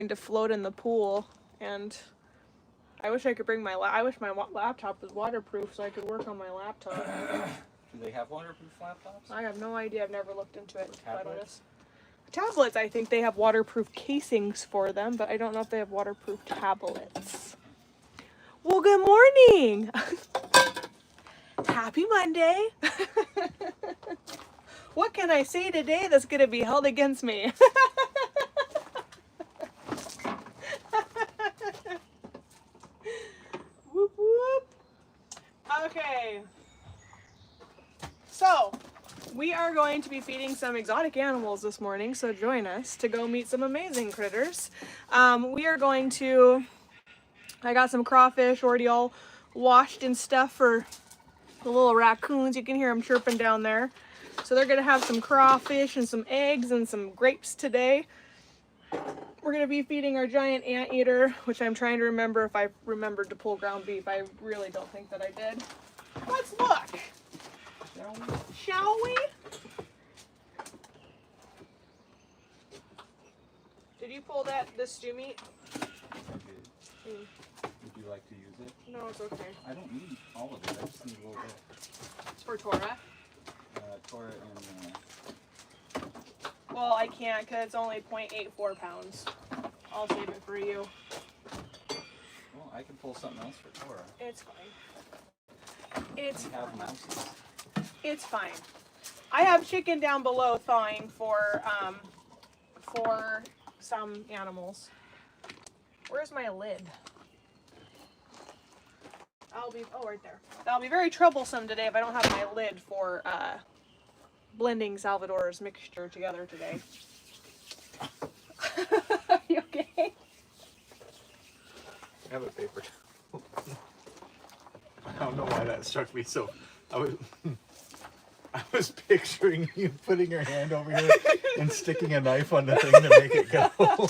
to float in the pool, and I wish I could bring my I wish my laptop was waterproof so I could work on my laptop. Do they have waterproof laptops? I have no idea. I've never looked into it. Tablets? Tablets, I think they have waterproof casings for them, but I don't know if they have waterproof tablets. Well, good morning! Happy Monday! What can I say today that's going to be held against me? Whoop whoop! Okay. So, we are going to be feeding some exotic animals this morning, so join us to go meet some amazing critters. We are going to, I got some crawfish already all washed and stuff for the little raccoons. You can hear them chirping down there. So they're gonna have some crawfish and some eggs and some grapes today. We're gonna be feeding our giant anteater, which I'm trying to remember if I remembered to pull ground beef. I really don't think that I did. Let's look. Shall we? Did you pull the stew meat? I did. Would you like to use it? No, it's okay. I don't need all of it. I just need a little bit. It's for Tora. Tora and Well, I can't because it's only 0.84 pounds. I'll save it for you. well, I can pull something else for Tora. It's fine. It's We have mouses. It's fine. I have chicken down below thawing for some animals. Where's my lid? Right there. That'll be very troublesome today if I don't have my lid for blending Salvador's mixture together today. Are you okay? I have a paper towel. I don't know why that struck me so. I was picturing you putting your hand over here and sticking a knife on the thing to make it go.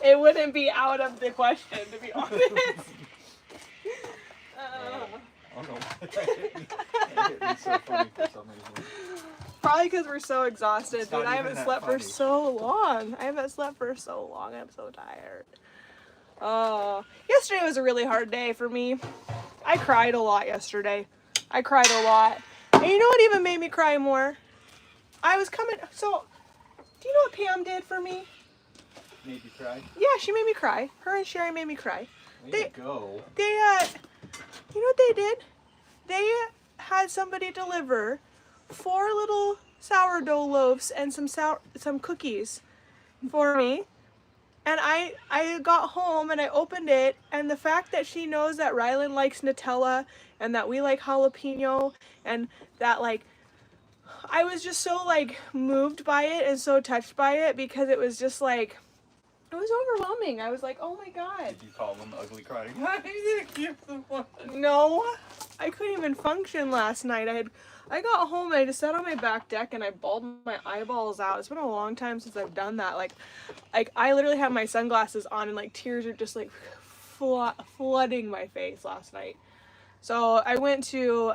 It wouldn't be out of the question, to be honest. Oh no, it hit me so funny for some reason. Probably because we're so exhausted, It's dude. not I even haven't that slept for funny. so long. I'm so tired. Oh, yesterday was a really hard day for me. I cried a lot yesterday. I cried a lot. And you know what even made me cry more? I was coming, so, do you know what Pam did for me? Made you cry? Yeah, she made me cry. Her and Sherry made me cry. Way to go. They, you know what they did? They had somebody deliver 4 little sourdough loaves and some cookies for me. And I got home and I opened it, and the fact that she knows that Rylan likes Nutella and that we like jalapeno, and that, like, I was just so, like, moved by it and so touched by it, because it was just like, it was overwhelming. I was like, oh my God. Did you call them ugly crying? No, I couldn't even function last night. I got home and I just sat on my back deck and I bawled my eyeballs out. It's been a long time since I've done that. Like I literally had my sunglasses on and, like, tears are just, like, flooding my face last night. So I went to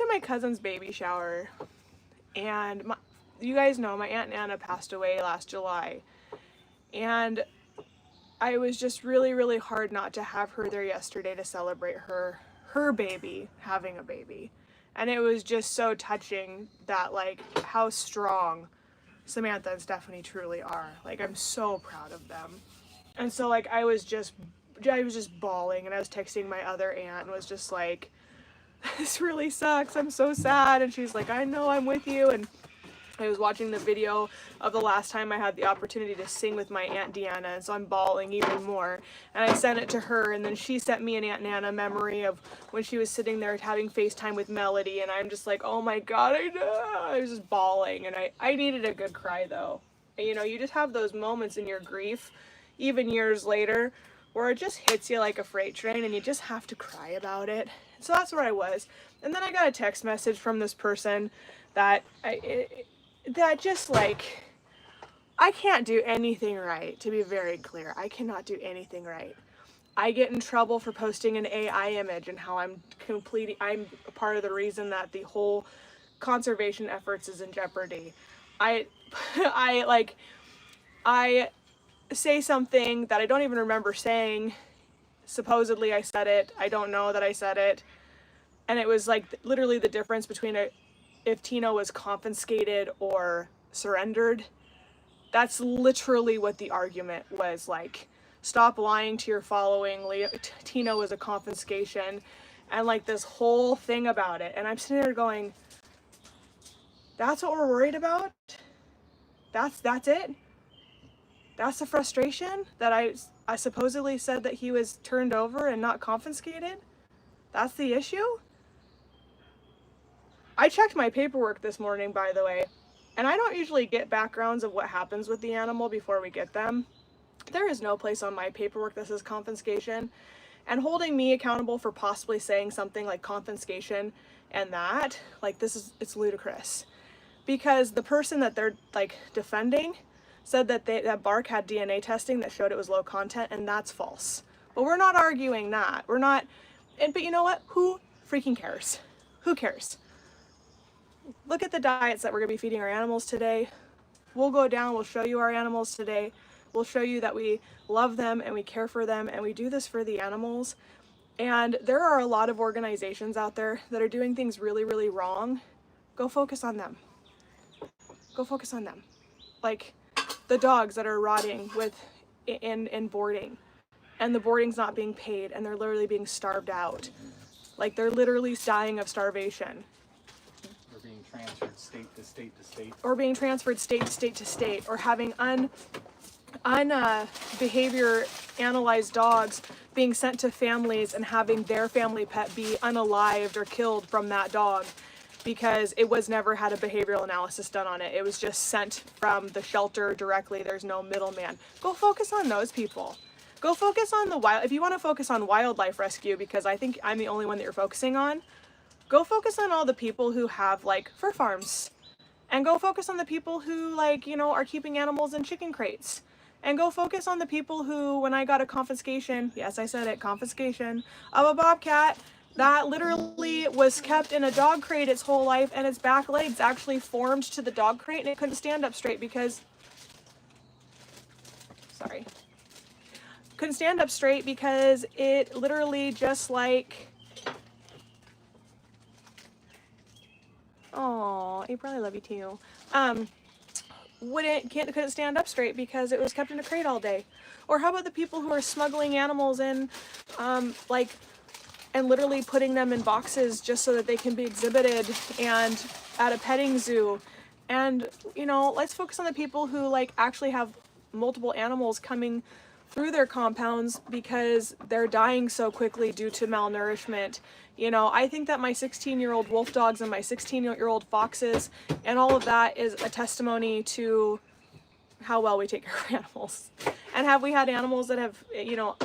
my cousin's baby shower, and you guys know my Aunt Nana passed away last July, and I was just really, really hard not to have her there yesterday to celebrate her baby having a baby. And it was just so touching that, like, how strong Samantha and Stephanie truly are. Like, I'm so proud of them. And so, like, I was just bawling, and I was texting my other aunt and was just like, this really sucks, I'm so sad. And she's like, I know, I'm with you. And I was watching the video of the last time I had the opportunity to sing with my Aunt Deanna, and so I'm bawling even more. And I sent it to her, and then she sent me an Aunt Nana memory of when she was sitting there having FaceTime with Melody, and I'm just like, oh my God, I know. I was just bawling, and I needed a good cry, though. And, you know, you just have those moments in your grief, even years later, where it just hits you like a freight train, and you just have to cry about it. So that's where I was. And then I got a text message from this person that just, like, I can't do anything right, to be very clear. I cannot do anything right. I get in trouble for posting an AI image and how I'm part of the reason that the whole conservation efforts is in jeopardy. I say something that I don't even remember saying. Supposedly I said it. I don't know that I said it. And it was like literally the difference between if Tino was confiscated or surrendered. That's literally what the argument was like. Stop lying to your following. Tino was a confiscation. And like this whole thing about it. And I'm sitting there going, that's what we're worried about? That's it? That's the frustration? That I supposedly said that he was turned over and not confiscated? That's the issue? I checked my paperwork this morning, by the way, and I don't usually get backgrounds of what happens with the animal before we get them. There is no place on my paperwork that says confiscation, and holding me accountable for possibly saying something like confiscation and that, like, it's ludicrous. Because the person that they're like defending said that that bark had DNA testing that showed it was low content, and that's false. But we're not arguing that. We're not, but you know what? Who freaking cares? Who cares? Look at the diets that we're gonna be feeding our animals today. We'll go down, we'll show you our animals today. We'll show you that we love them and we care for them and we do this for the animals. And there are a lot of organizations out there that are doing things really, really wrong. Go focus on them. Go focus on them. Like the dogs that are rotting in boarding, and the boarding's not being paid, and they're literally being starved out. Like they're literally dying of starvation. Or being transferred state to state to state. Or being transferred state to state to state, or having behavior analyzed dogs being sent to families and having their family pet be unalived or killed from that dog because it was never had a behavioral analysis done on it. It was just sent from the shelter directly. There's no middleman. Go focus on those people. Go focus on the wild. If you want to focus on wildlife rescue, because I think I'm the only one that you're focusing on, go focus on all the people who have like fur farms, and go focus on the people who like, you know, are keeping animals in chicken crates, and go focus on the people who, when I got a confiscation, yes, I said it, confiscation of a bobcat that literally was kept in a dog crate its whole life, and its back legs actually formed to the dog crate and it couldn't stand up straight because, couldn't stand up straight because it literally just like, oh, April, I love you too. Couldn't stand up straight because it was kept in a crate all day. Or how about the people who are smuggling animals in, and literally putting them in boxes just so that they can be exhibited and at a petting zoo. And, you know, let's focus on the people who like actually have multiple animals coming through their compounds because they're dying so quickly due to malnourishment. You know, I think that my 16-year-old wolf dogs and my 16-year-old foxes and all of that is a testimony to how well we take care of animals. And have we had animals that have, you know,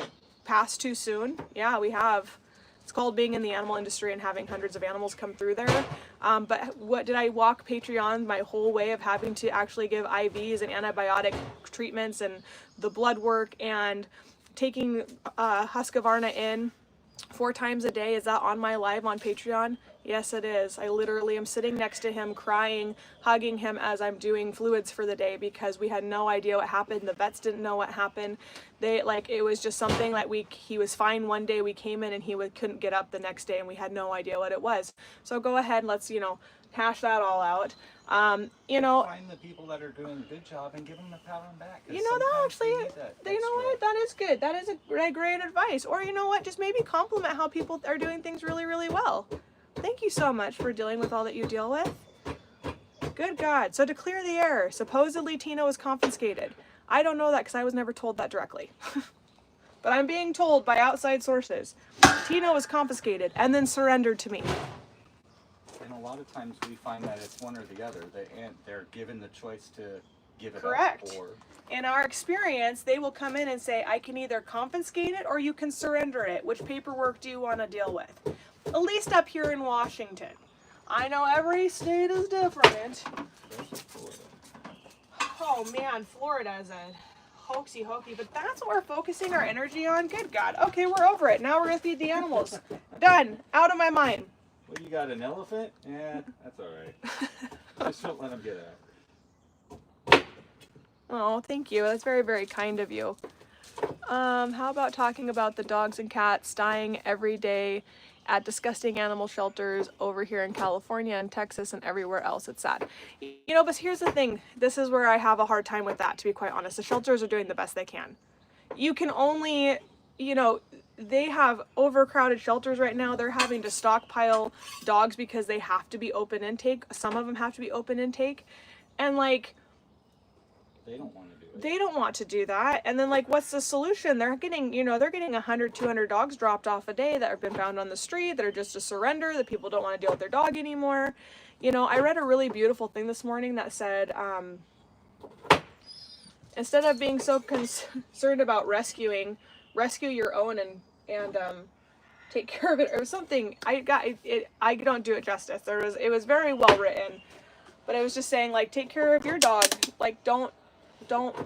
passed too soon? Yeah, we have. It's called being in the animal industry and having hundreds of animals come through there. But what did I walk Patreon my whole way of having to actually give IVs and antibiotic treatments and the blood work and taking Husqvarna in 4 times a day? Is that on my live on Patreon? Yes, it is. I literally am sitting next to him crying, hugging him as I'm doing fluids for the day because we had no idea what happened. The vets didn't know what happened. It was just something that he was fine one day, we came in and he couldn't get up the next day and we had no idea what it was. So go ahead, let's, you know, hash that all out. You know, find the people that are doing a good job and give them a pat on the back. You know, that actually, you know what, that is good. That is a great advice. Or you know what, just maybe compliment how people are doing things really, really well. Thank you so much for dealing with all that you deal with. Good God. So to clear the air, supposedly Tino was confiscated. I don't know that because I was never told that directly. But I'm being told by outside sources. Tino was confiscated and then surrendered to me. And a lot of times we find that it's one or the other. They're given the choice to give it Correct. up. Or in our experience, they will come in and say, I can either confiscate it or you can surrender it. Which paperwork do you want to deal with? At least up here in Washington. I know every state is different. Oh man, Florida is a hoaxy hokey, but that's what we're focusing our energy on? Good God. Okay, we're over it. Now we're going to feed the animals. Done. Out of my mind. Well, you got an elephant? Yeah, that's all right. Just don't let them get out. Oh, thank you. That's very, very kind of you. How about talking about the dogs and cats dying every day at disgusting animal shelters over here in California and Texas and everywhere else? It's sad. You know, but here's the thing. This is where I have a hard time with that, to be quite honest. The shelters are doing the best they can. You can only, you know, they have overcrowded shelters right now. They're having to stockpile dogs because they have to be open intake. Some of them have to be open intake. And like, They don't want to do it. they don't want to do that. And then like, what's the solution? They're getting, you know, they're getting 100, 200 dogs dropped off a day that have been found on the street that are just a surrender, that people don't want to deal with their dog anymore. You know, I read a really beautiful thing this morning that said, instead of being so concerned about rescue your own and take care of it or something. I don't do it justice. It was very well written, but it was just saying like, take care of your dog. Like, don't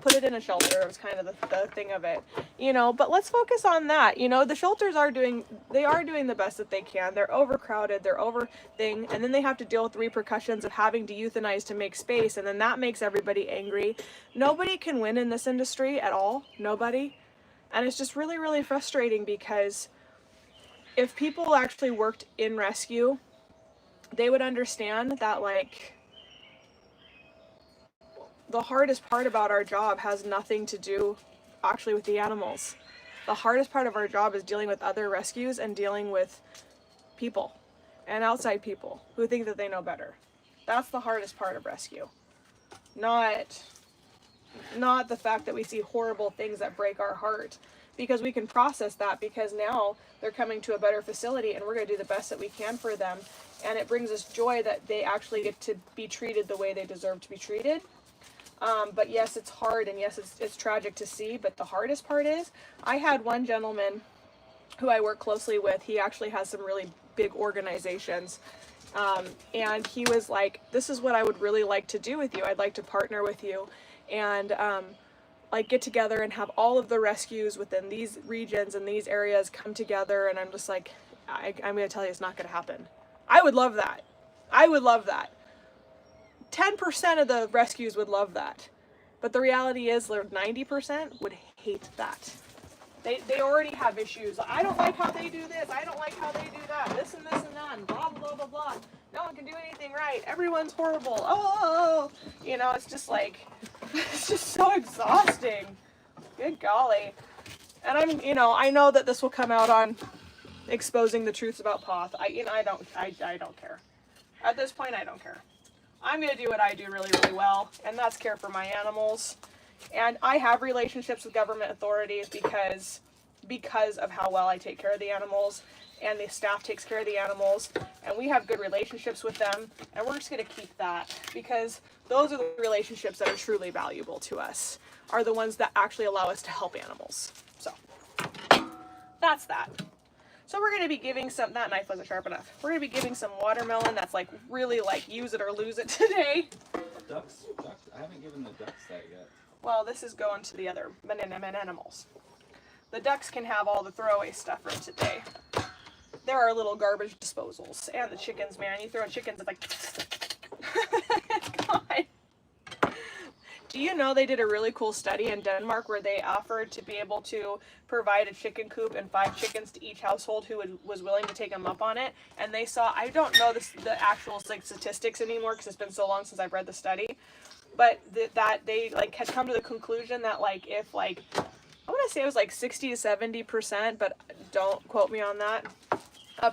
put it in a shelter. It was kind of the thing of it, you know. But let's focus on that. You know, the shelters are doing the best that they can. They're overcrowded, they're and then they have to deal with the repercussions of having to euthanize to make space, and then that makes everybody angry. Nobody can win in this industry at all. Nobody. And it's just really, really frustrating, because if people actually worked in rescue, they would understand that like, the hardest part about our job has nothing to do actually with the animals. The hardest part of our job is dealing with other rescues and dealing with people and outside people who think that they know better. That's the hardest part of rescue. Not the fact that we see horrible things that break our heart, because we can process that, because now they're coming to a better facility and we're going to do the best that we can for them. And it brings us joy that they actually get to be treated the way they deserve to be treated. But yes, it's hard, and yes, it's tragic to see, but the hardest part is, I had one gentleman who I work closely with. He actually has some really big organizations, and he was like, this is what I would really like to do with you. I'd like to partner with you and like get together and have all of the rescues within these regions and these areas come together. And I'm just like, I'm going to tell you, it's not going to happen. I would love that. I would love that. 10% of the rescues would love that, but the reality is 90% would hate that. They already have issues. I don't like how they do this. I don't like how they do that. This and that, and blah, blah, blah, blah. No one can do anything right. Everyone's horrible. Oh, you know, it's just like, it's just so exhausting. Good golly. And I know that this will come out on exposing the truths about Poth. I don't care. At this point, I don't care. I'm going to do what I do really, really well, and that's care for my animals. And I have relationships with government authorities because of how well I take care of the animals, and the staff takes care of the animals, and we have good relationships with them, and we're just going to keep that, because those are the relationships that are truly valuable to us, are the ones that actually allow us to help animals. So, that's that. So we're going to be giving that knife wasn't sharp enough. We're going to be giving some watermelon that's like really like use it or lose it today. Ducks, I haven't given the ducks that yet. Well, this is going to the other animals. The ducks can have all the throwaway stuff for today. There are little garbage disposals. And the chickens, man, you throw chickens, it's like, God. Do you know they did a really cool study in Denmark where they offered to be able to provide a chicken coop and 5 chickens to each household who was willing to take them up on it? And they saw, I don't know the actual statistics anymore because it's been so long since I've read the study, but that they like had come to the conclusion that like if like, I want to say it was like 60 to 70%, but don't quote me on that,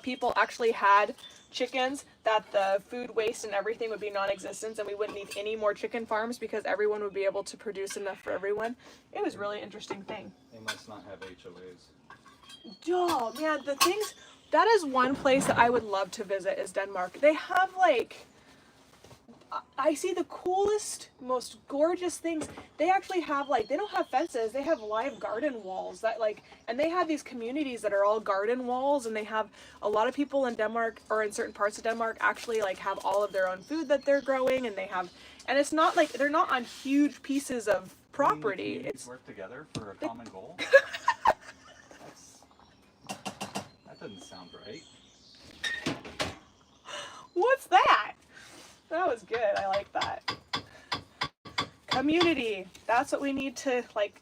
people actually had chickens, that the food waste and everything would be non-existent, and we wouldn't need any more chicken farms because everyone would be able to produce enough for everyone. It was a really interesting thing. They must not have HOAs. Oh man, that is one place that I would love to visit is Denmark. They have like, I see the coolest, most gorgeous things. They actually have like, they don't have fences, they have live garden walls that like, and they have these communities that are all garden walls, and they have a lot of people in Denmark, or in certain parts of Denmark, actually like have all of their own food that they're growing, and and it's not like, they're not on huge pieces of property. It's work together for a common goal. That doesn't sound right. What's that? That was good. I like that. Community. That's what we need to like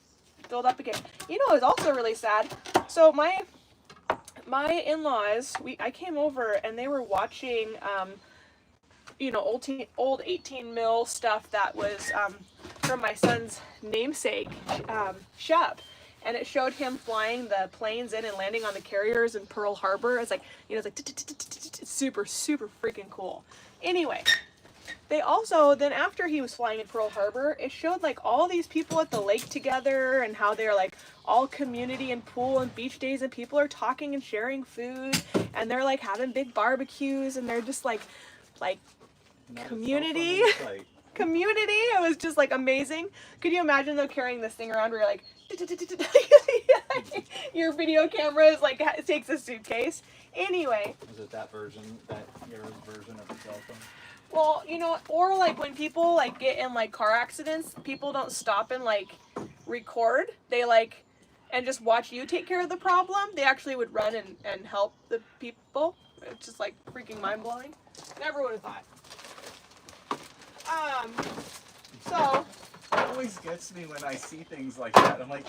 build up again. You know, it's also really sad. So my in-laws, I came over and they were watching you know, old 18 mil stuff that was from my son's namesake, Shep. And it showed him flying the planes in and landing on the carriers in Pearl Harbor. It's like, you know, it's like super, super freaking cool. Anyway, they also, then after he was flying in Pearl Harbor, it showed like all these people at the lake together and how they're like all community and pool and beach days and people are talking and sharing food and they're like having big barbecues and they're just like community. Community. It was just like amazing. Could you imagine though carrying this thing around where you're like your video camera is like takes a suitcase. Anyway. Is it that version, that your version of a cell phone? Well, you know, or like when people like get in like car accidents, people don't stop and like record. They like and just watch you take care of the problem. They actually would run and help the people. It's just like freaking mind blowing. Never would have thought. So It always gets me when I see things like that. I'm like,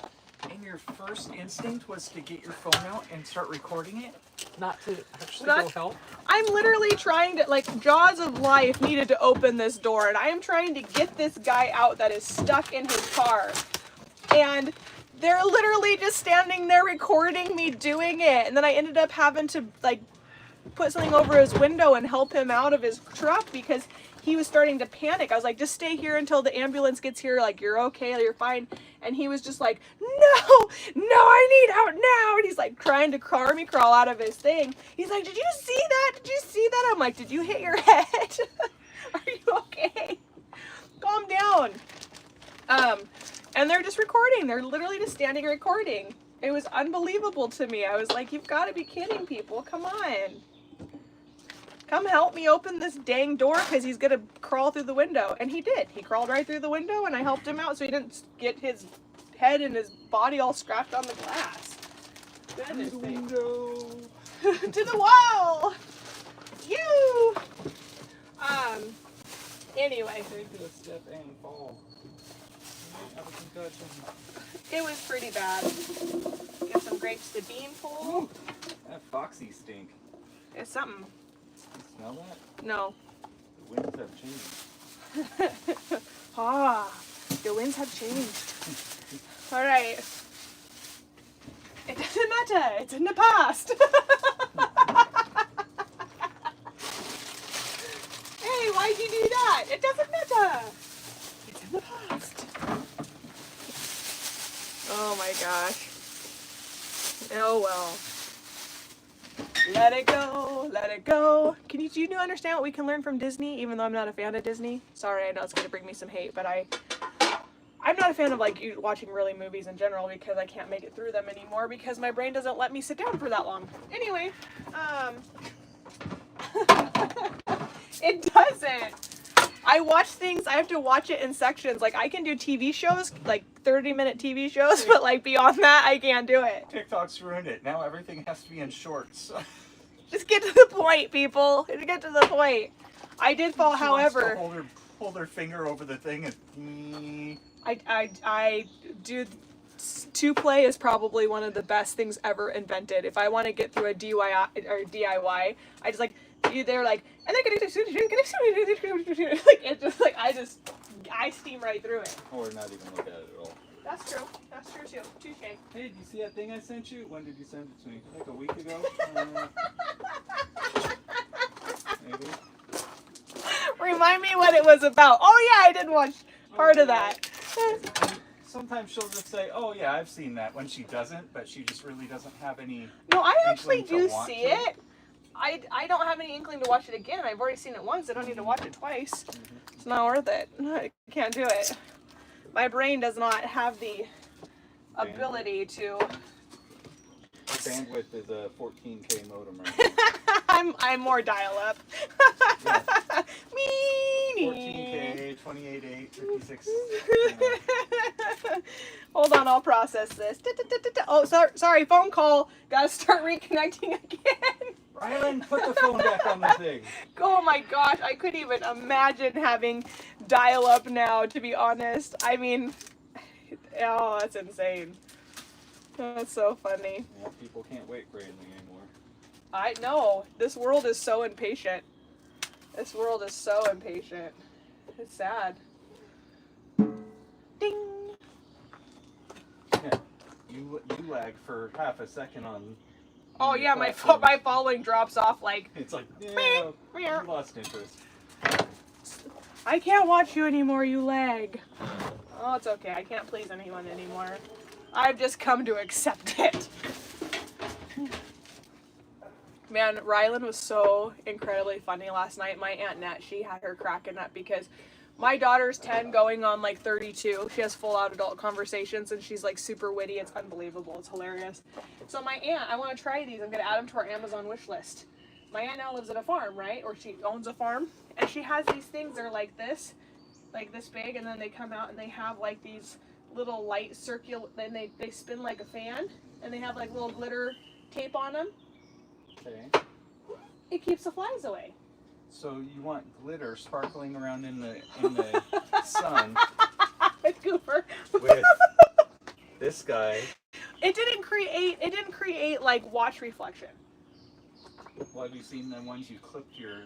and your first instinct was to get your phone out and start recording it? Not to actually go help? I'm literally trying to, like, jaws of life needed to open this door, and I am trying to get this guy out that is stuck in his car. And they're literally just standing there recording me doing it. And then I ended up having to, like, put something over his window and help him out of his truck because he was starting to panic. I was like, just stay here until the ambulance gets here. Like, you're okay, you're fine. And he was just like, no, I need out now. And he's like trying to army crawl out of his thing. He's like, did you see that? Did you see that? I'm like, did you hit your head? Are you okay? Calm down. And they're just recording. They're literally just standing recording. It was unbelievable to me. I was like, you've got to be kidding people. Come on. Come help me open this dang door because he's going to crawl through the window. And he did. He crawled right through the window and I helped him out so he didn't get his head and his body all scratched on the glass. Goodness me. Window. To the wall. You. Anyway. Take a step and fall. Have a concussion. It was pretty bad. Get some grapes to bean pull. That foxy stink. It's something. You smell that? No. The winds have changed. The winds have changed. All right. It doesn't matter. It's in the past. Hey, why'd you do that? It doesn't matter. It's in the past. Oh my gosh. Oh well. Let it go, let it go. Do you understand what we can learn from Disney, even though I'm not a fan of Disney? Sorry, I know it's gonna bring me some hate, but I'm not a fan of like watching really movies in general because I can't make it through them anymore because my brain doesn't let me sit down for that long. Anyway, it doesn't. I watch things, I have to watch it in sections. Like I can do TV shows, like 30-minute TV shows, but like beyond that, I can't do it. TikTok's ruined it. Now everything has to be in shorts. Just get to the point, people. Just get to the point. I did fall, however. Hold her finger over the thing and. I do. 2Play is probably one of the best things ever invented. If I want to get through a DIY or DIY, I just like they're like, and they're gonna like it's just like I steam right through it. Or not even look at it at all. That's true. That's true too. Touche. Hey, did you see that thing I sent you? When did you send it to me? Like a week ago? Maybe. Remind me what it was about. Oh yeah, I did watch part of that. And sometimes she'll just say, "Oh yeah, I've seen that," when she doesn't, but she just really doesn't have any. No, I actually inkling do to want see to. it. I don't have any inkling to watch it again. I've already seen it once. I don't need to watch it twice. It's not worth it. I can't do it. My brain does not have the ability to. Bandwidth is a 14K modem right now. I'm more dial up. Yeah. Meanie. 14K, 28.8, 56. Hold on, I'll process this. Oh, sorry, phone call. Gotta start reconnecting again. Rylan, put the phone back on the thing. Oh my gosh, I couldn't even imagine having dial up now, to be honest. I mean, oh, that's insane. That's so funny. Yeah, people can't wait greatly anymore. I know. This world is so impatient. This world is so impatient. It's sad. Ding! Yeah, you lag for half a second on. Oh your yeah, platform. my following drops off like. It's like, yeah, you lost interest. I can't watch you anymore, you lag. Oh, it's okay. I can't please anyone anymore. I've just come to accept it. Man, Rylan was so incredibly funny last night. My Aunt Nat, she had her cracking up because my daughter's 10 going on like 32. She has full out adult conversations and she's like super witty. It's unbelievable. It's hilarious. So my aunt, I want to try these. I'm going to add them to our Amazon wish list. My aunt now lives at a farm, right? Or she owns a farm. And she has these things that are like this big. And then they come out and they have like these little light circular, then they spin like a fan. And they have like little glitter tape on them. Okay. It keeps the flies away. So you want glitter sparkling around in the sun With Cooper. with this guy. It didn't create like watch reflection. Well, have you seen the ones you clipped your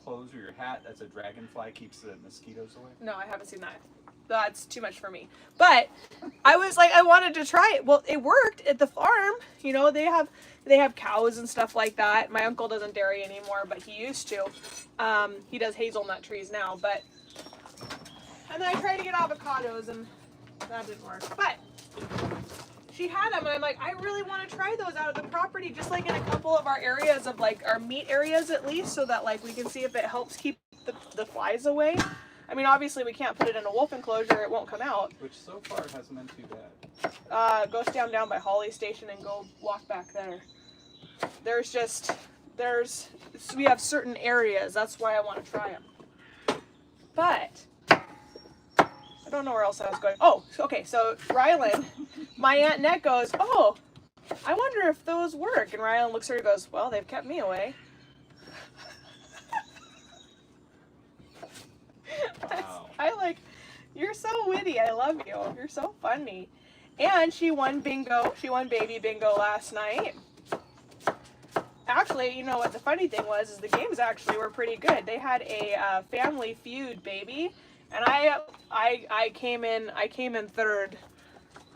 clothes or your hat? That's a dragonfly, keeps the mosquitoes away. No, I haven't seen that. That's too much for me. But I was like, I wanted to try it. Well, it worked at the farm. You know, they have cows and stuff like that. My uncle doesn't dairy anymore, but he used to. He does hazelnut trees now, but. And then I tried to get avocados, and that didn't work. But she had them, and I'm like, I really want to try those out of the property, just like in a couple of our areas of like our meat areas at least, so that like we can see if it helps keep the flies away. I mean, obviously we can't put it in a wolf enclosure; it won't come out. Which so far hasn't been too bad. Go stand down by Holly Station and go walk back there. We have certain areas. That's why I want to try them. But I don't know where else I was going. Oh, okay. So Rylan, my Aunt Net goes, "Oh, I wonder if those work." And Rylan looks at her and goes, "Well, they've kept me away." Wow. I like, you're so witty. I love you. You're so funny. And she won bingo. She won baby bingo last night. Actually, you know what the funny thing was, is the games actually were pretty good. They had a Family Feud baby, and I came in third.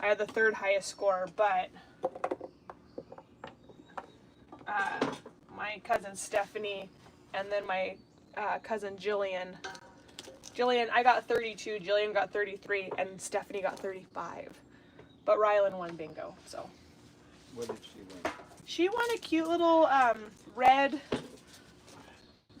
I had the third highest score, but my cousin Stephanie and then my cousin Jillian, I got 32, Jillian got 33, and Stephanie got 35. But Rylan won bingo, so. What did she win? She won a cute little red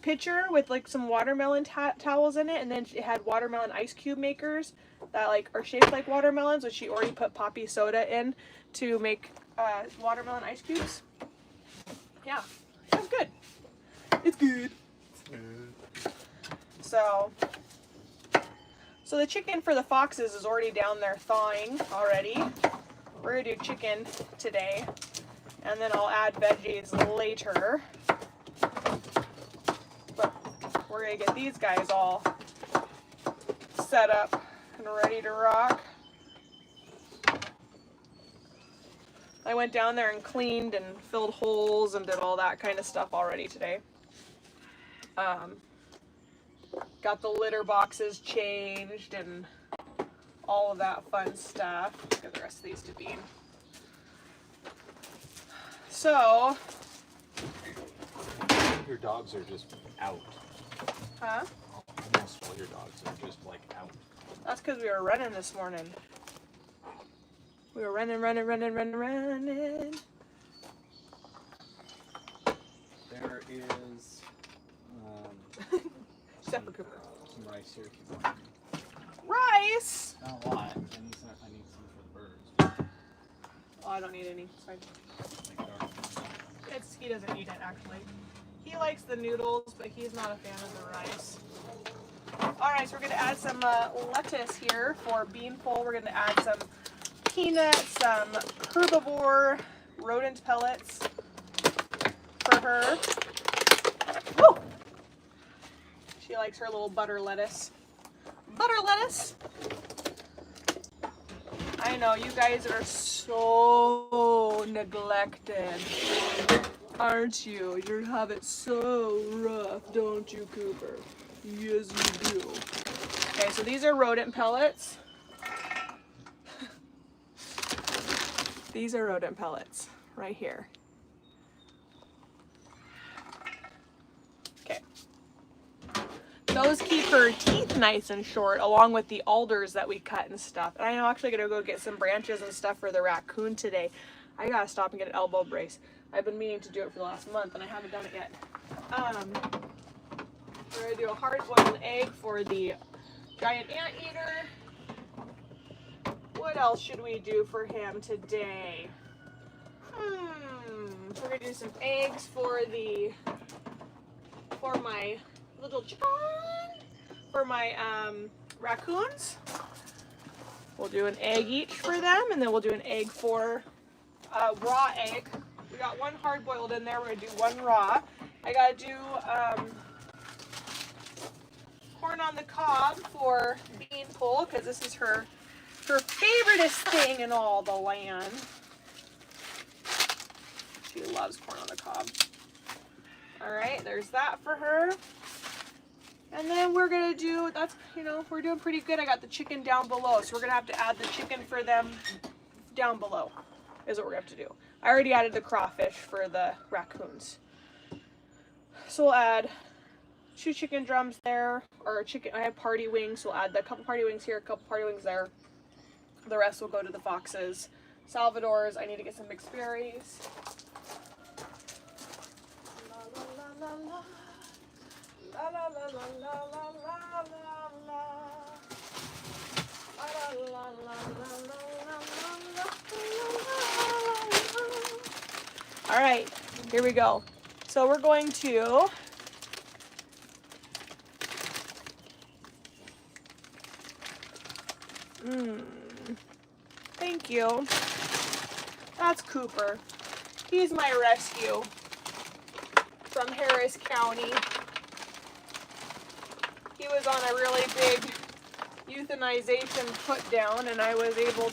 pitcher with like some watermelon towels in it, and then it had watermelon ice cube makers that like are shaped like watermelons, which she already put poppy soda in to make watermelon ice cubes. Yeah, it was good. It's good. So the chicken for the foxes is already down there thawing already. We're gonna do chicken today, and then I'll add veggies later. But we're gonna get these guys all set up and ready to rock. I went down there and cleaned and filled holes and did all that kind of stuff already today. Got the litter boxes changed and all of that fun stuff. Get the rest of these to Bean. So, Your dogs are just out. huh? Almost all your dogs are just like out. That's because we were running this morning. We were running. There is Except for Cooper. some rice here if you want. Rice! Not a lot. I need some for the birds. Oh, I don't need any. It's fine. Make it our- He doesn't eat it, actually. He likes the noodles, but he's not a fan of the rice. Alright, so we're going to add some lettuce here for Beanful. We're going to add some peanuts, some herbivore rodent pellets for her. Woo! She likes her little butter lettuce. butter lettuce. I know, you guys are so neglected, aren't you? You have it so rough, don't you, Cooper? Yes, you do. Okay, so these are rodent pellets. These are rodent pellets right here. Okay. Those keep her teeth nice and short, along with the alders that we cut and stuff. And I'm actually gonna go get some branches and stuff for the raccoon today. I gotta stop and get an elbow brace. I've been meaning to do it for the last month and I haven't done it yet. We're gonna do a hard-boiled egg for the giant anteater. What else should we do for him today? We're gonna do some eggs for my little chicken, for my raccoons. We'll do an egg each for them, and then we'll do an egg for raw egg. We got one hard boiled in there. We're gonna do one raw. I gotta do corn on the cob for Beanpole because this is her favoriteest thing in all the land. She loves corn on the cob. All right, there's that for her. And then we're gonna do, we're doing pretty good. I got the chicken down below, so we're gonna have to add the chicken for them down below, is what we're gonna have to do. I already added the crawfish for the raccoons. So we'll add 2 chicken drums there, or chicken, I have party wings, so we'll add a couple party wings here, a couple party wings there. The rest will go to the foxes. Salvador's, I need to get some mixed berries. All right, here we go. So we're going to thank you. That's Cooper. He's my rescue from Harris County. He was on a really big euthanization put down, and I was able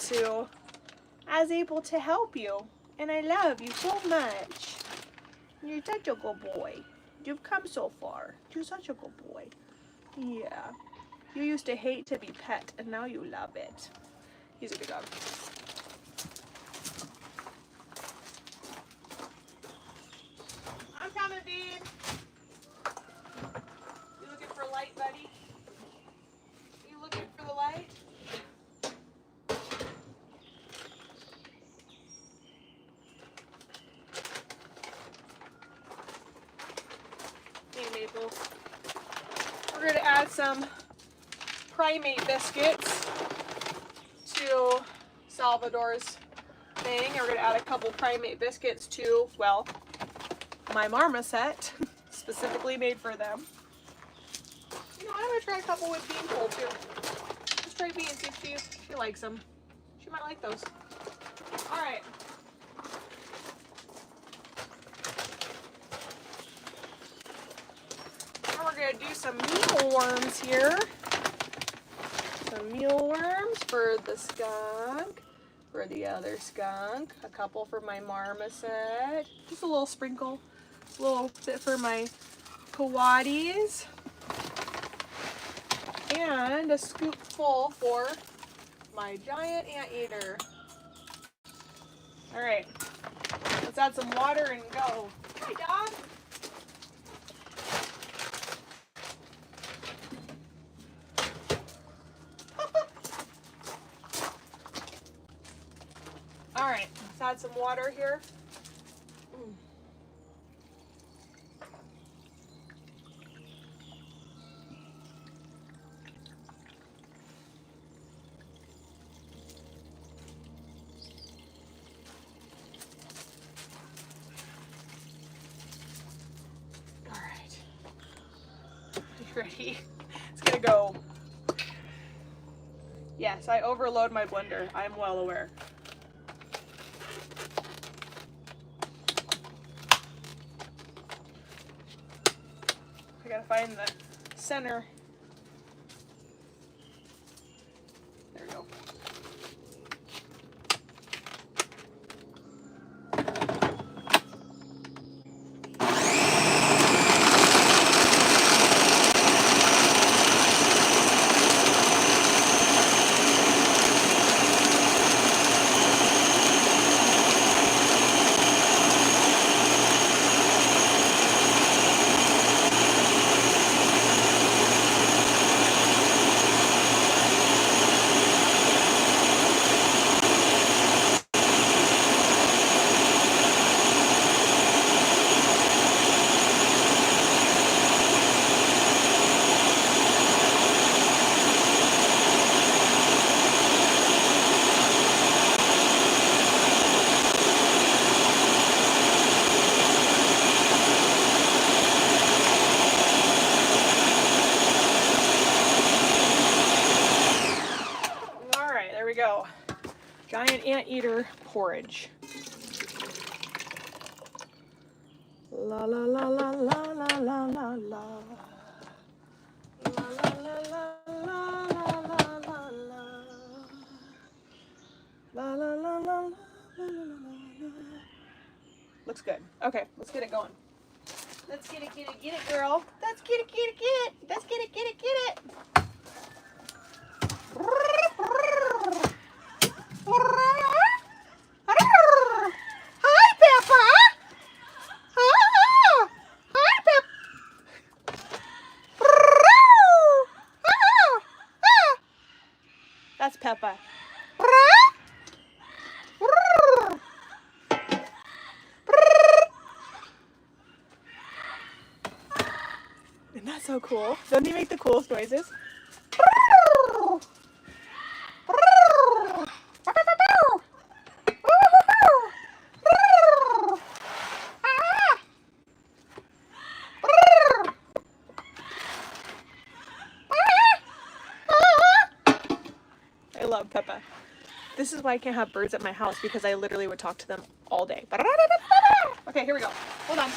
to help you. And I love you so much. You're such a good boy. You've come so far. You're such a good boy. Yeah. You used to hate to be pet, and now you love it. He's a good dog. I'm coming, Dean. You looking for light, buddy? You looking for the light? Hey, Maple. We're going to add some primate biscuits to Salvador's thing. And we're going to add a couple primate biscuits to, well, my marmoset, specifically made for them. You know, I'm going to try a couple with Beanpole too. Just try beans, see if she likes them. She might like those. All right. Now we're going to do some mealworms here. Some mealworms for the skunk, for the other skunk, a couple for my marmoset, just a little sprinkle, a little bit for my coatis, and a scoop full for my giant anteater. All right, let's add some water and go. Hey, dog. All right, let's add some water here. All right, you ready? It's gonna go. Yes, I overload my blender. I'm well aware. I gotta find the center giant anteater porridge. La la la la la la la la la. La la la la la la la la la. La la la la la la la. Looks good. Okay, let's get it going. Let's get it, girl. Let's get it. Let's get it. Hi, Peppa. Hi, Peppa. That's Peppa. Isn't that so cool? Doesn't he make the coolest noises? I love Peppa. This is why I can't have birds at my house, because I literally would talk to them all day. Okay, here we go. Hold on.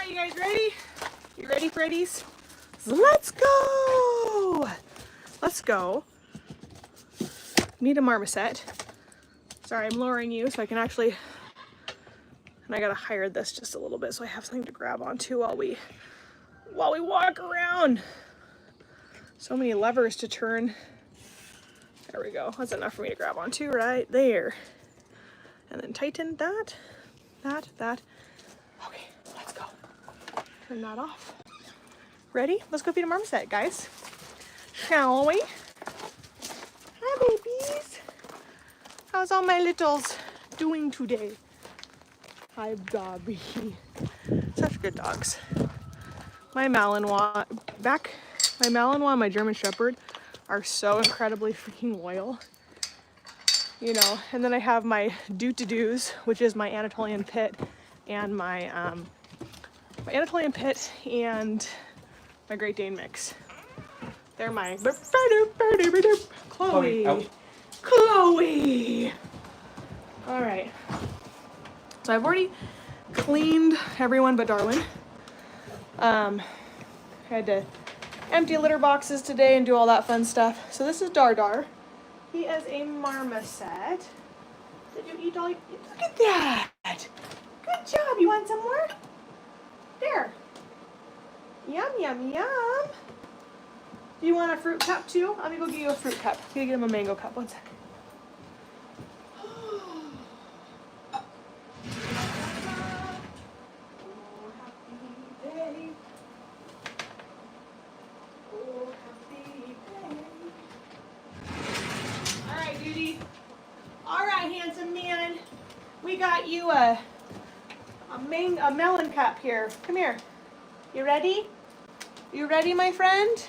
You guys ready? You ready, Freddies? Let's go! Let's go. Need a marmoset. Sorry, I'm lowering you so I can actually, and I gotta hide this just a little bit so I have something to grab onto while we walk around. So many levers to turn. There we go. That's enough for me to grab onto right there. And then tighten that. Okay, let's go. Turn that off. Ready? Let's go feed a marmoset, guys. Shall we? Hi, babies. How's all my littles doing today? Hi, Bobby. Such good dogs. My Malinois and my German Shepherd are so incredibly freaking loyal. You know, and then I have my do-to-dos, which is my Anatolian Pit and my Anatolian Pit and my Great Dane mix. They're my Chloe. All right. So I've already cleaned everyone but Darwin. I had to empty litter boxes today and do all that fun stuff. So this is Dar. He is a marmoset. Did you eat all? Look at that. Good job. You want some more? There. Yum, yum, yum. Do you want a fruit cup too? Let me go get you a fruit cup. I'm gonna get him a mango cup. One second. Alright, Duty. Alright, handsome man. We got you a melon cup here. Come here. You ready? You ready, my friend?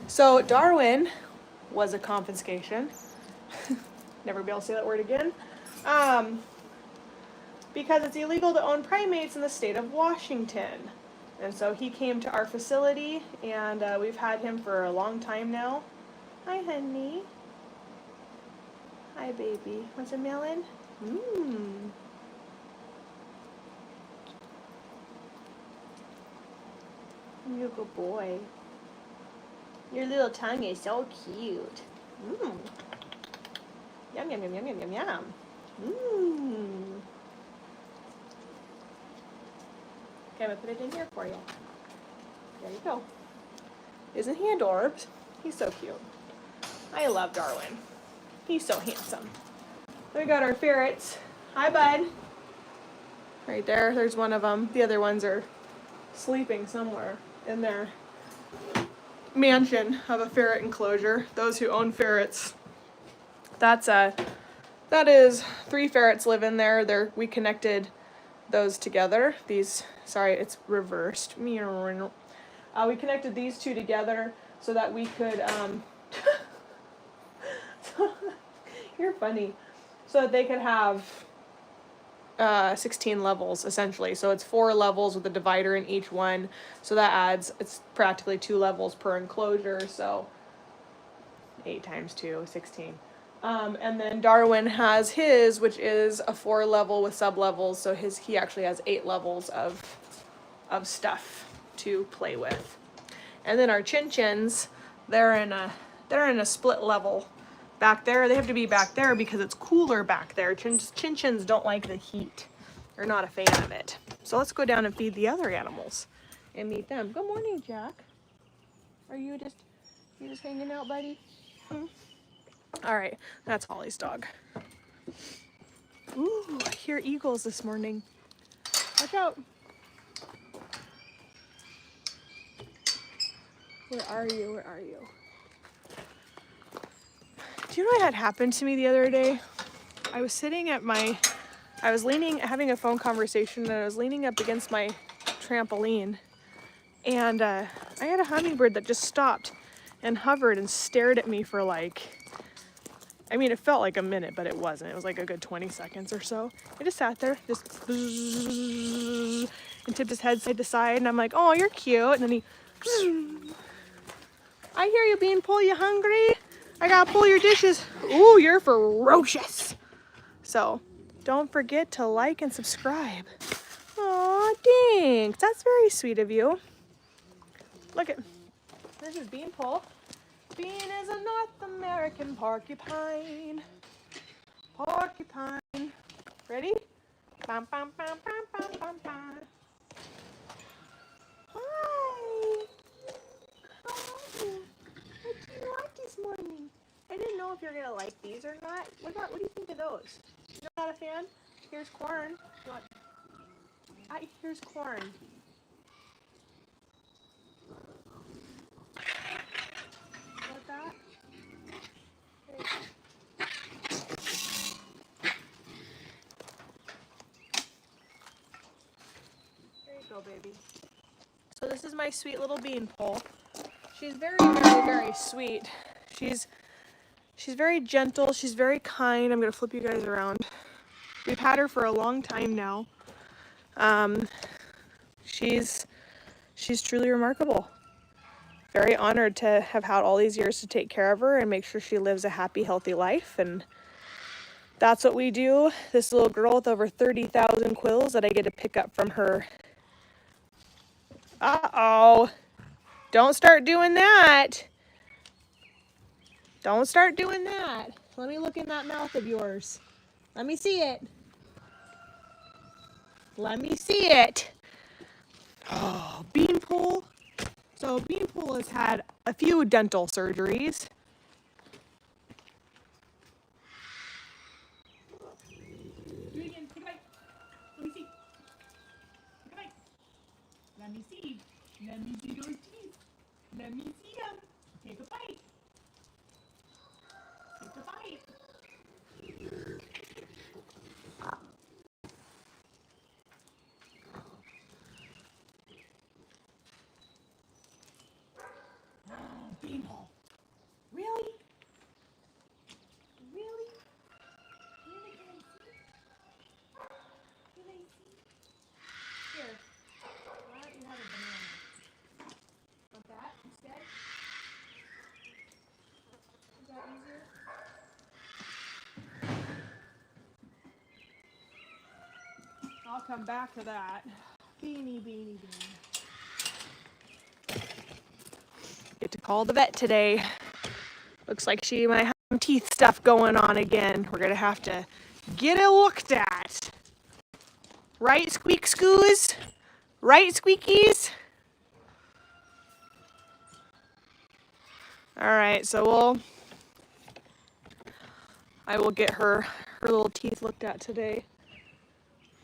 So Darwin was a confiscation. Never be able to say that word again. Because it's illegal to own primates in the state of Washington. And so he came to our facility, and we've had him for a long time now. Hi, honey. Hi, baby. Want some melon? Mmm. You're a good boy. Your little tongue is so cute. Mmm. Yum, yum, yum, yum, yum, yum, yum. Mmm. Okay, I'm gonna put it in here for you. There you go. Isn't he adorbs? He's so cute. I love Darwin. He's so handsome. Then we got our ferrets. Hi, bud. Right there, there's one of them. The other ones are sleeping somewhere in their mansion of a ferret enclosure. Those who own ferrets, that is 3 ferrets live in there. We connected those together. Sorry, it's reversed. We connected these 2 together so that we could, you're funny, so that they could have 16 levels essentially. So it's 4 levels with a divider in each one. So that adds, it's practically 2 levels per enclosure. So 8 times 2, 16. And then Darwin has his, which is a 4 level with sub levels. So he actually has 8 levels of stuff to play with. And then our chin-chins, they're in a split level back there. They have to be back there because it's cooler back there. Chin-chins don't like the heat. They're not a fan of it. So let's go down and feed the other animals and meet them. Good morning, Jack. Are you just hanging out, buddy? All right, that's Holly's dog. Ooh, I hear eagles this morning. Watch out. Where are you? Where are you? Do you know what had happened to me the other day? I was having a phone conversation, and I was leaning up against my trampoline, and I had a hummingbird that just stopped and hovered and stared at me for it felt like a minute, but it wasn't. It was like a good 20 seconds or so. It just sat there, just and tipped his head side to side, and I'm like, oh, you're cute. And then he, I hear you, Beanpole, you hungry? I gotta pull your dishes. Ooh, you're ferocious. So, don't forget to like and subscribe. Aw, thanks. That's very sweet of you. Look at, this is Beanpole. Bean is a North American porcupine. Porcupine. Ready? Bam, bam, bam, bam, bam, bam, bam. Hi. How are you? What do you want this morning? I didn't know if you're gonna like these or not. What do you think of those? You're not a fan? Here's corn. Here's corn. Want that? There you go. There you go, baby. So this is my sweet little Beanpole. She's very, very, very sweet. She's very gentle. She's very kind. I'm gonna flip you guys around. We've had her for a long time now. She's truly remarkable. Very honored to have had all these years to take care of her and make sure she lives a happy, healthy life. And that's what we do. This little girl with over 30,000 quills that I get to pick up from her. Uh-oh. Don't start doing that. Don't start doing that. Let me look in that mouth of yours. Let me see it. Let me see it. Oh, Beanpole. So Beanpole has had a few dental surgeries. Do it again. Take a bite. Let me see. Take a bite. Let me see. Let me see those teeth. Let me see them. Take a bite. Take a bite. Beanpole. Really? Really? Really? Can I see? Here. Why don't you have a banana? Want that instead? Is that easier? I'll come back to that. Beanie, beanie, beanie. Get to call the vet today. Looks like she might have some teeth teeth stuff going on again. We're gonna have to get it looked at. Right, squeak scoos? Right, squeakies? All right, so I will get her little teeth looked at today.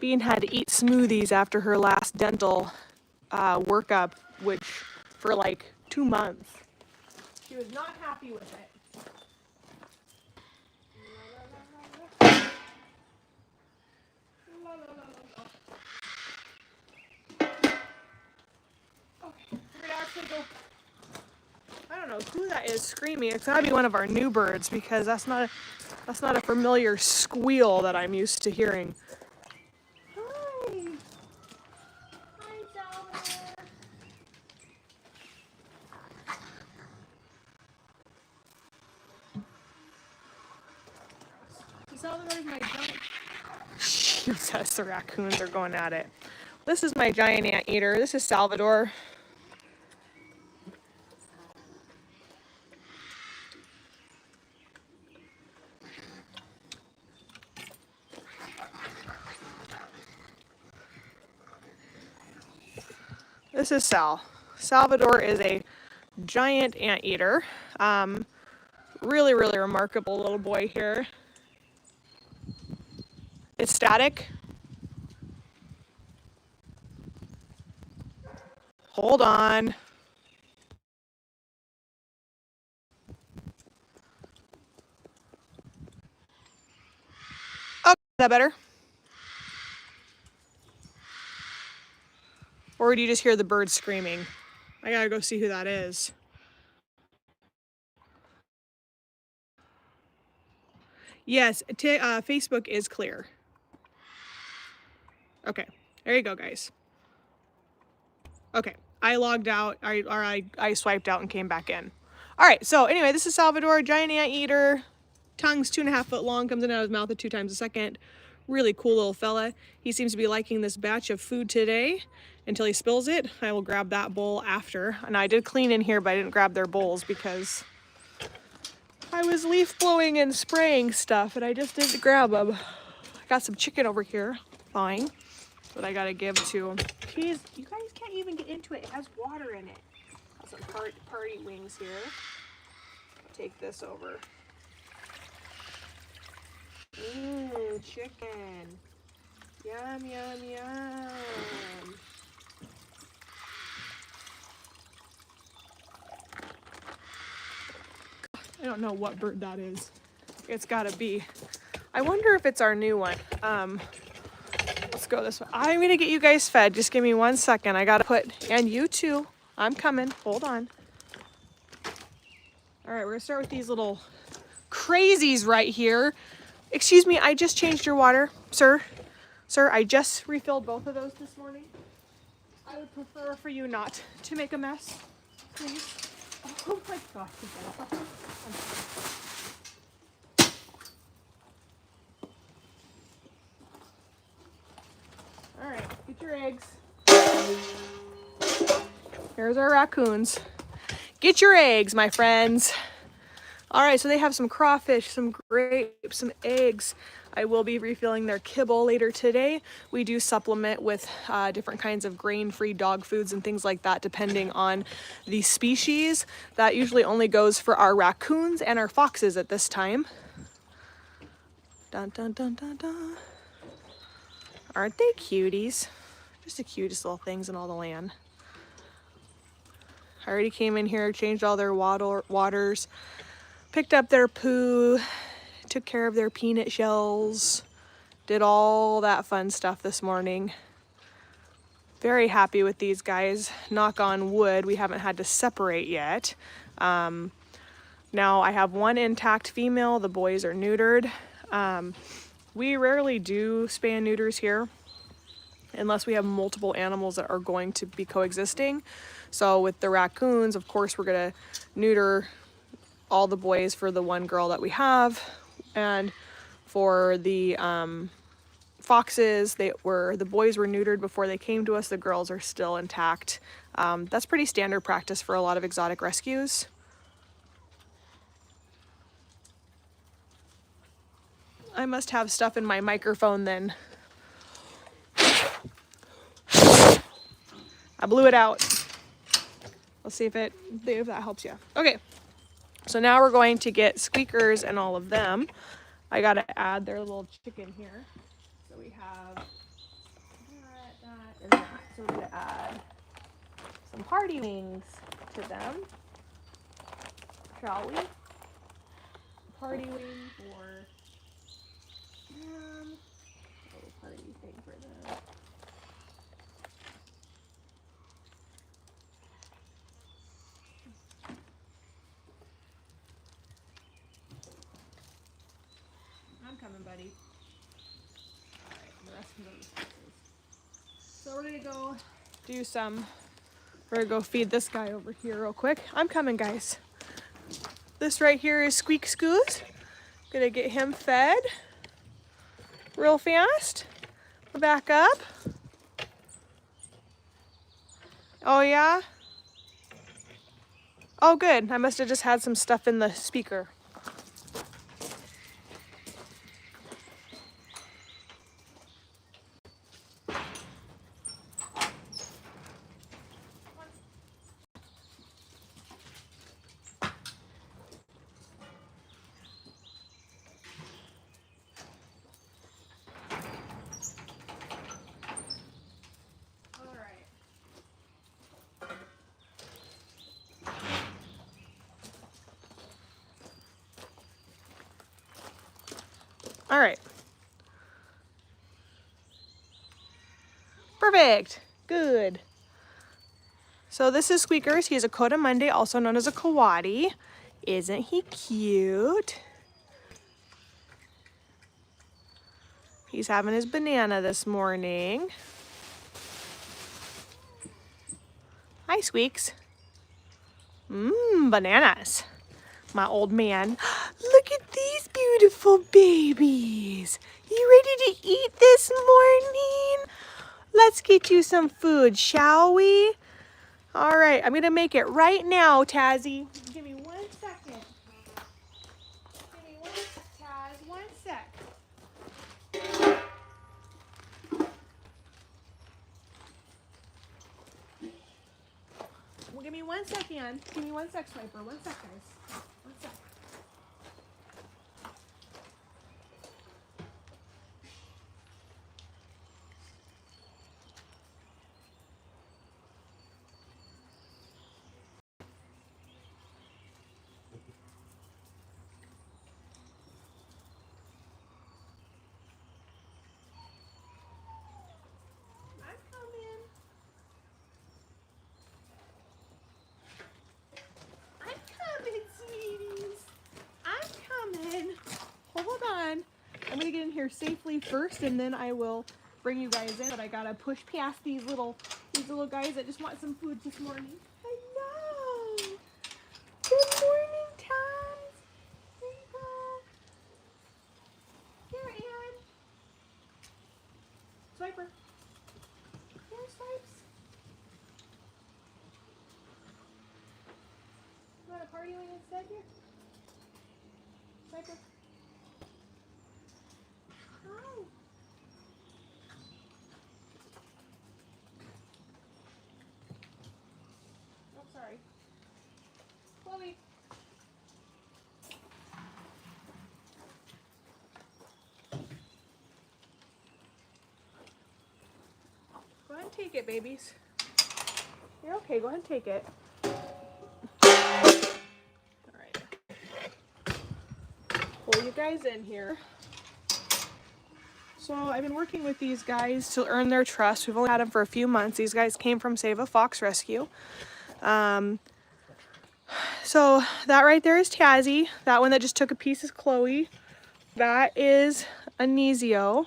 Bean had to eat smoothies after her last dental workup, which for like 2 months. She was not happy with it. Okay, we're gonna actually go. I don't know who that is screaming. It's gotta be one of our new birds because that's not a familiar squeal that I'm used to hearing. Hi. Hi, Salvador. Salvador's my giant. Jesus, the raccoons are going at it. This is my giant anteater. This is Salvador. This is Sal. Salvador is a giant anteater. Really, really remarkable little boy here. It's static. Hold on. Oh, is that better? Or do you just hear the birds screaming? I gotta go see who that is. Yes, Facebook is clear. Okay, there you go, guys. Okay, I logged out, I swiped out and came back in. All right, so anyway, this is Salvador, giant anteater. Tongue's 2.5 foot long, comes in and out of his mouth at 2 times a second. Really cool little fella. He seems to be liking this batch of food today until he spills it. I will grab that bowl after. And I did clean in here, but I didn't grab their bowls because I was leaf blowing and spraying stuff and I just didn't grab them. I got some chicken over here, fine, that I gotta give to. Jeez, you guys can't even get into it. It has water in it. Got some party wings here. Take this over. Mmm, chicken. Yum, yum, yum. I don't know what bird that is. It's gotta be. I wonder if it's our new one. Let's go this way. I'm gonna get you guys fed. Just give me 1 second. I gotta put, and you too. I'm coming. Hold on. All right, we're gonna start with these little crazies right here. Excuse me, I just changed your water, sir. Sir, I just refilled both of those this morning. I would prefer for you not to make a mess, please. Oh my gosh. All right, get your eggs. Here's our raccoons. Get your eggs, my friends. All right, so they have some crawfish, some grapes, some eggs. I will be refilling their kibble later today. We do supplement with different kinds of grain-free dog foods and things like that, depending on the species. That usually only goes for our raccoons and our foxes at this time. Dun, dun, dun, dun, dun. Aren't they cuties? Just the cutest little things in all the land. I already came in here, changed all their waters, picked up their poo, took care of their peanut shells, did all that fun stuff this morning. Very happy with these guys. Knock on wood, we haven't had to separate yet. Now I have one intact female, the boys are neutered. We rarely do spay and neuters here unless we have multiple animals that are going to be coexisting. So with the raccoons, of course, we're gonna neuter all the boys for the one girl that we have. And for the foxes, the boys were neutered before they came to us. The girls are still intact. That's pretty standard practice for a lot of exotic rescues. I must have stuff in my microphone then. I blew it out. Let's see if that helps you. Okay, so now we're going to get squeakers and all of them. I gotta add their little chicken here. So we have that, and that. So we're gonna add some party wings to them. Shall we? Party wing for them. A little party thing for them. I'm coming, buddy. Alright, the rest can go to the spaces. So we're gonna go do some. We're gonna go feed this guy over here real quick. I'm coming, guys. This right here is Squeak Scoos. Gonna get him fed real fast. Back up. Oh yeah? Oh good, I must have just had some stuff in the speaker. All right. Perfect. Good. So this is Squeakers. He's a Coati, also known as a Coati. Isn't he cute? He's having his banana this morning. Hi, Squeaks. Bananas. My old man. Look at these beautiful babies. You ready to eat this morning? Let's get you some food, shall we? All right, I'm gonna make it right now, Tazzy. Give me 1 second. Give me 1 sec, Taz. 1 sec. Well, give me 1 second. Give me 1 sec, Swiper. 1 sec, guys. 1 sec. I'm coming. I'm coming, sweeties. I'm coming. Hold on. I'm gonna get in here safely first, and then I will bring you guys in. But I gotta push past these little guys that just want some food this morning. Hello. Good morning, Tom. Here you go. Here, Ann. Swiper. Here, Swipes. You want a party wing instead here? Swiper. Hi. Oh, sorry. Chloe. Go ahead and take it, babies. You're okay. Go ahead and take it. All right. Pull you guys in here. So I've been working with these guys to earn their trust. We've only had them for a few months. These guys came from Save a Fox Rescue. So that right there is Tazzy. That one that just took a piece is Chloe. That is Anisio.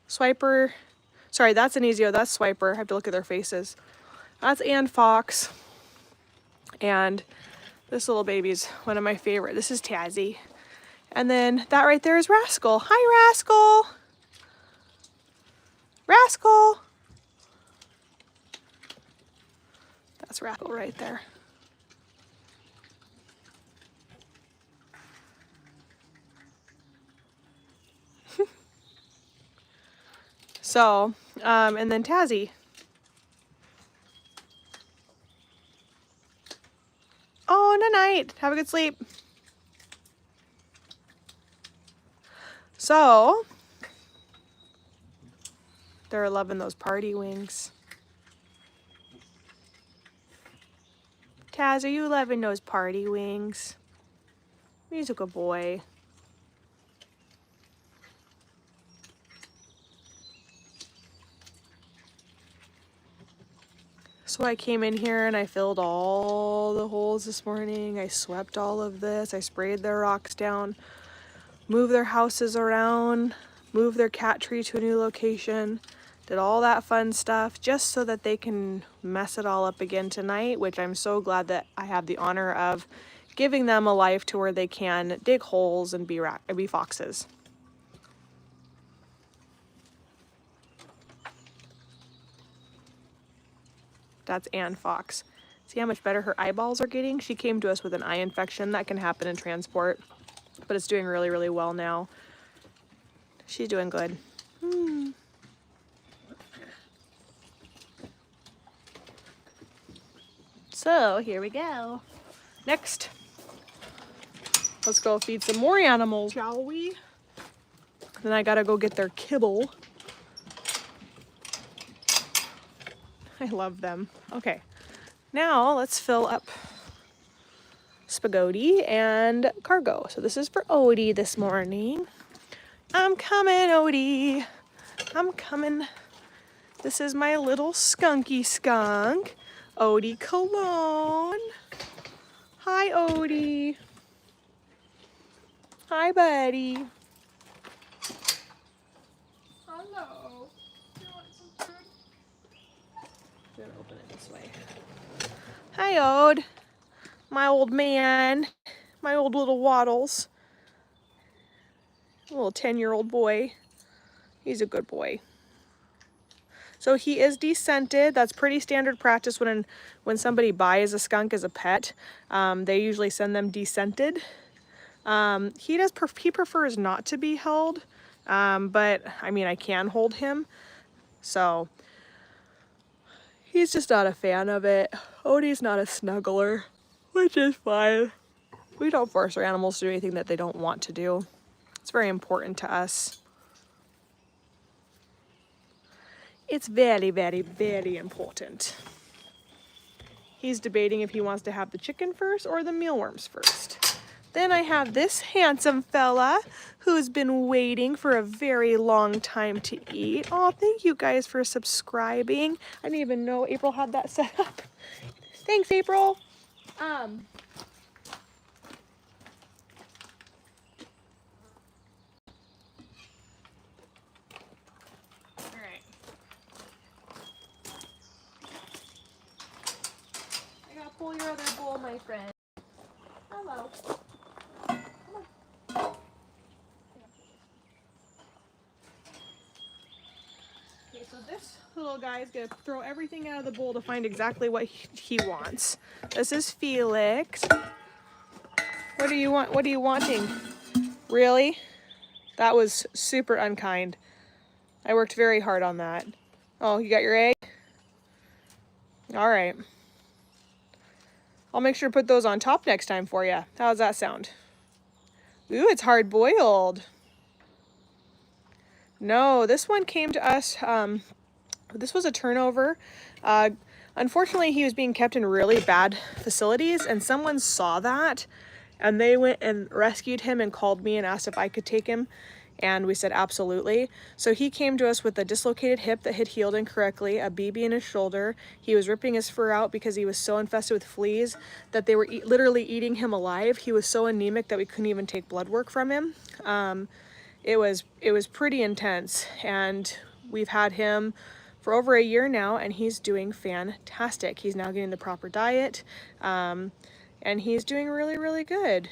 Swiper. Sorry, that's Anisio. That's Swiper. I have to look at their faces. That's Ann Fox. And this little baby's one of my favorite. This is Tazzy. And then that right there is Rascal. Hi, Rascal. Rascal. That's Rascal right there. So, and then Tazzy. Oh, night. Have a good sleep. So, they're loving those party wings. Taz, are you loving those party wings? He's a good boy. So I came in here and I filled all the holes this morning. I swept all of this. I sprayed their rocks down, moved their houses around, moved their cat tree to a new location, did all that fun stuff just so that they can mess it all up again tonight, which I'm so glad that I have the honor of giving them a life to where they can dig holes and be foxes. That's Anne Fox. See how much better her eyeballs are getting? She came to us with an eye infection that can happen in transport, but it's doing really, really well now. She's doing good. So here we go. Next, let's go feed some more animals, shall we? Then I gotta go get their kibble. I love them. Okay, now let's fill up Spaghetti and cargo. So this is for Odie this morning. I'm coming, Odie. I'm coming. This is my little skunky skunk, Odie Cologne. Hi, Odie. Hi, buddy. Hello. You want some food? I'm gonna open it this way. Hi, Ode. My old man. My old little Waddles. A little 10-year-old boy. He's a good boy. So he is descented. That's pretty standard practice when somebody buys a skunk as a pet. They usually send them descented. He prefers not to be held, but I mean I can hold him. So he's just not a fan of it. Odie's not a snuggler, which is fine. We don't force our animals to do anything that they don't want to do. It's very important to us. It's very, very, very important. He's debating if he wants to have the chicken first or the mealworms first. Then I have this handsome fella who's been waiting for a very long time to eat. Oh, thank you guys for subscribing. I didn't even know April had that set up. Thanks, April. Pull your other bowl, my friend. Hello. Come on. Okay, so this little guy is gonna throw everything out of the bowl to find exactly what he wants. This is Felix. What do you want? What are you wanting? Really? That was super unkind. I worked very hard on that. Oh, you got your egg? All right. I'll make sure to put those on top next time for you. How's that sound? Ooh, it's hard boiled. No, this one came to us, this was a turnover. Unfortunately, he was being kept in really bad facilities and someone saw that and they went and rescued him and called me and asked if I could take him. And we said absolutely. So he came to us with a dislocated hip that had healed incorrectly, a BB in his shoulder. He was ripping his fur out because he was so infested with fleas that they were literally eating him alive. He was so anemic that we couldn't even take blood work from him. It was pretty intense, and we've had him for over a year now, and he's doing fantastic. He's now getting the proper diet, and he's doing really, really good.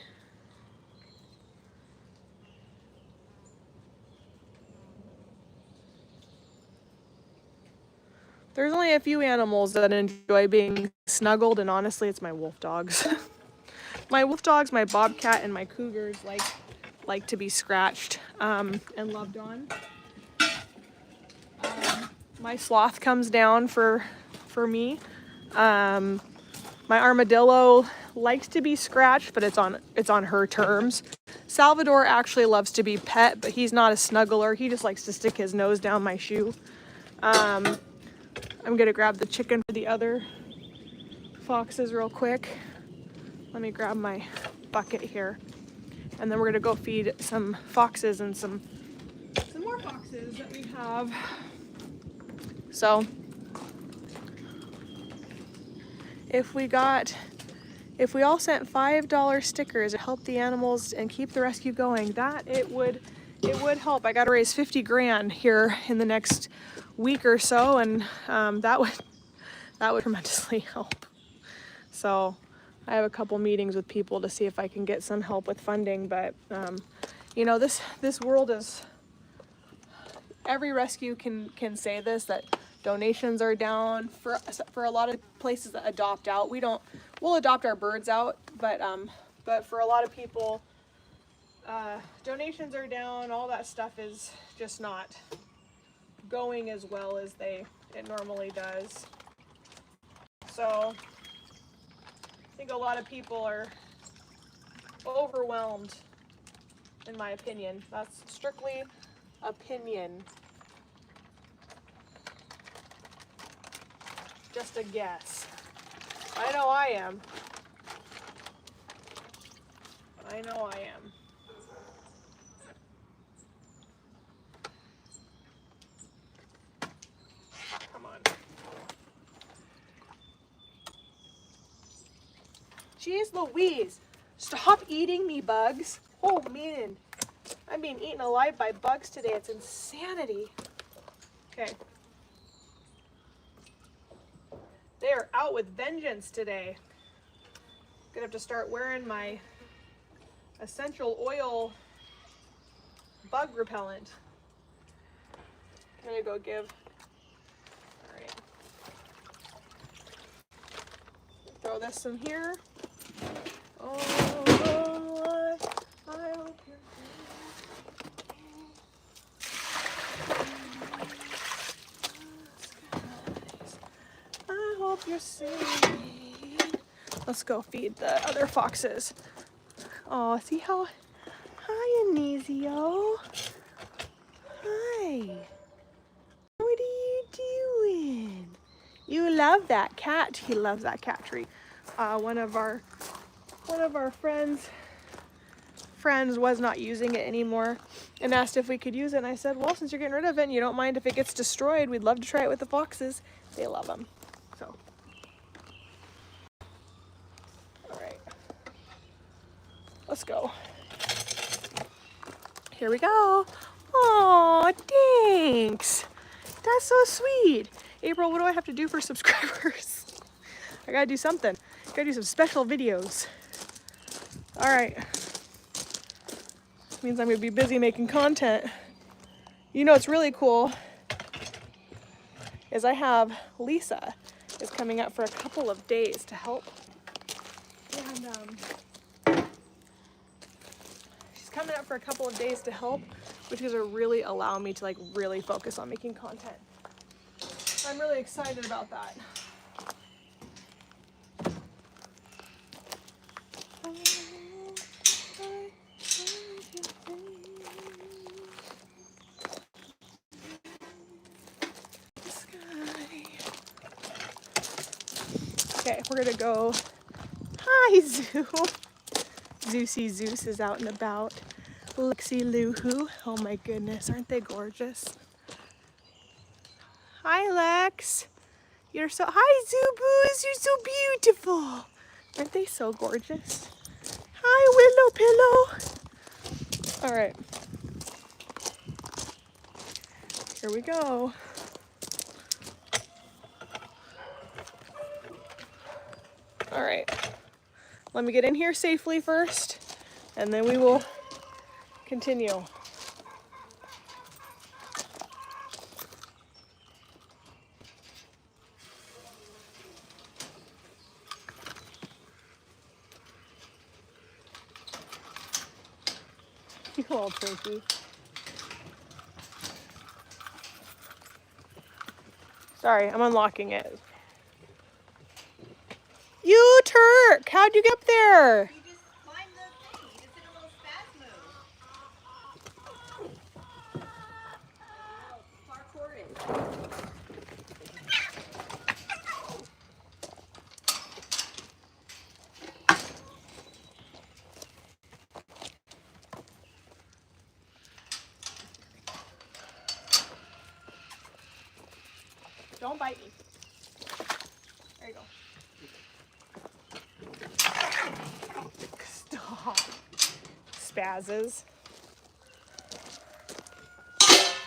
There's only a few animals that enjoy being snuggled, and honestly, it's my wolf dogs. My wolf dogs, my bobcat, and my cougars like to be scratched and loved on. my sloth comes down for me. My armadillo likes to be scratched, but it's on her terms. Salvador actually loves to be pet, but he's not a snuggler. He just likes to stick his nose down my shoe. I'm gonna grab the chicken for the other foxes real quick. Let me grab my bucket here. And then we're gonna go feed some foxes and some more foxes that we have. So if we all sent $5 stickers to help the animals and keep the rescue going, it would help. I got to raise 50 grand here in the next week or so, and that would tremendously help. So I have a couple meetings with people to see if I can get some help with funding, but you know, this world is, every rescue can say this, that donations are down for a lot of places that adopt out. We'll adopt our birds out, but for a lot of people, donations are down. All that stuff is just not going as well as it normally does. So I think a lot of people are overwhelmed, in my opinion. That's strictly opinion. Just a guess. I know I am. I know I am. Come on. Jeez Louise. Stop eating me, bugs. Oh man. I'm being eaten alive by bugs today. It's insanity. Okay. They are out with vengeance today. Gonna have to start wearing my essential oil bug repellent. I'm gonna go give. All right. Throw this in here. Oh, I hope you're I hope you're safe. Let's go feed the other foxes. Oh, see how? Hi, Anizio. Hi. What are you doing? You love that cat. He loves that cat tree. One of our friends was not using it anymore and asked if we could use it. And I said, well, since you're getting rid of it and you don't mind if it gets destroyed, we'd love to try it with the foxes. They love them. So. All right. Let's go. Here we go. Oh, thanks. That's so sweet. April, what do I have to do for subscribers? I gotta do something. Gotta do some special videos. All right. Means I'm gonna be busy making content. You know, it's really cool is I have Lisa is coming up for a couple of days to help. And she's coming up for a couple of days to help, which is gonna really allow me to really focus on making content. I'm really excited about that. Okay, we're gonna go. Hi, Zoo. Zeusy Zeus is out and about. Lexi Loo-hoo. Oh my goodness, aren't they gorgeous? Hi, Lex. You're so. Hi, Zooboos. You're so beautiful. Aren't they so gorgeous? Hi, Willow Pillow. All right. Here we go. All right. Let me get in here safely first, and then we will continue. You all Twinkie. Sorry, I'm unlocking it. You Turk! How'd you get up there? You just climb the thing. You just did a little spaz move. Oh, parkour it. Don't bite me. There you go. Stop. Spazzes.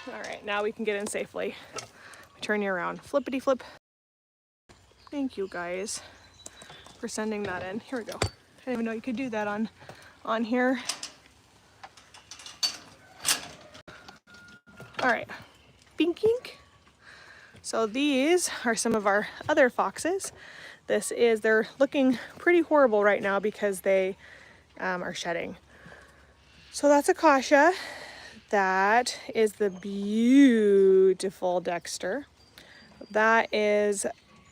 All right, now we can get in safely. Turn you around. Flippity flip. Thank you guys for sending that in. Here we go. I didn't even know you could do that on here. All right. Binking. So these are some of our other foxes. They're looking pretty horrible right now because they are shedding. So that's Akasha. That is the beautiful Dexter. That is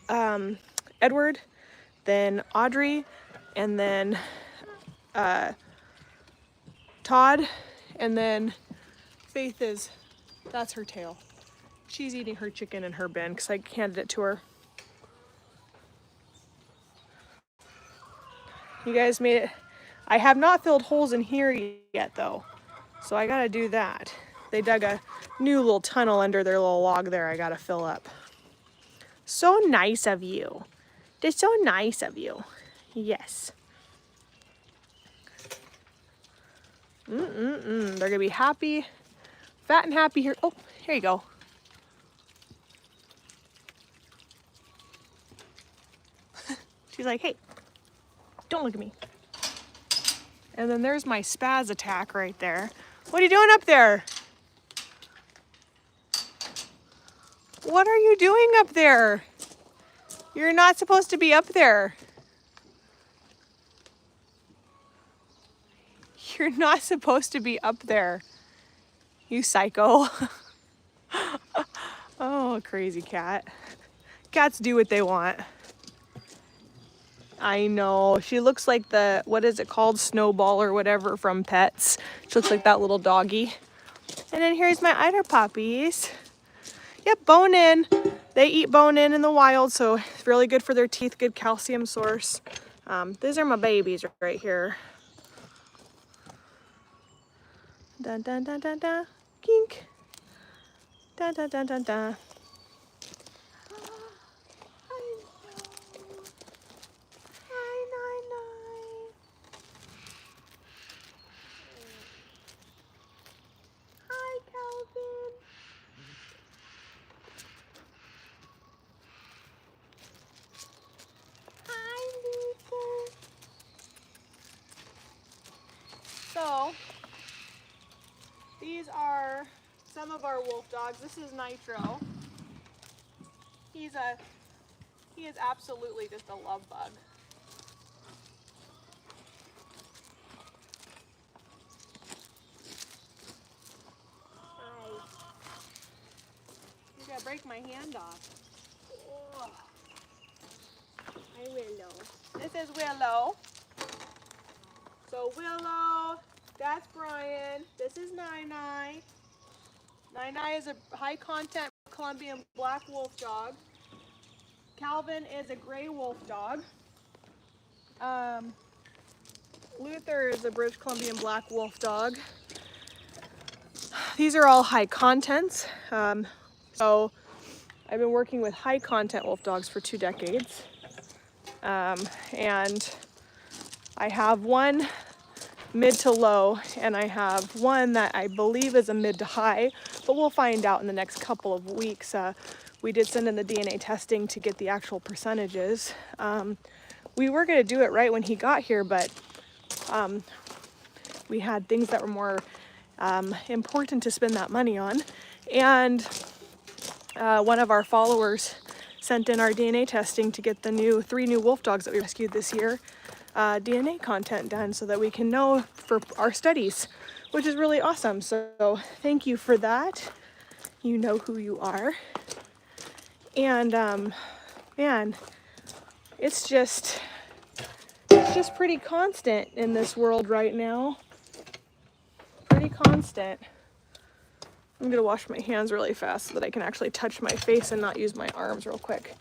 Edward, then Audrey, and then Todd, and then Faith that's her tail. She's eating her chicken in her bin because I handed it to her. You guys made it. I have not filled holes in here yet though, so I gotta do that. They dug a new little tunnel under their little log there I gotta fill up. So nice of you. That's so nice of you. Yes. They're gonna be happy, fat and happy here. Oh, here you go. She's like, hey, don't look at me. And then there's my spaz attack right there. What are you doing up there? What are you doing up there? You're not supposed to be up there. You're not supposed to be up there. You psycho. Oh, crazy cat. Cats do what they want. I know. She looks like what is it called? Snowball or whatever from Pets. She looks like that little doggy. And then here's my eider puppies. Yep, bone in. They eat bone in the wild, so it's really good for their teeth, good calcium source. These are my babies right here. Dun dun dun dun dun. Kink. Dun dun dun dun dun. So, these are some of our wolf dogs. This is Nitro. He is absolutely just a love bug. Hi. You're gonna break my hand off. Oh. Hi, Willow. This is Willow. So Willow, that's Brian. This is Nai. Nai is a high content Colombian black wolf dog. Calvin is a gray wolf dog. Luther is a British Columbian black wolf dog. These are all high contents. So I've been working with high content wolf dogs for 2 decades. And I have one mid to low, and I have one that I believe is a mid to high, but we'll find out in the next couple of weeks. We did send in the DNA testing to get the actual percentages. We were going to do it right when he got here, but we had things that were more important to spend that money on. And one of our followers sent in our DNA testing to get the 3 new wolf dogs that we rescued this year DNA content done so that we can know for our studies, which is really awesome. So thank you for that. You know who you are. And man, it's just pretty constant in this world right now. Pretty constant. I'm gonna wash my hands really fast so that I can actually touch my face and not use my arms real quick.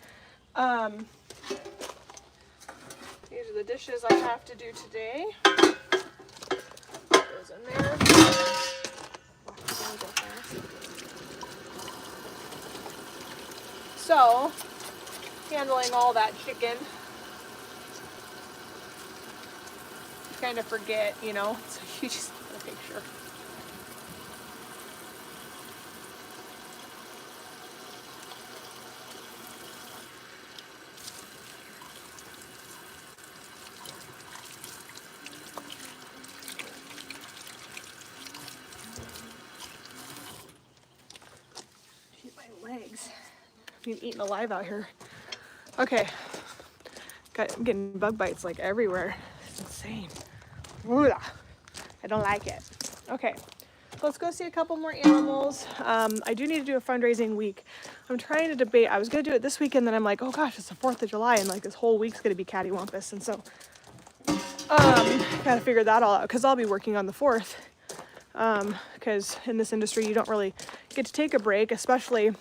These are the dishes I have to do today. Put those in there. Wash my hands real fast. So, handling all that chicken. You kind of forget, you know, so you just get a picture. Legs. I'm eating alive out here. Okay. I'm getting bug bites like everywhere. It's insane. Ugh. I don't like it. Okay. Let's go see a couple more animals. I do need to do a fundraising week. I'm trying to debate. I was going to do it this weekend, then I'm like, oh gosh, it's the 4th of July, and like this whole week's going to be cattywampus. And so, gotta figure that all out, because I'll be working on the 4th. Because in this industry, you don't really get to take a break, especially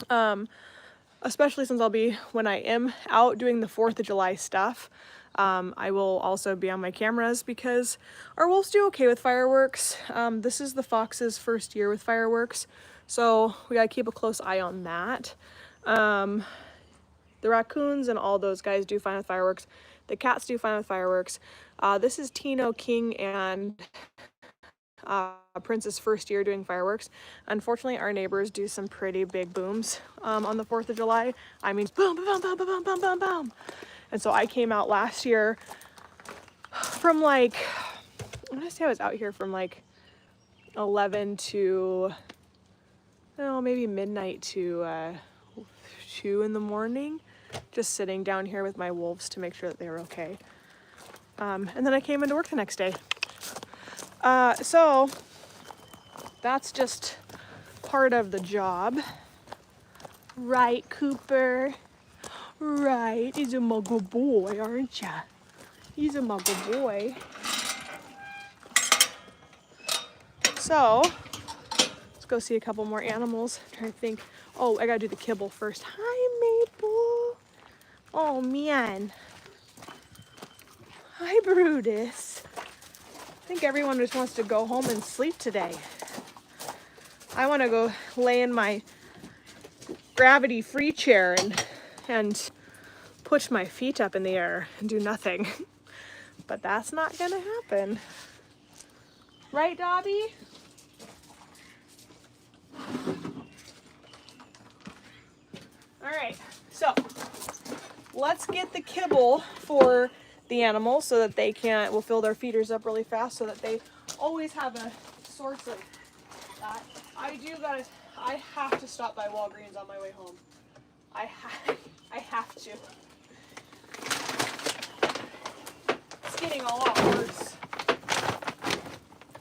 since I'll be, when I am out doing the 4th of July stuff, I will also be on my cameras because our wolves do okay with fireworks. This is the fox's first year with fireworks, so we gotta keep a close eye on that. The raccoons and all those guys do fine with fireworks. The cats do fine with fireworks. This is Tino, King, and Prince's first year doing fireworks. Unfortunately, our neighbors do some pretty big booms on the 4th of July. I mean, boom, boom, boom, boom, boom, boom, boom, boom. And so I came out last year from like, I'm gonna say I was out here from like 11 to, I don't know, maybe midnight to 2 in the morning, just sitting down here with my wolves to make sure that they were okay. And then I came into work the next day. So that's just part of the job. Right, Cooper? Right, he's a muggle boy, aren't ya? He's a muggle boy. So, let's go see a couple more animals. I'm trying to think. Oh, I gotta do the kibble first. Hi, Maple. Oh, man. Hi, Brutus. I think everyone just wants to go home and sleep today. I want to go lay in my gravity-free chair and push my feet up in the air and do nothing. But that's not going to happen. Right, Dobby? All right, so let's get the kibble for the animals so that they will fill their feeders up really fast so that they always have a source of that. I have to stop by Walgreens on my way home. I have to. It's getting a lot worse.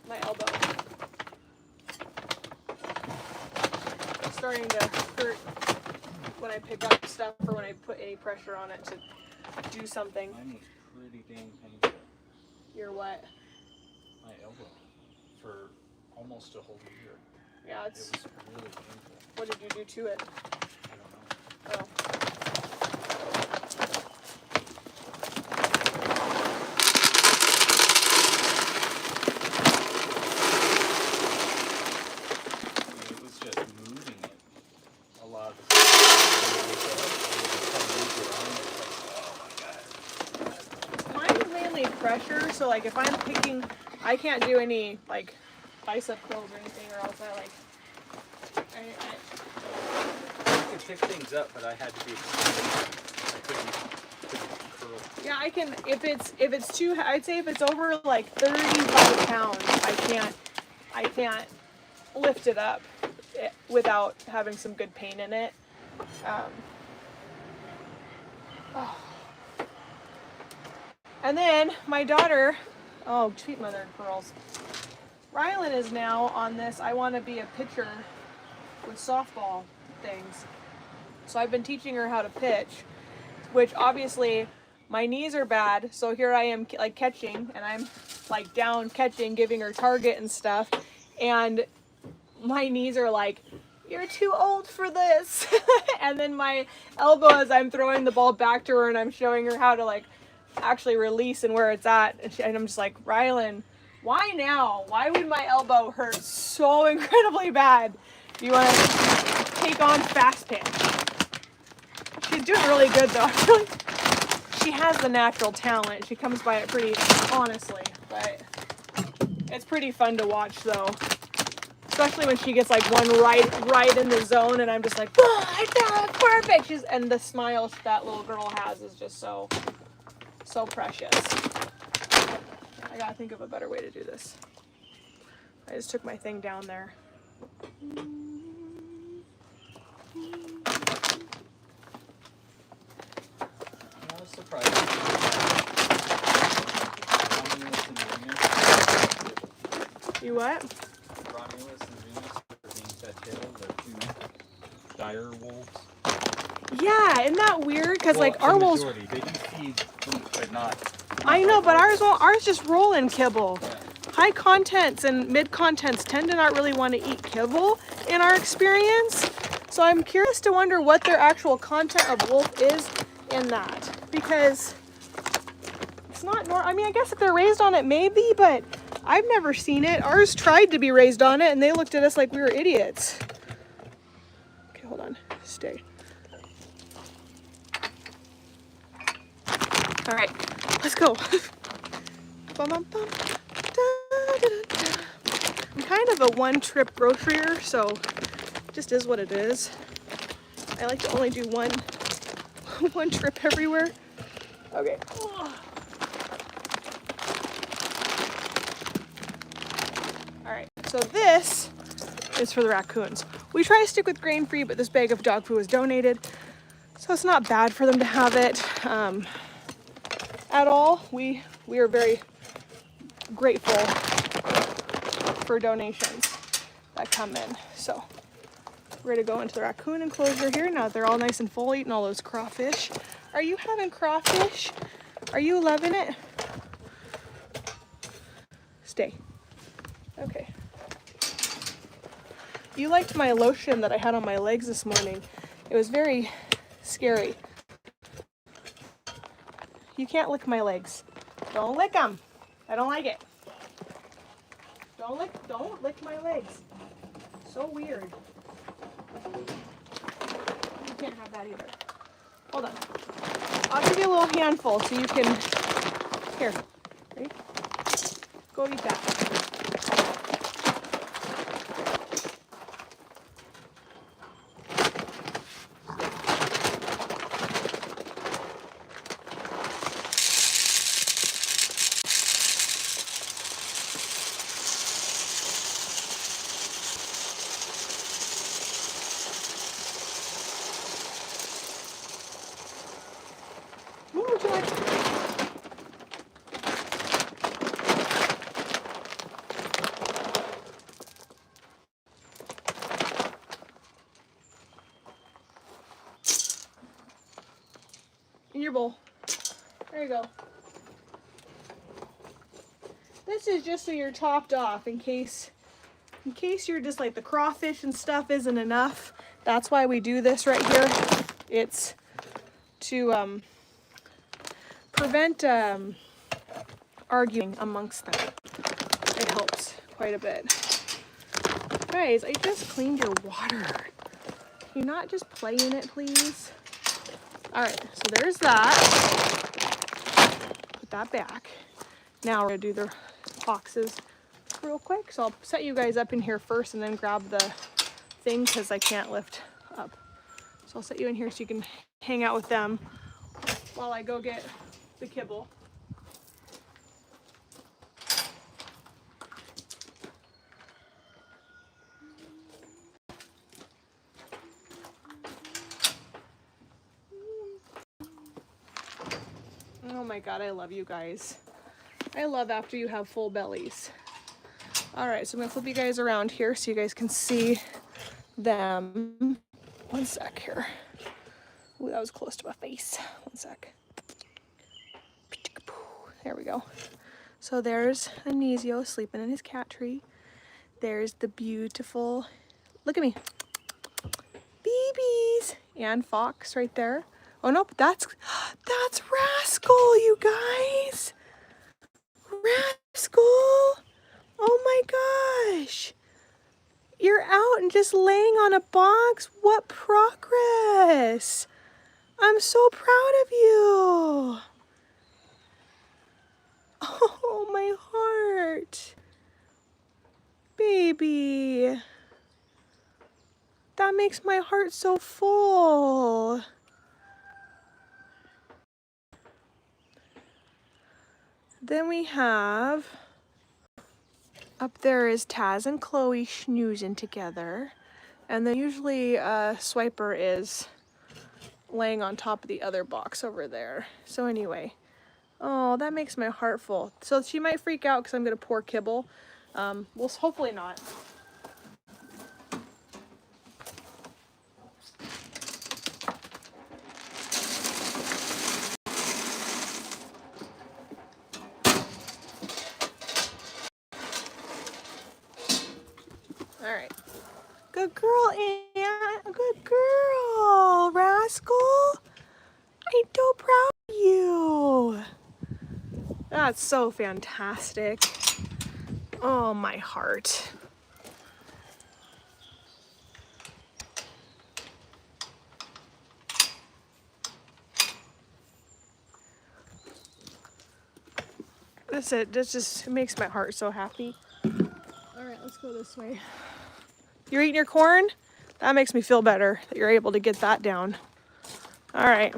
My elbow. It's starting to hurt when I pick up stuff or when I put any pressure on it to do something. Mine was pretty dang painful. Your what? My elbow. For almost a whole year. Yeah, It was really painful. What did you do to it? I don't know. Oh. It was just moving it. A lot of the time. Mine is mainly pressure, so like if I'm picking, I can't do any like bicep curls or anything, or else I could pick things up, but I had to be I couldn't curl. yeah, I can, if it's too, I'd say if it's over like 35 pounds, I can't lift it up without having some good pain in it. And then my daughter, oh, sweet mother of pearls. Rylan is now on this I want to be a pitcher with softball things. So I've been teaching her how to pitch, which obviously my knees are bad. So here I am like catching, and I'm like down catching, giving her target and stuff. And my knees are like, you're too old for this. And then my elbow, as I'm throwing the ball back to her and I'm showing her how to like actually release and where it's at. And I'm just like, Rylan, why now? Why would my elbow hurt so incredibly bad? Do you want to take on fast pitch? She's doing really good though. I feel like she has the natural talent. She comes by it pretty honestly, but it's pretty fun to watch though. Especially when she gets like one right in the zone, and I'm just like, oh, I found it perfect. And the smile that little girl has is just so precious. I gotta think of a better way to do this. I just took my thing down there. I was surprised. You what? Romulus and Remus are being fed kibble. They're two dire wolves. Yeah, isn't that weird? Because like our the wolves, majority, they do feed food, but not. I know, but ours won't. Ours just roll in kibble. Yeah. High contents and mid contents tend to not really want to eat kibble in our experience. So I'm curious to wonder what their actual content of wolf is in that, because it's not normal. I mean, I guess if they're raised on it, maybe, but I've never seen it. Ours tried to be raised on it, and they looked at us like we were idiots. Okay, hold on. Stay. All right, let's go. Bum, bum, bum. Da, da, da, da. I'm kind of a one-trip groceryer, so it just is what it is. I like to only do one trip everywhere. Okay. All right, so this is for the raccoons. We try to stick with grain-free, but this bag of dog food was donated, so it's not bad for them to have it at all. We are very grateful for donations that come in. So we're gonna go into the raccoon enclosure here now that they're all nice and full, eating all those crawfish. Are you having crawfish? Are you loving it? Stay. Okay. You liked my lotion that I had on my legs this morning. It was very scary. You can't lick my legs. Don't lick them. I don't like it. Don't lick my legs. So weird. You can't have that either. Hold on. I'll give you a little handful so you can, here, ready? Go eat that. What would you like? In your bowl. There you go. This is just so you're topped off in case you're just like the crawfish and stuff isn't enough. That's why we do this right here. It's to prevent arguing amongst them. It helps quite a bit. Guys, I just cleaned your water. Can you not just play in it, please? All right, so there's that. Put that back. Now we're gonna do the boxes real quick. So I'll set you guys up in here first and then grab the thing because I can't lift up. So I'll set you in here so you can hang out with them while I go get the kibble. Oh my God, I love you guys. I love after you have full bellies. All right, so I'm gonna flip you guys around here so you guys can see them. One sec here. Ooh, that was close to my face. One sec. There we go. So there's Anisio sleeping in his cat tree. There's the beautiful, look at me, babies, and Fox right there. Oh nope, that's Rascal, you guys. Rascal. Oh my gosh. You're out and just laying on a box. What progress. I'm so proud of you. Oh, my heart. Baby. That makes my heart so full. Then we have, up there is Taz and Chloe schnoozing together. And then usually Swiper is laying on top of the other box over there. So anyway, oh, that makes my heart full. So she might freak out because I'm going to pour kibble. Well, hopefully not. All right. Good girl, Aunt. Good girl, Rascal. I'm so proud of you. That's so fantastic. Oh, my heart. This just makes my heart so happy. All right, let's go this way. You're eating your corn? That makes me feel better that you're able to get that down. All right.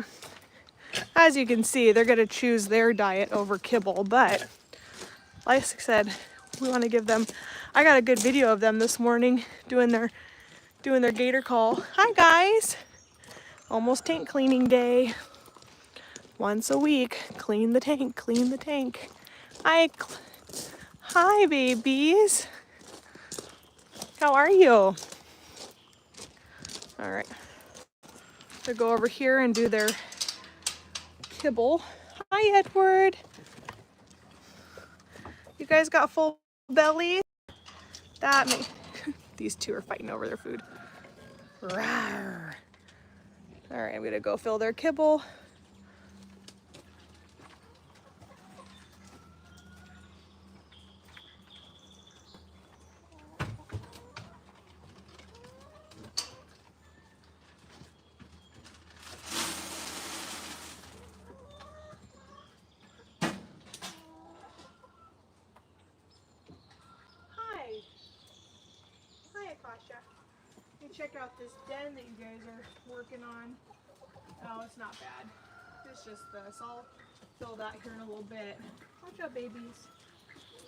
As you can see, they're gonna choose their diet over kibble, but like I said, we want to give them, I got a good video of them this morning doing their gator call. Hi guys. Almost tank cleaning day. Once a week, clean the tank, clean the tank. Hi babies. How are you? All right. They go over here and do their kibble. Hi Edward. You guys got full belly? These two are fighting over their food. Rawr. All right, I'm gonna go fill their kibble. Hi, Akasha. You check out this den that you guys are working on. Oh, it's not bad. It's just this. I'll fill that here in a little bit. Watch out, babies.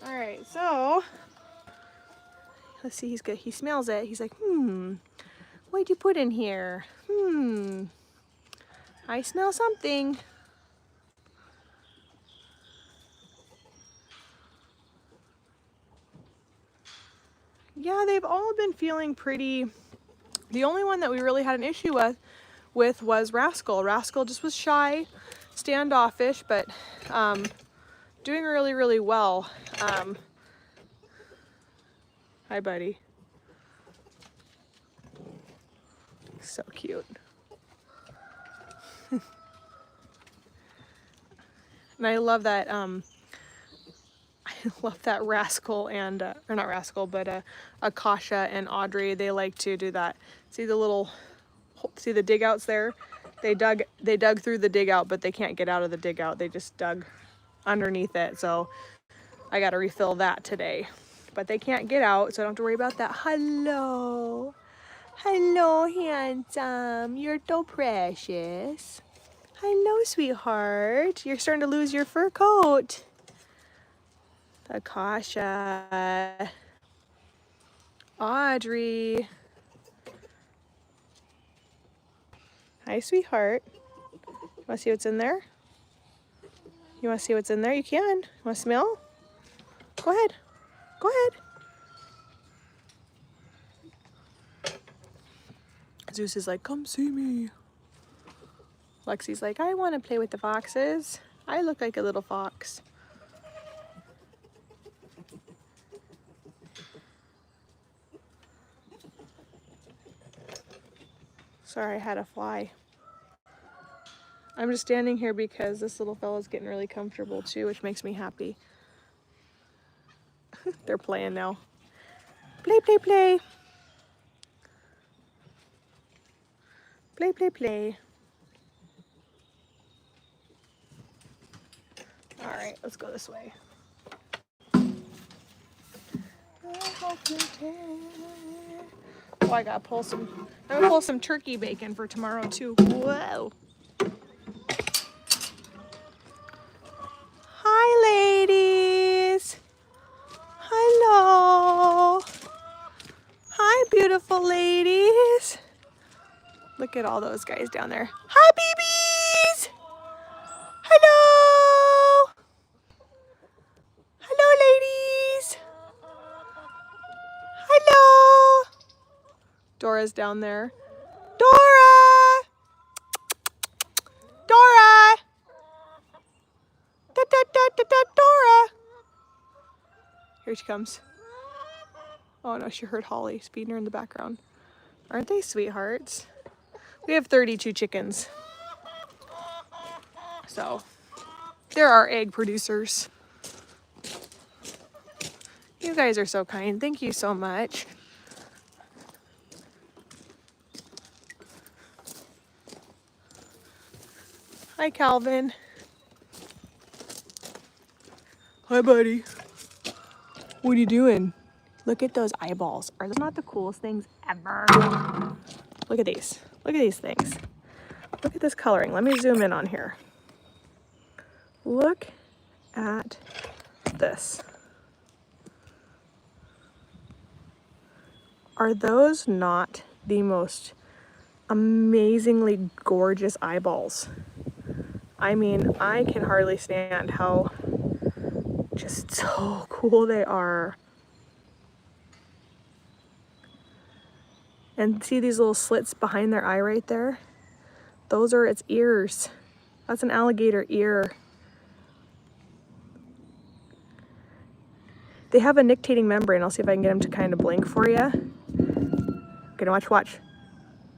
All right, so let's see. He's good. He smells it. He's like, what'd you put in here? I smell something. Yeah, they've all been feeling pretty. The only one that we really had an issue with was Rascal. Rascal just was shy, standoffish, but doing really, really well. Hi, buddy. So cute. And I love that. I love that Rascal and or not Rascal, but Akasha and Audrey. They like to do that. See the dig outs there? They dug through the dig out, but they can't get out of the dig out. They just dug underneath it. So I got to refill that today. But they can't get out, so I don't have to worry about that. Hello. Hello, handsome. You're so precious. Hello, sweetheart. You're starting to lose your fur coat. Akasha. Audrey. Hi, sweetheart. You want to see what's in there? You want to see what's in there? You can. You want to smell? Go ahead. Go ahead. Zeus is like, come see me. Lexi's like, I want to play with the foxes. I look like a little fox. Sorry, I had a fly. I'm just standing here because this little fella's getting really comfortable too, which makes me happy. They're playing now. Play, play, play. Play, play, play. All right, let's go this way. Oh, I gotta pull some. I'm gonna pull some turkey bacon for tomorrow too. Whoa. Hi, ladies. Hello. Hi, beautiful ladies. Look at all those guys down there. Hi, babies. Hello. Hello, ladies. Hello. Dora's down there. Dora. Dora. Da, da, da, da, da, Dora. Here she comes. Oh no, she heard Holly feeding her in the background. Aren't they sweethearts? We have 32 chickens. So, they're our egg producers. You guys are so kind. Thank you so much. Hi, Calvin. Hi, buddy. What are you doing? Look at those eyeballs. Are those not the coolest things ever? Look at these. Look at these things. Look at this coloring. Let me zoom in on here. Look at this. Are those not the most amazingly gorgeous eyeballs? I mean, I can hardly stand how just so cool they are. And see these little slits behind their eye right there? Those are its ears. That's an alligator ear. They have a nictating membrane. I'll see if I can get them to kind of blink for you. Okay, now watch.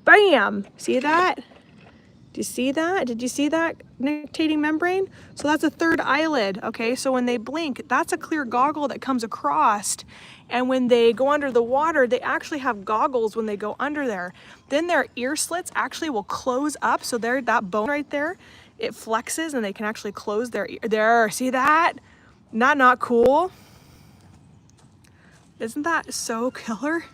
Bam! See that? Do you see that? Did you see that nictating membrane? So that's a third eyelid, okay? So when they blink, that's a clear goggle that comes across. And when they go under the water, they actually have goggles when they go under there. Then their ear slits actually will close up. So there, that bone right there, it flexes and they can actually close their ear. There, see that? Not cool? Isn't that so killer?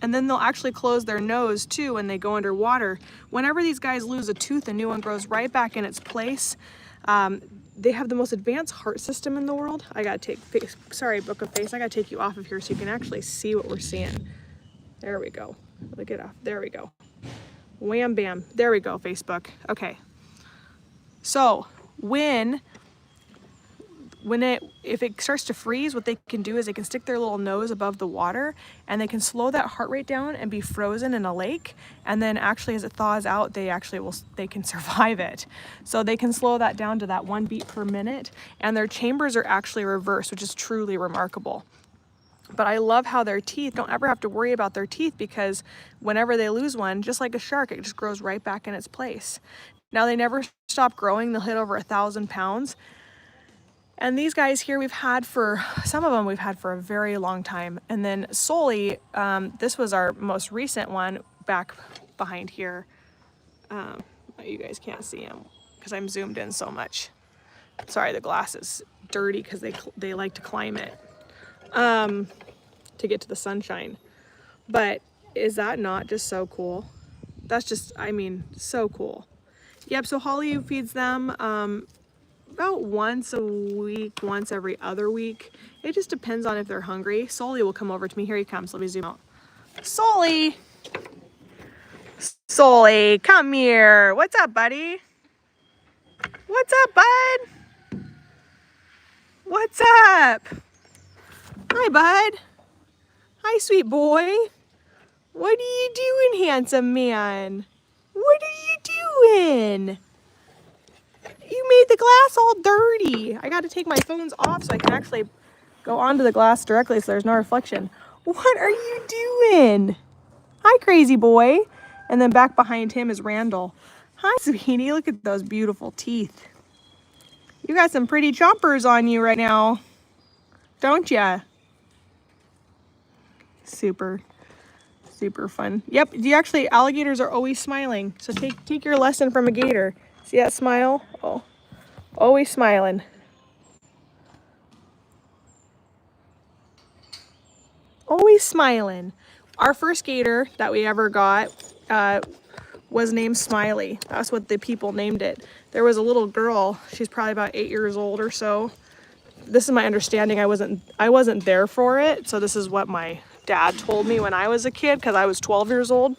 And then they'll actually close their nose too when they go underwater. Whenever these guys lose a tooth, a new one grows right back in its place. They have the most advanced heart system in the world. I gotta take, sorry, Book of Face, I gotta take you off of here so you can actually see what we're seeing. There we go. Look it up. There we go. Wham bam. There we go, Facebook. Okay. So if it starts to freeze, what they can do is they can stick their little nose above the water and they can slow that heart rate down and be frozen in a lake. And then actually as it thaws out, they can survive it. So they can slow that down to that 1 beat per minute, and their chambers are actually reversed, which is truly remarkable. But I love how their teeth, don't ever have to worry about their teeth, because whenever they lose one, just like a shark, it just grows right back in its place. Now they never stop growing. They'll hit over 1,000 pounds. And these guys here some of them we've had for a very long time. And then Sully, this was our most recent one back behind here. You guys can't see him because I'm zoomed in so much. Sorry, the glass is dirty because they like to climb it to get to the sunshine. But is that not just so cool? That's just, I mean, so cool. Yep, so Holly feeds them about once a week, once every other week. It just depends on if they're hungry. Sully will come over to me. Here he comes. Let me zoom out. Sully! Sully, come here. What's up, buddy? What's up, bud? What's up? Hi, bud. Hi, sweet boy. What are you doing, handsome man? What are you doing? You made the glass all dirty. I got to take my phones off so I can actually go onto the glass directly so there's no reflection. What are you doing? Hi, crazy boy. And then back behind him is Randall. Hi, sweetie. Look at those beautiful teeth. You got some pretty chompers on you right now, don't ya? Super fun. Yep, alligators are always smiling. So take your lesson from a gator. See that smile? Oh, always smiling. Always smiling. Our first gator that we ever got was named Smiley. That's what the people named it. There was a little girl. She's probably about 8 years old or so. This is my understanding. I wasn't there for it, so this is what my dad told me when I was a kid, because I was 12 years old,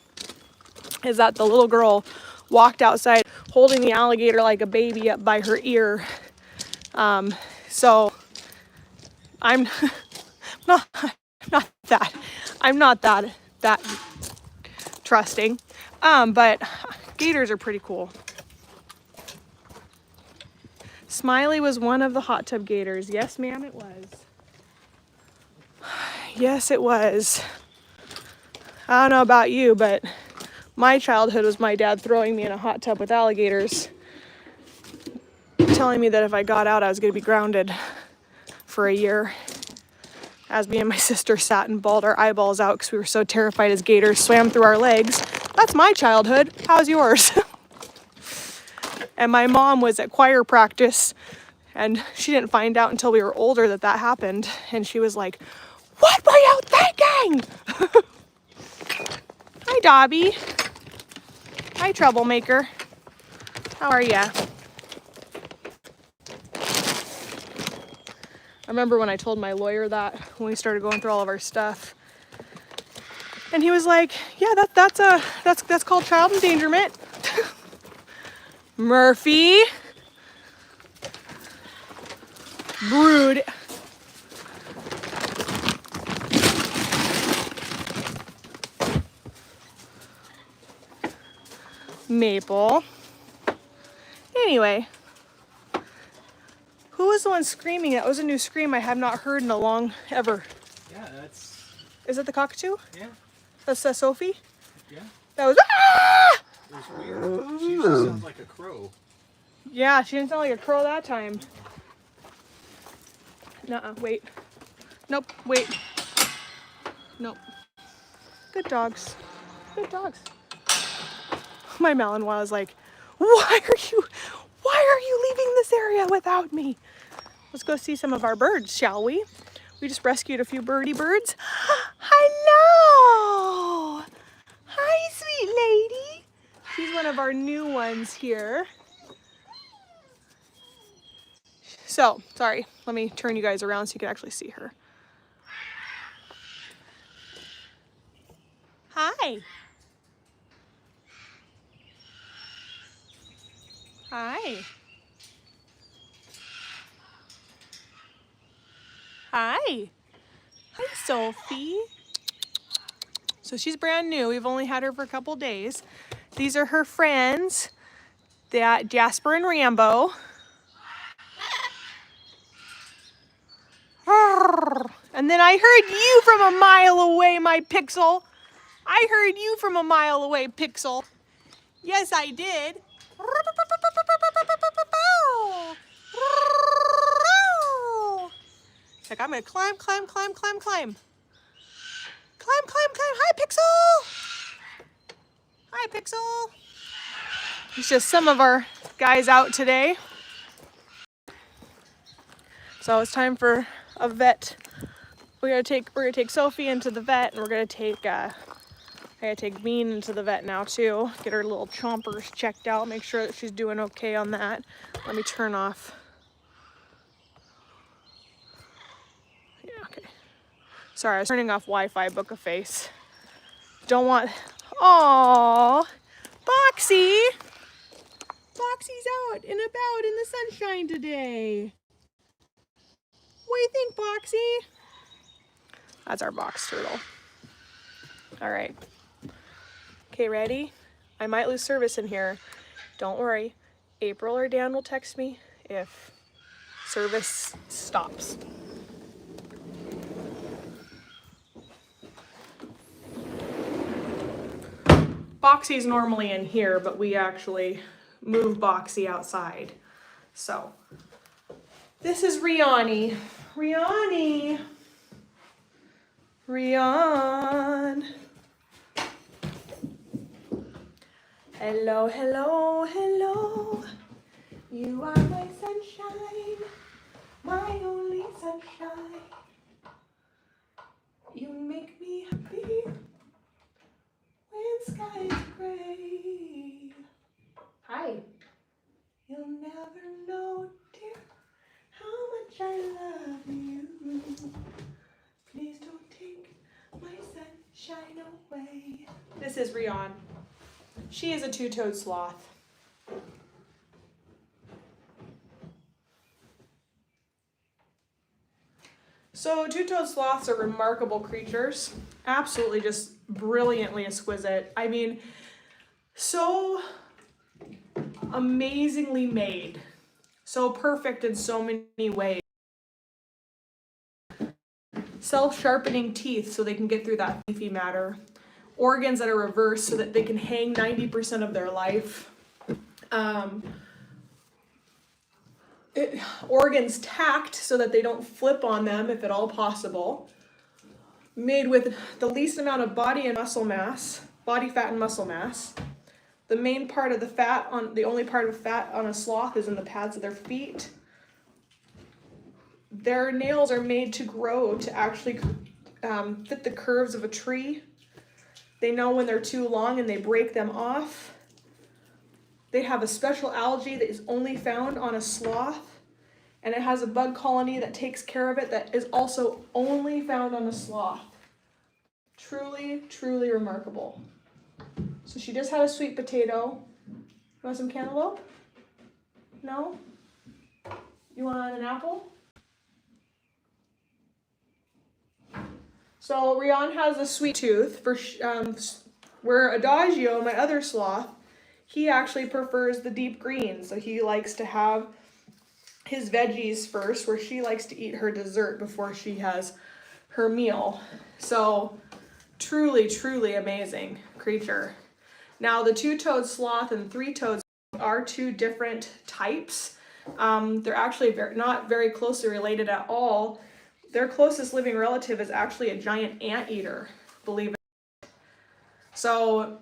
is that the little girl walked outside holding the alligator like a baby up by her ear. So I'm not that trusting, but gators are pretty cool. Smiley was one of the hot tub gators. Yes, ma'am, it was. Yes, it was. I don't know about you, but my childhood was my dad throwing me in a hot tub with alligators, telling me that if I got out, I was going to be grounded for a year. As me and my sister sat and bawled our eyeballs out because we were so terrified as gators swam through our legs. That's my childhood. How's yours? And my mom was at choir practice, and she didn't find out until we were older that happened. And she was like, "What were you thinking?" Hi, Dobby. Hi, troublemaker. How are ya? I remember when I told my lawyer that when we started going through all of our stuff, and he was like, "Yeah, that's called child endangerment." Murphy. Brood. Maple. Anyway. Who was the one screaming? That was a new scream I have not heard in a long ever. Yeah, that's. Is it the cockatoo? Yeah. That's Sophie? Yeah. That was ah! It was weird. She usually sounds like a crow. Yeah, she didn't sound like a crow that time. Nuh-uh, wait. Nope, wait. Nope. Good dogs. Good dogs. My Malinois was like, why are you leaving this area without me? Let's go see some of our birds, shall we? We just rescued a few birdie birds. Hello! Hi, sweet lady. She's one of our new ones here. So, sorry, let me turn you guys around so you can actually see her. Hi. Hi. Hi. Hi, Sophie. So she's brand new. We've only had her for a couple days. These are her friends, that Jasper and Rambo. And then I heard you from a mile away, my pixel. I heard you from a mile away, pixel. Yes, I did. It's like, I'm gonna climb. Climb. Hi, Pixel. Hi, Pixel. It's just some of our guys out today. So it's time for a vet. We're gonna take Sophie into the vet, and we're gonna take I gotta take Bean into the vet now too. Get her little chompers checked out. Make sure that she's doing okay on that. Let me turn off. Yeah, okay. Sorry, I was turning off Wi-Fi. Book a face. Don't want. Aww, Boxy. Boxy's out and about in the sunshine today. What do you think, Boxy? That's our box turtle. All right. Okay, ready? I might lose service in here. Don't worry. April or Dan will text me if service stops. Boxy's normally in here, but we actually move Boxy outside. So, this is Riani. Riani. Rian. Hello, hello, hello. You are my sunshine, my only sunshine. You make me happy when skies gray. Hi. You'll never know, dear, how much I love you. Please don't take my sunshine away. This is Rian. She is a two-toed sloth. So two-toed sloths are remarkable creatures. Absolutely just brilliantly exquisite. I mean, so amazingly made. So perfect in so many ways. Self-sharpening teeth so they can get through that leafy matter. Organs that are reversed so that they can hang 90% of their life. Organs tacked so that they don't flip on them if at all possible. Made with the least amount of body and muscle mass, body fat and muscle mass. The main part of the fat on, the only part of fat on a sloth is in the pads of their feet. Their nails are made to grow to actually fit the curves of a tree. They know when they're too long and they break them off. They have a special algae that is only found on a sloth, and it has a bug colony that takes care of it that is also only found on a sloth. Truly, truly remarkable. So she just had a sweet potato. You want some cantaloupe? No? You want an apple? So Rian has a sweet tooth, for where Adagio, my other sloth, he actually prefers the deep green. So he likes to have his veggies first, where she likes to eat her dessert before she has her meal. So truly, truly amazing creature. Now the two-toed sloth and three-toed sloth are two different types. They're actually not very closely related at all. Their closest living relative is actually a giant anteater, believe it. So,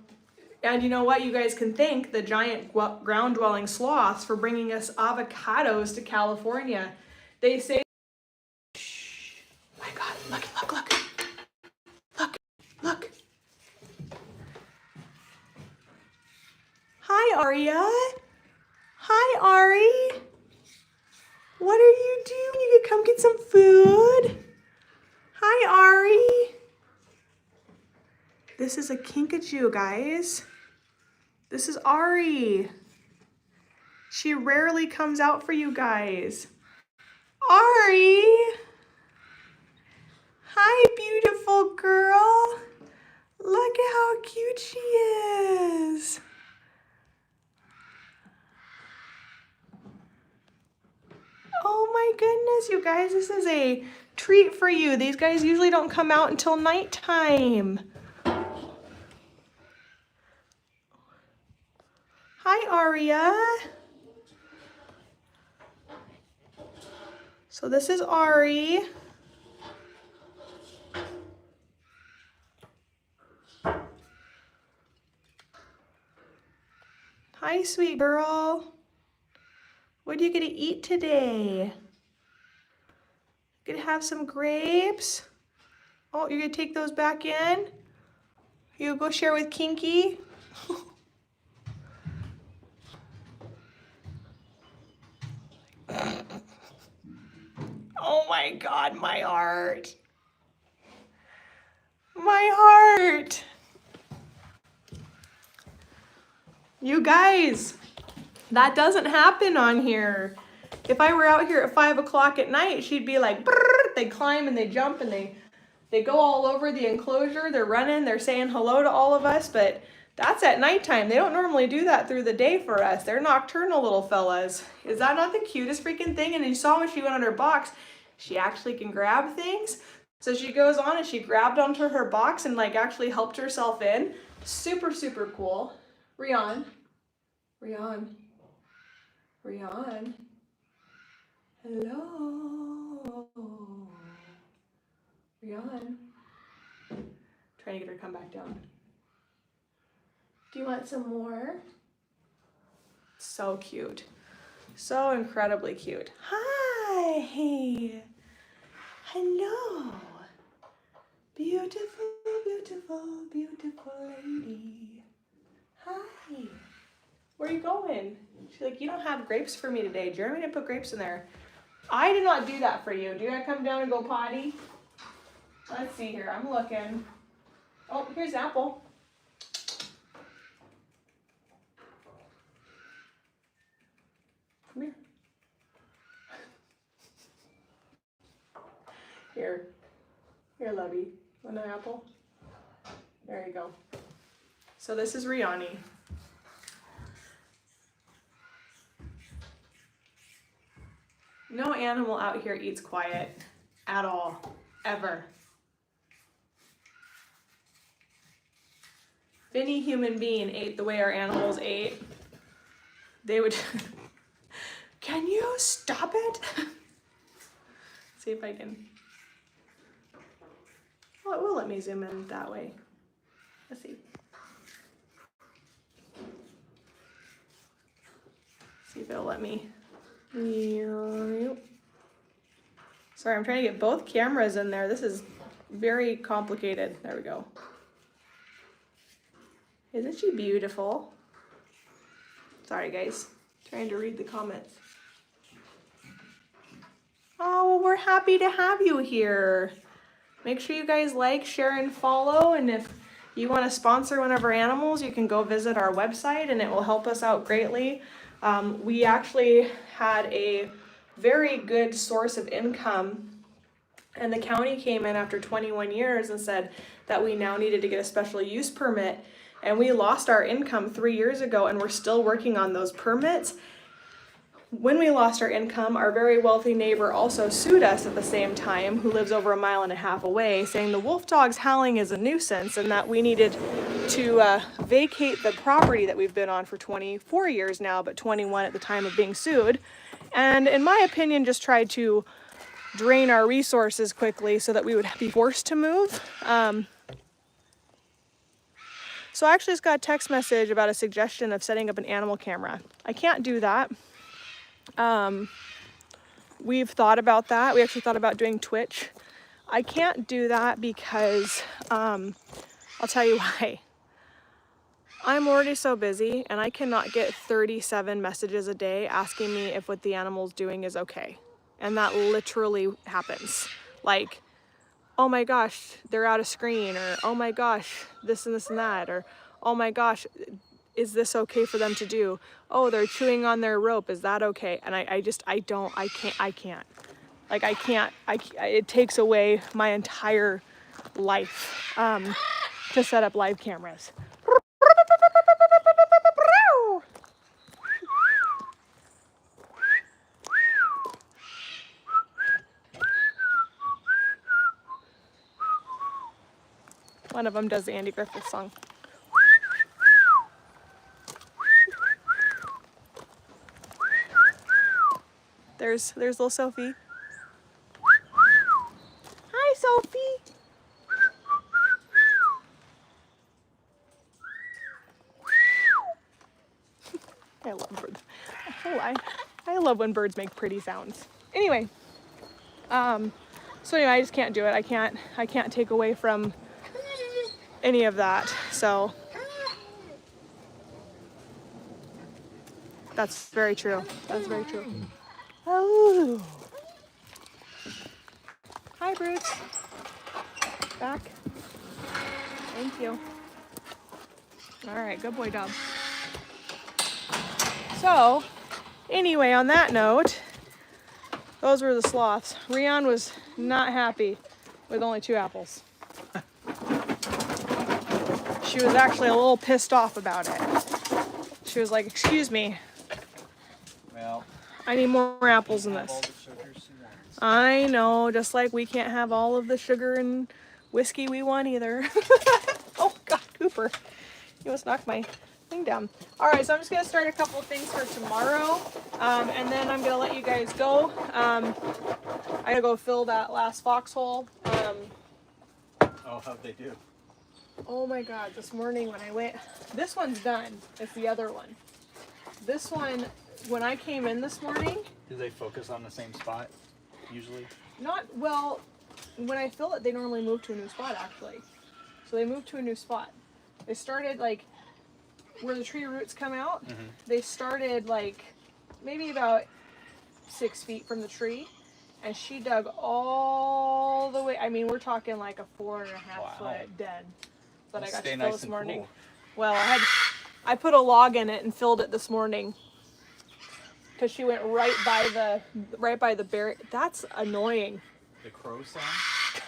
and you know what? You guys can thank the giant ground-dwelling sloths for bringing us avocados to California. They say, shh, my God, look, look, look, look, look. Hi, Aria. Hi, Ari. What are you doing? You could come get some food. Hi, Ari. This is a kinkajou, guys. This is Ari. She rarely comes out for you guys. Ari. Hi, beautiful girl. Look at how cute she is. Oh my goodness, you guys, this is a treat for you. These guys usually don't come out until nighttime. Hi, Aria. So this is Ari. Hi, sweet girl. What are you gonna eat today? Gonna have some grapes? Oh, you're gonna take those back in? You go share with Kinky? Oh my God, my heart. My heart. You guys, that doesn't happen on here. If I were out here at 5 o'clock at night, she'd be like, brrr, they climb and they jump and they They go all over the enclosure. They're running, they're saying hello to all of us, but that's at nighttime. They don't normally do that through the day for us. They're nocturnal little fellas. Is that not the cutest freaking thing? And you saw when she went on her box, she actually can grab things. So she goes on and she grabbed onto her box and like actually helped herself in. Super, super cool. Rian. Rian. Rian. Hello. Rian. Trying to get her to come back down. Do you want some more? So cute. So incredibly cute. Hi. Hello. Beautiful, beautiful, beautiful lady. Hi. Where are you going? She's like, you don't have grapes for me today. Jeremy didn't put grapes in there. I did not do that for you. Do you want to come down and go potty? Let's see here. I'm looking. Oh, here's apple. Come here. Here. Here, lovey. Want an apple? There you go. So this is Riani. No animal out here eats quiet at all, ever. If any human being ate the way our animals ate, they would... Can you stop it? See if I can... Oh, it will let me zoom in that way. Let's see. See if it'll let me. Sorry, I'm trying to get both cameras in there. This is very complicated. There we go. Isn't she beautiful? Sorry, guys. Trying to read the comments. Oh, well, we're happy to have you here. Make sure you guys like, share, and follow. And if you want to sponsor one of our animals, you can go visit our website and it will help us out greatly. We actually had a very good source of income, and the county came in after 21 years and said that we now needed to get a special use permit. And we lost our income 3 years ago, and we're still working on those permits. When we lost our income, our very wealthy neighbor also sued us at the same time, who lives over 1.5 miles away, saying the wolf dog's howling is a nuisance and that we needed to vacate the property that we've been on for 24 years now, but 21 at the time of being sued. And in my opinion, just tried to drain our resources quickly so that we would be forced to move. So I actually just got a text message about a suggestion of setting up an animal camera. I can't do that. We've thought about that. We actually thought about doing Twitch. I can't do that because, I'll tell you why. I'm already so busy and I cannot get 37 messages a day asking me if what the animal's doing is okay. And that literally happens. Like, oh my gosh, they're out of screen, or oh my gosh, this and this and that, or oh my gosh, is this okay for them to do? Oh, they're chewing on their rope, is that okay? And I can't. Like, it takes away my entire life to set up live cameras. One of them does the Andy Griffith song. There's little Sophie. Hi, Sophie. I love birds. I love when birds make pretty sounds. Anyway, so anyway, I just can't do it. I can't take away from any of that. So that's very true. That's very true. Oh. Hi, Bruce. Back. Thank you. All right, good boy, Dub. So, anyway, on that note, those were the sloths. Rian was not happy with only 2 apples. She was actually a little pissed off about it. She was like, "Excuse me, Well, I need more apples than have all this." the sugars she wants. I know, just like we can't have all of the sugar and whiskey we want either. Oh God, Cooper, you almost knocked my thing down. All right, so I'm just gonna start a couple of things for tomorrow, and then I'm gonna let you guys go. I gotta go fill that last foxhole. Oh, how'd they do? Oh my God, this morning when I went, this one's done. It's the other one. This one, when I came in this morning, Do they focus on the same spot usually? not, well, when I fill it, they normally move to a new spot actually. So they moved to a new spot. They started like, where the tree roots come out, they started like, maybe about 6 feet from the tree. And she dug all the way, I mean, we're talking like a 4.5 Wow. foot den that I Must got stay to fill nice this and morning. cool. Well, I put a log in it and filled it this morning because she went right by the berry. That's annoying. The crow sound?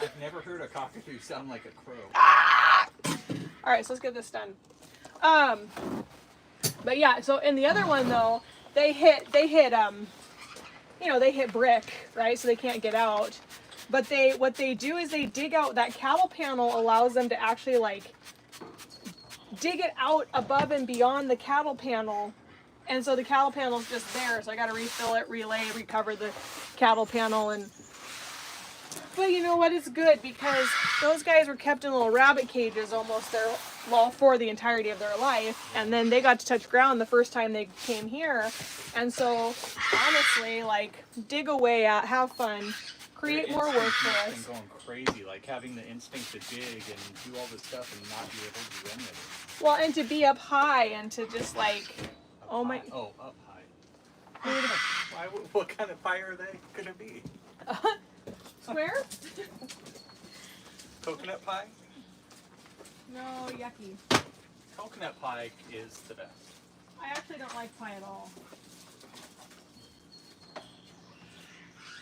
I've never heard a cockatoo sound like a crow. All right, so let's get this done. But yeah, so in the other one though, they hit brick, right? So they can't get out. But what they do is they dig out, that cattle panel allows them to actually like dig it out above and beyond the cattle panel. And so the cattle panel's just there. So I got to refill it, recover the cattle panel. But you know what? It's good because those guys were kept in little rabbit cages for the entirety of their life. And then they got to touch ground the first time they came here. And so honestly, like, dig away at, have fun, create more work for Their us. instinct must have been going crazy, like having the instinct to dig and do all this stuff and not be able to do any of it. Well, and to be up high and to just like, Up oh my, high. Oh, up high. What kind of pie are they gonna be? square? Coconut pie? No, yucky. Coconut pie is the best. I actually don't like pie at all.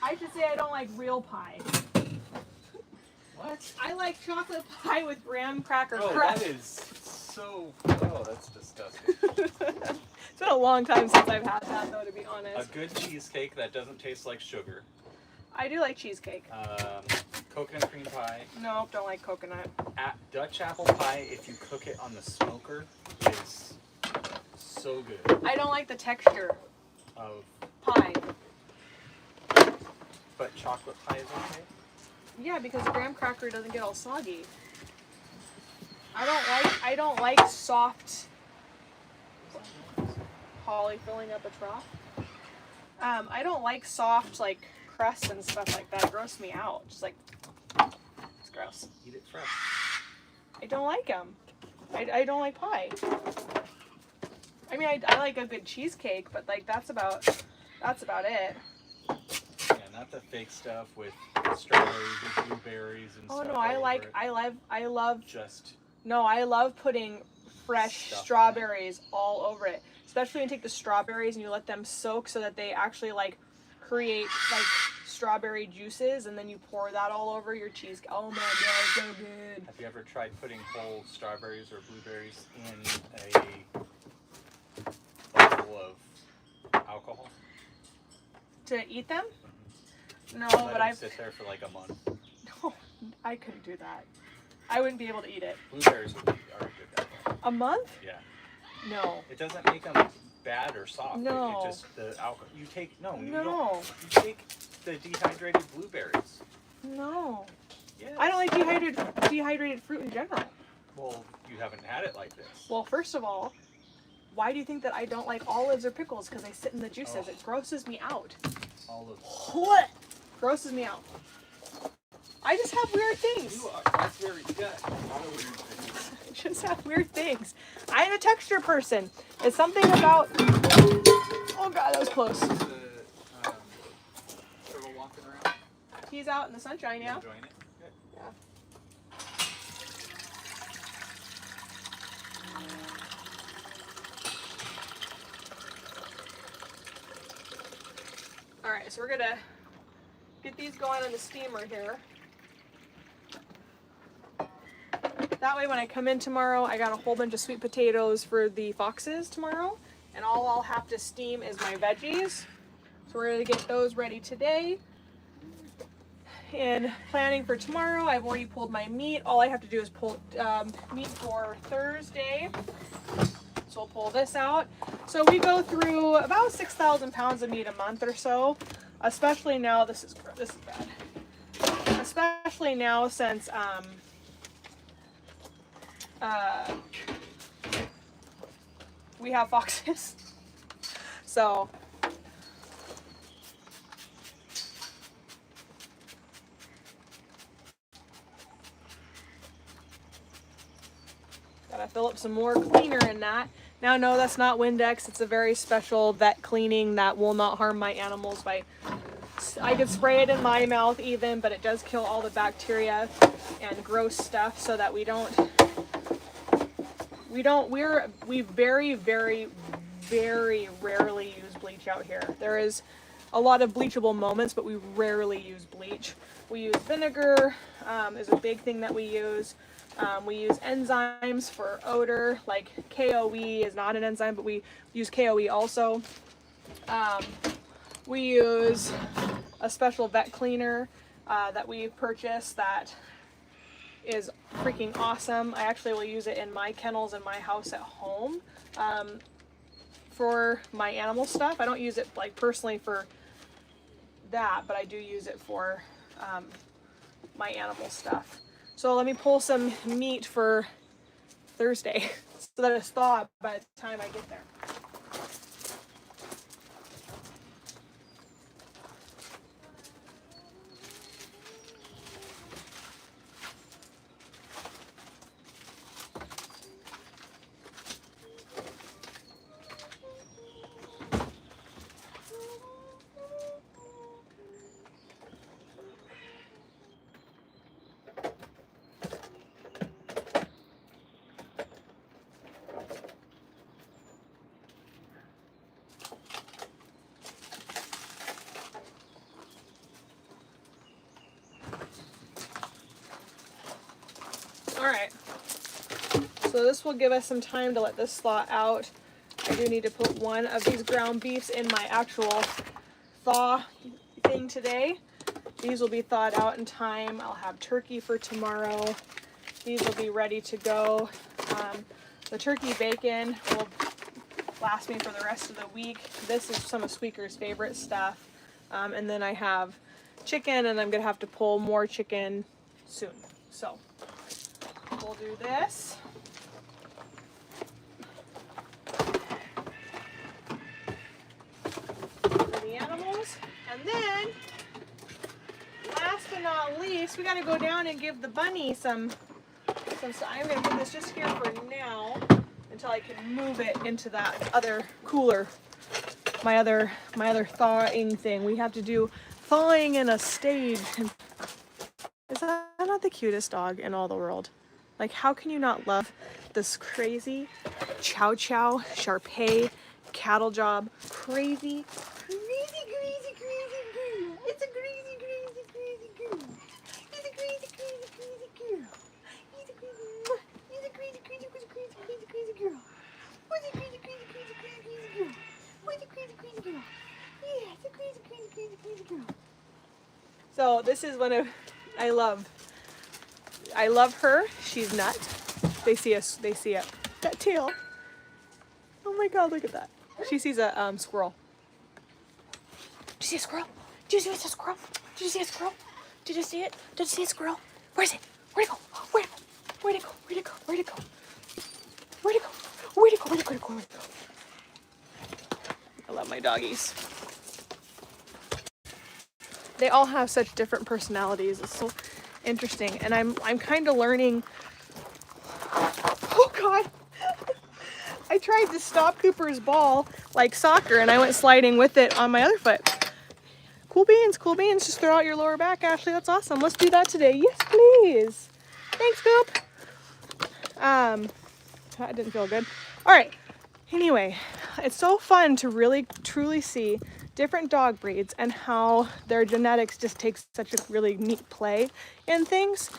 I should say I don't like real pie. What? I like chocolate pie with graham cracker Oh, crust. that is so. Oh, that's disgusting. It's been a long time since I've had that, though, to be A honest. good cheesecake that doesn't taste like sugar. I do like cheesecake. Coconut cream pie. Nope, don't like coconut. Dutch apple pie, if you cook it on the smoker, is so good. I don't like the texture Of, pie. but chocolate pie is okay. Yeah, because the graham cracker doesn't get all soggy. I don't like soft. Holly filling up a trough. I don't like soft like crust and stuff like that. It grosses me out. Just like it's gross. Eat it fresh. I don't like them. I don't like pie. I mean, I like a good cheesecake, but like that's about it. Yeah, not the fake stuff with strawberries and blueberries and Oh stuff. no, all over it. I love. Just No, I love putting fresh Stuff on it. strawberries all over it. Especially when you take the strawberries and you let them soak so that they actually like create like strawberry juices, and then you pour that all over your cheese. Oh my god, so good. have you ever tried putting whole strawberries or blueberries in a bottle of alcohol? To eat them? No, Let but them I've sit there for like a month. no, I couldn't do that. I wouldn't be able to eat it. Blueberries are good that way. A month? Yeah. No. It doesn't make them bad or soft. No. It just the alcohol. You take no. You No. don't. You take the dehydrated blueberries. No. Yes. I don't like dehydrated fruit in general. Well, you haven't had it like this. Well, first of all, why do you think that I don't like olives or pickles? Because they sit in the juices. Oh. It grosses me out. All of What? Grosses me out. I just have weird things. you are. That's very good. A lot of weird things. I just have weird things. I'm a texture person. It's something about. Oh god, that was close. The turtle walking around. He's out in the sunshine, You yeah. enjoying it? Good. Yeah. All right, so we're gonna get these going on the steamer here. That way when I come in tomorrow, I got a whole bunch of sweet potatoes for the foxes tomorrow. And all I'll have to steam is my veggies. So we're gonna get those ready today. And planning for tomorrow, I've already pulled my meat. All I have to do is pull meat for Thursday. So we'll pull this out. So we go through about 6,000 pounds of meat a month or so. Especially now, this is bad. Especially now since we have foxes. So gotta fill up some more cleaner in that. Now, no, that's not Windex. It's a very special vet cleaning that will not harm my animals. I could spray it in my mouth even, but it does kill all the bacteria and gross stuff so that we very, very, very rarely use bleach out here. There is a lot of bleachable moments, but we rarely use bleach. We use vinegar, is a big thing that we use. We use enzymes for odor, like KOE is not an enzyme, but we use KOE also. We use a special vet cleaner that we purchased that is freaking awesome. I actually will use it in my kennels in my house at home for my animal stuff. I don't use it like personally for that, but I do use it for my animal stuff. So let me pull some meat for Thursday so that it's thawed by the time I get there. Alright, so this will give us some time to let this thaw out. I do need to put one of these ground beefs in my actual thaw thing today. These will be thawed out in time. I'll have turkey for tomorrow. These will be ready to go. The turkey bacon will last me for the rest of the week. This is some of Squeaker's favorite stuff. And then I have chicken, and I'm going to have to pull more chicken soon. So we'll do this. For the animals. And then, last but not least, we got to go down and give the bunny some stuff. I'm going to put this just here for now until I can move it into that other cooler. My other thawing thing. We have to do thawing in a stage. Is that not the cutest dog in all the world? Like, how can you not love this crazy Chow Chow Shar-Pei cattle job? Crazy, crazy, crazy, crazy girl. It's a crazy, crazy, crazy girl. He's a crazy, crazy, crazy girl. He's a crazy, crazy, crazy, crazy, crazy, crazy girl. Who's a crazy, crazy, crazy, crazy, crazy girl? Who's a crazy, crazy girl? Yeah, it's a crazy, crazy, crazy, crazy girl. So this is one of, I love her. She's nuts. They see it. That tail. Oh my God, look at that. She sees a squirrel. Did you see a squirrel? Did you see a squirrel? Did you see a squirrel? Did you see it? Did you see a squirrel? Where's it? Where'd it go? Where'd it go? Where'd it go? Where'd it go? Where'd it go? Where'd it go? Where'd it go? Where'd it go? Where'd it go? I love my doggies. They all have such different personalities. It's so interesting, and I'm kind of learning. Oh God! I tried to stop Cooper's ball like soccer, and I went sliding with it on my other foot. Cool beans, cool beans. Just throw out your lower back, Ashley. That's awesome. Let's do that today. Yes, please. Thanks, Coop. That didn't feel good. All right. Anyway, it's so fun to really, truly see different dog breeds and how their genetics just takes such a really neat play in things.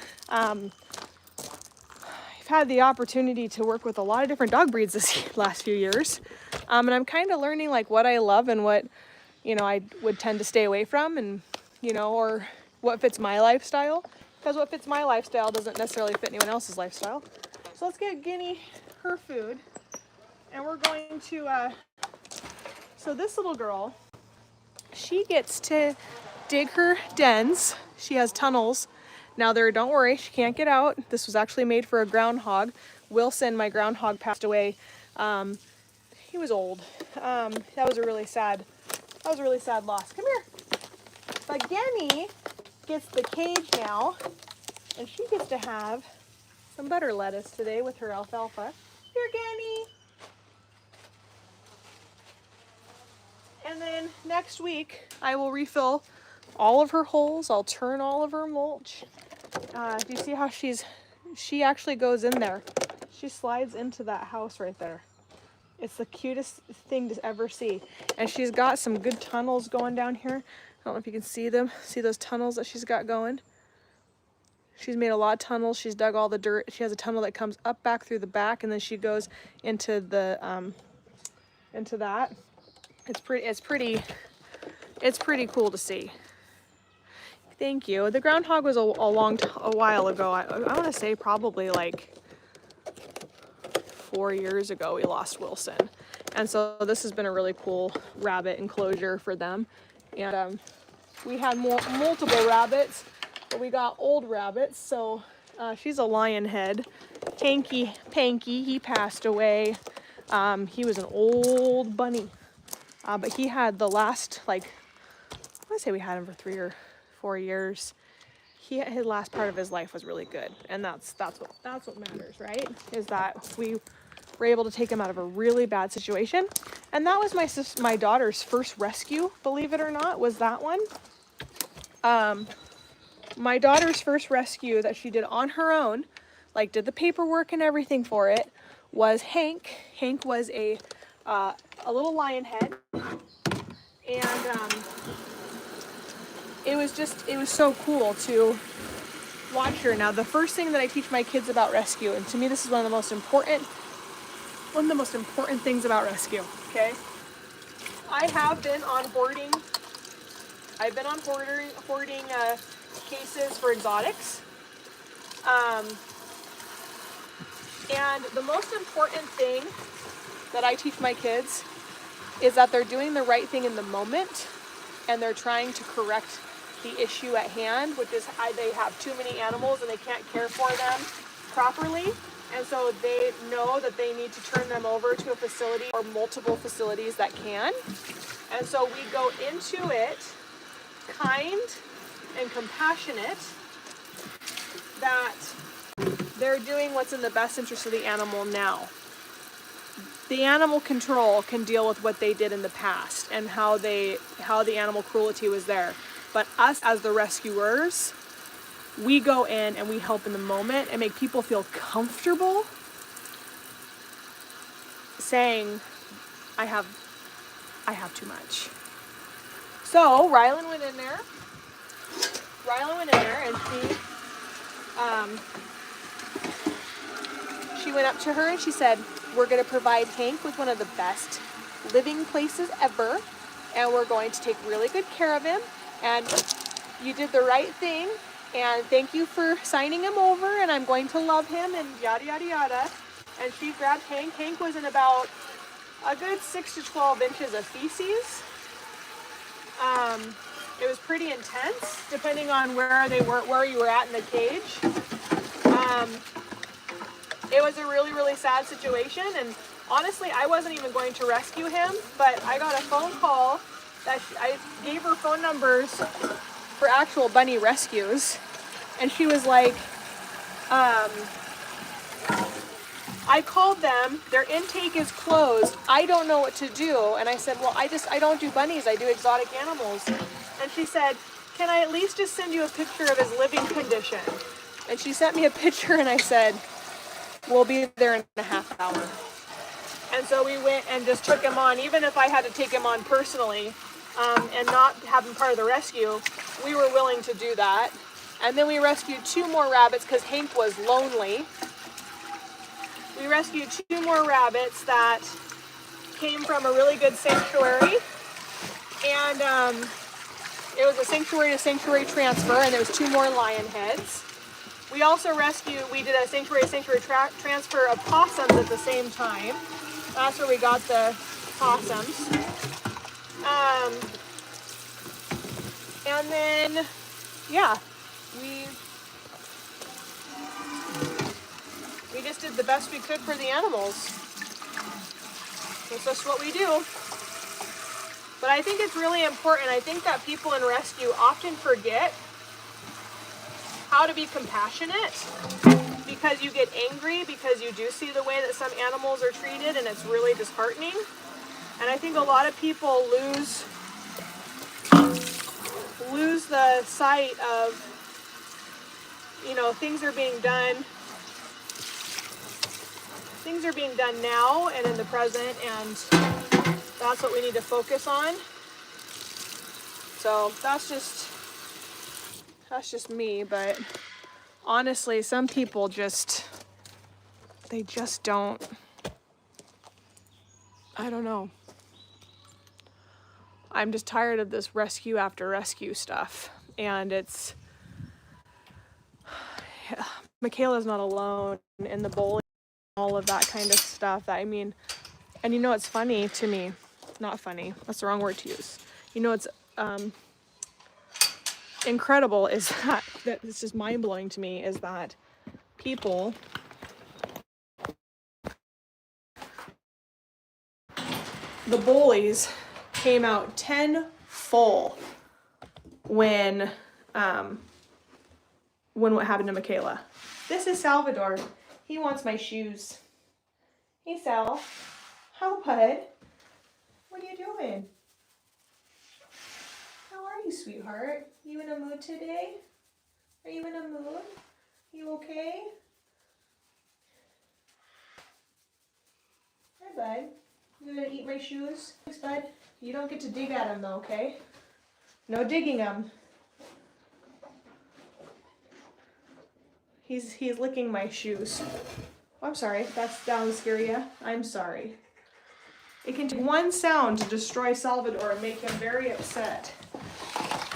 I've had the opportunity to work with a lot of different dog breeds this last few years. And I'm kind of learning like what I love and what, you know, I would tend to stay away from, and, you know, or what fits my lifestyle, because what fits my lifestyle doesn't necessarily fit anyone else's lifestyle. So let's get Guinea her food, and we're going to, so this little girl, she gets to dig her dens. She has tunnels. Now don't worry, she can't get out. This was actually made for a groundhog. Wilson, my groundhog, passed away. He was old. That was a really sad loss. Come here. But Guinea gets the cage now, and she gets to have some butter lettuce today with her alfalfa. Here, Guinea. And then next week, I will refill all of her holes. I'll turn all of her mulch. Do you see how she actually goes in there? She slides into that house right there. It's the cutest thing to ever see. And she's got some good tunnels going down here. I don't know if you can see them. See those tunnels that she's got going? She's made a lot of tunnels. She's dug all the dirt. She has a tunnel that comes up back through the back, and then she goes into the into that. It's pretty cool to see. Thank you. The groundhog was a while ago. I want to say probably like 4 years ago we lost Wilson. And so this has been a really cool rabbit enclosure for them. And we had multiple rabbits, but we got old rabbits. So she's a lion head. Panky, he passed away. He was an old bunny. But he had the last, like, I want to say we had him for 3 or 4 years. His last part of his life was really good, and that's what matters, right? Is that we were able to take him out of a really bad situation, and that was my daughter's first rescue. Believe it or not, was that one. My daughter's first rescue that she did on her own, like did the paperwork and everything for it, was Hank. Hank was a little lion head, and it was so cool to watch her. Now, the first thing that I teach my kids about rescue, and to me this is one of the most important things about rescue, okay? I've been on hoarding cases for exotics. And the most important thing that I teach my kids is that they're doing the right thing in the moment, and they're trying to correct the issue at hand, which is they have too many animals and they can't care for them properly. And so they know that they need to turn them over to a facility or multiple facilities that can. And so we go into it kind and compassionate, that they're doing what's in the best interest of the animal now. The animal control can deal with what they did in the past and how the animal cruelty was there. But us as the rescuers, we go in and we help in the moment and make people feel comfortable saying, I have too much. So Rylan went in there and she went up to her and she said, we're going to provide Hank with one of the best living places ever, and we're going to take really good care of him, and you did the right thing, and thank you for signing him over, and I'm going to love him, and yada yada yada. And she grabbed Hank. Hank was in about a good 6 to 12 inches of feces. It was pretty intense, depending on where you were at in the cage. It was a really, really sad situation, and honestly, I wasn't even going to rescue him, but I got a phone call that I gave her phone numbers for actual bunny rescues, and she was like, I called them, their intake is closed, I don't know what to do. And I said, well, I don't do bunnies, I do exotic animals. And she said, can I at least just send you a picture of his living condition? And she sent me a picture, and I said, we'll be there in a half hour. And so we went and just took him on, even if I had to take him on personally, and not have him part of the rescue, we were willing to do that. And then we rescued 2 more rabbits because Hank was lonely. we rescued 2 more rabbits that came from a really good sanctuary. And it was a sanctuary to sanctuary transfer, and there was 2 more lion heads. We also we did a sanctuary to sanctuary transfer of possums at the same time. That's where we got the possums. And then, yeah, we just did the best we could for the animals. It's just what we do. But I think it's really important. I think that people in rescue often forget how to be compassionate, because you get angry because you do see the way that some animals are treated, and it's really disheartening. And I think a lot of people lose the sight of, you know, things are being done now and in the present, and that's what we need to focus on. So that's just me, but honestly, some people they just don't, I don't know. I'm just tired of this rescue after rescue stuff, and Michaela's not alone in the bullying, all of that kind of stuff. I mean, and you know what's funny to me? Not funny, that's the wrong word to use. You know what's incredible is that it's just mind-blowing to me, is that people the bullies came out tenfold when what happened to Michaela. This is Salvador. He wants my shoes. Hey Sal. How, bud? What are you doing? How are you, sweetheart? You in a mood today? Are you in a mood? You okay? Hi, bud. You gonna eat my shoes? Thanks, bud. You don't get to dig at them though, okay? No digging them. He's licking my shoes. Oh, I'm sorry, that would scare you. I'm sorry. It can take one sound to destroy Salvador and make him very upset.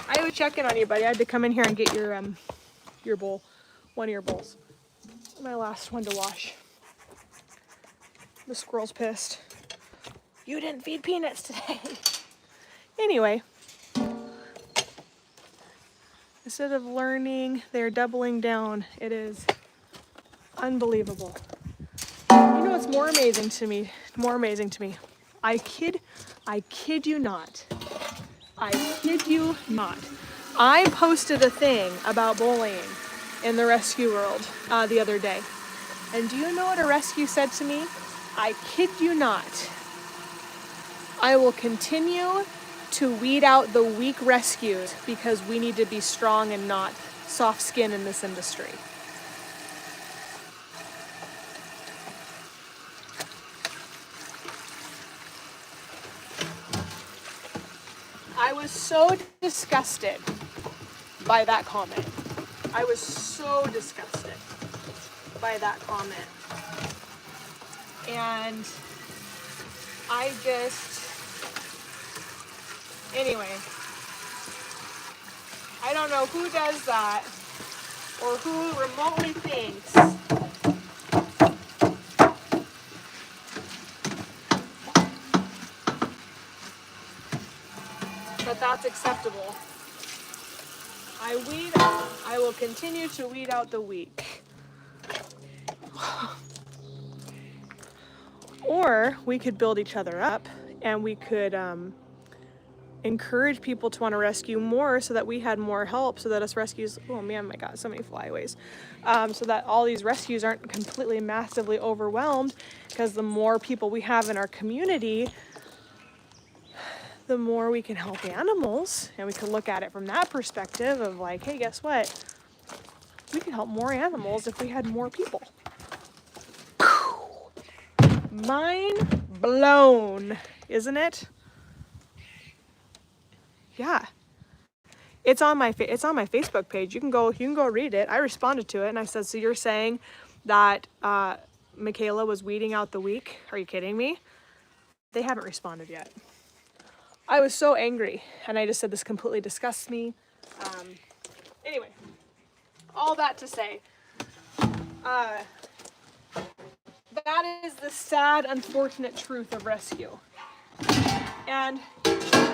I was checking on you, buddy. I had to come in here and get your bowl, one of your bowls. My last one to wash. The squirrel's pissed. You didn't feed Peanuts today. Anyway, instead of learning, they're doubling down. It is unbelievable. You know what's more amazing to me? I kid you not. I kid you not. I posted a thing about bullying in the rescue world the other day. And do you know what a rescue said to me? I kid you not. I will continue to weed out the weak rescues because we need to be strong and not soft skin in this industry. I was so disgusted by that comment. I was so disgusted by that comment. And I just, anyway, I don't know who does that or who remotely thinks that that's acceptable. I will continue to weed out the weak. Or we could build each other up and we could encourage people to want to rescue more so that we had more help, so that us rescues, oh man, my God, so many flyaways, so that all these rescues aren't completely massively overwhelmed, because the more people we have in our community, the more we can help animals, and we can look at it from that perspective of like, hey, guess what? We could help more animals if we had more people. Mind blown, isn't it? Yeah. It's on my Facebook page. You can go read it. I responded to it and I said, so you're saying that Michaela was weeding out the weak. Are you kidding me? They haven't responded yet. I was so angry, and I just said this completely disgusts me. Anyway, all that to say, that is the sad, unfortunate truth of rescue. And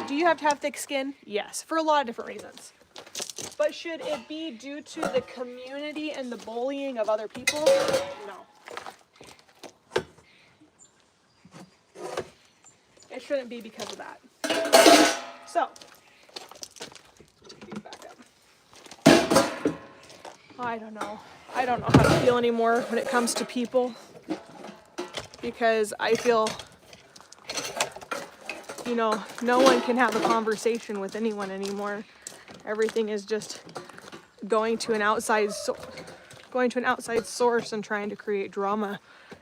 do you have to have thick skin? Yes, for a lot of different reasons. But should it be due to the community and the bullying of other people? No. It shouldn't be because of that. So, back up. I don't know. I don't know how to feel anymore when it comes to people, because I feel, you know, no one can have a conversation with anyone anymore. Everything is just going to an outside source and trying to create drama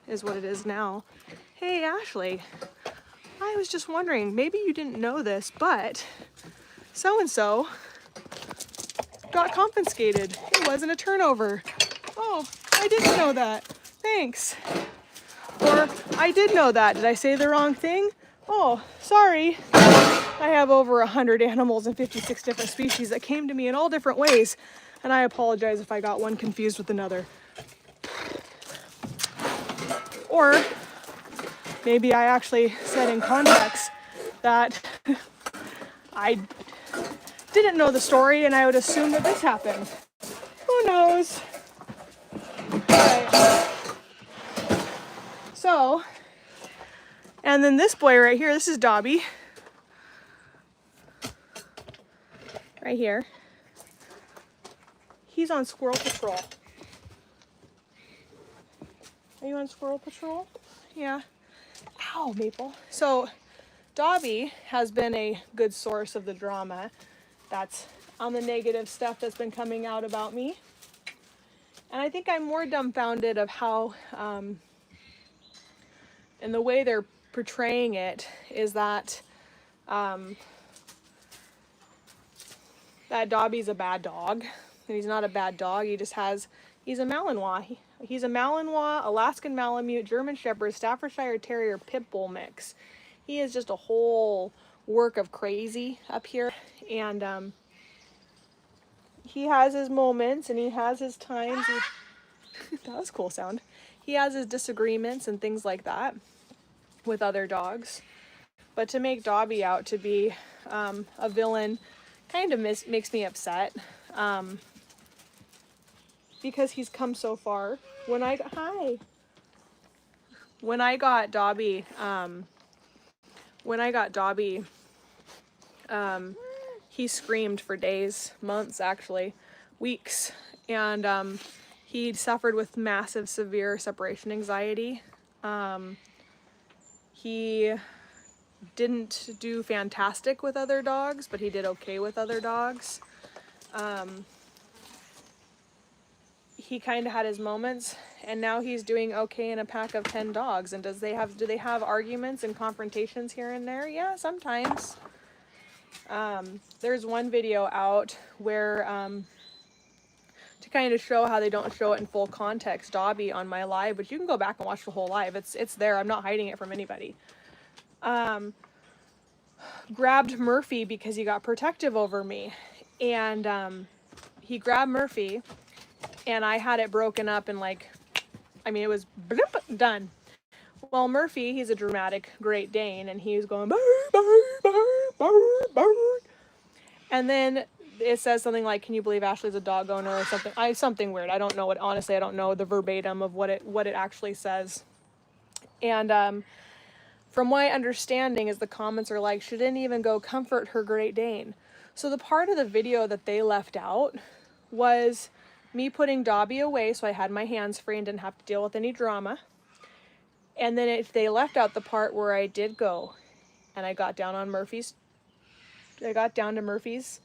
is what it is now. Hey, Ashley, I was just wondering, maybe you didn't know this, but so-and-so got confiscated. It wasn't a turnover. Oh, I didn't know that. Thanks. Or, I did know that. Did I say the wrong thing? Oh, sorry. I have over 100 animals and 56 different species that came to me in all different ways, and I apologize if I got one confused with another. Or maybe I actually said in context that I didn't know the story and I would assume that this happened. Who knows? Alright. So, and then this boy right here, this is Dobby. Right here. He's on squirrel patrol. Are you on squirrel patrol? Yeah. Ow, Maple. So, Dobby has been a good source of the drama. That's on the negative stuff that's been coming out about me. And I think I'm more dumbfounded of how, and the way they're portraying it is that, that Dobby's a bad dog. And he's not a bad dog, he's a Malinois. He's a Malinois, Alaskan Malamute, German Shepherd, Staffordshire Terrier, Pit Bull mix. He is just a whole work of crazy up here. And he has his moments and he has his times. That was a cool sound. He has his disagreements and things like that with other dogs. But to make Dobby out to be a villain kind of makes me upset. Because he's come so far. When I got Dobby, he screamed for days, months actually, weeks, and he suffered with massive, severe separation anxiety. He didn't do fantastic with other dogs, but he did okay with other dogs. He kind of had his moments, and now he's doing okay in a pack of 10 dogs. And do they have arguments and confrontations here and there? Yeah, sometimes. There's one video out where, to kind of show how they don't show it in full context, Dobby on my live, but you can go back and watch the whole live. It's there. I'm not hiding it from anybody. Grabbed Murphy because he got protective over me, and he grabbed Murphy. And I had it broken up and it was done. Well, Murphy, he's a dramatic Great Dane, and he was going, bark, bark, bark, bark, bark. And then it says something like, can you believe Ashley's a dog owner or something? Something weird. I don't know honestly, I don't know the verbatim of what it actually says. And from my understanding is the comments are like, she didn't even go comfort her Great Dane. So the part of the video that they left out was me putting Dobby away so I had my hands free and didn't have to deal with any drama. And then if they left out the part where I did go and I got down to Murphy's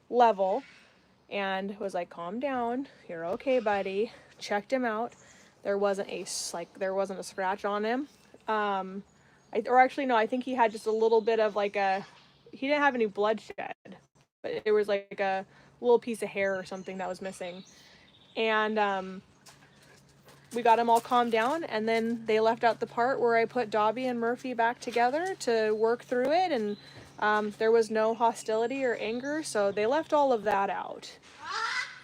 level and was like, calm down, you're okay, buddy. Checked him out. There wasn't a scratch on him. I think he had just a little bit of he didn't have any bloodshed, but there was like a little piece of hair or something that was missing. And we got them all calmed down, and then they left out the part where I put Dobby and Murphy back together to work through it, and there was no hostility or anger, so they left all of that out.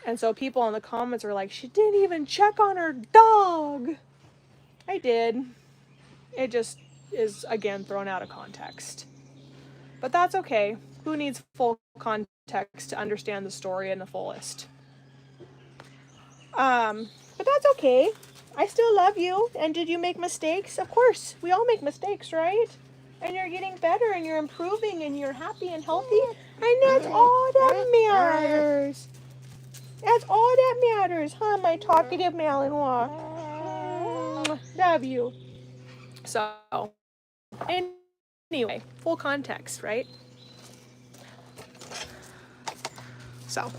And so people in the comments were like, she didn't even check on her dog. I did. It just is, again, thrown out of context. But that's okay. Who needs full context to understand the story in the fullest? But that's okay. I still love you. And did you make mistakes? Of course. We all make mistakes, right? And you're getting better and you're improving and you're happy and healthy. And that's all that matters. That's all that matters, huh, my talkative Malinois? Love you. So, anyway, full context, right? So.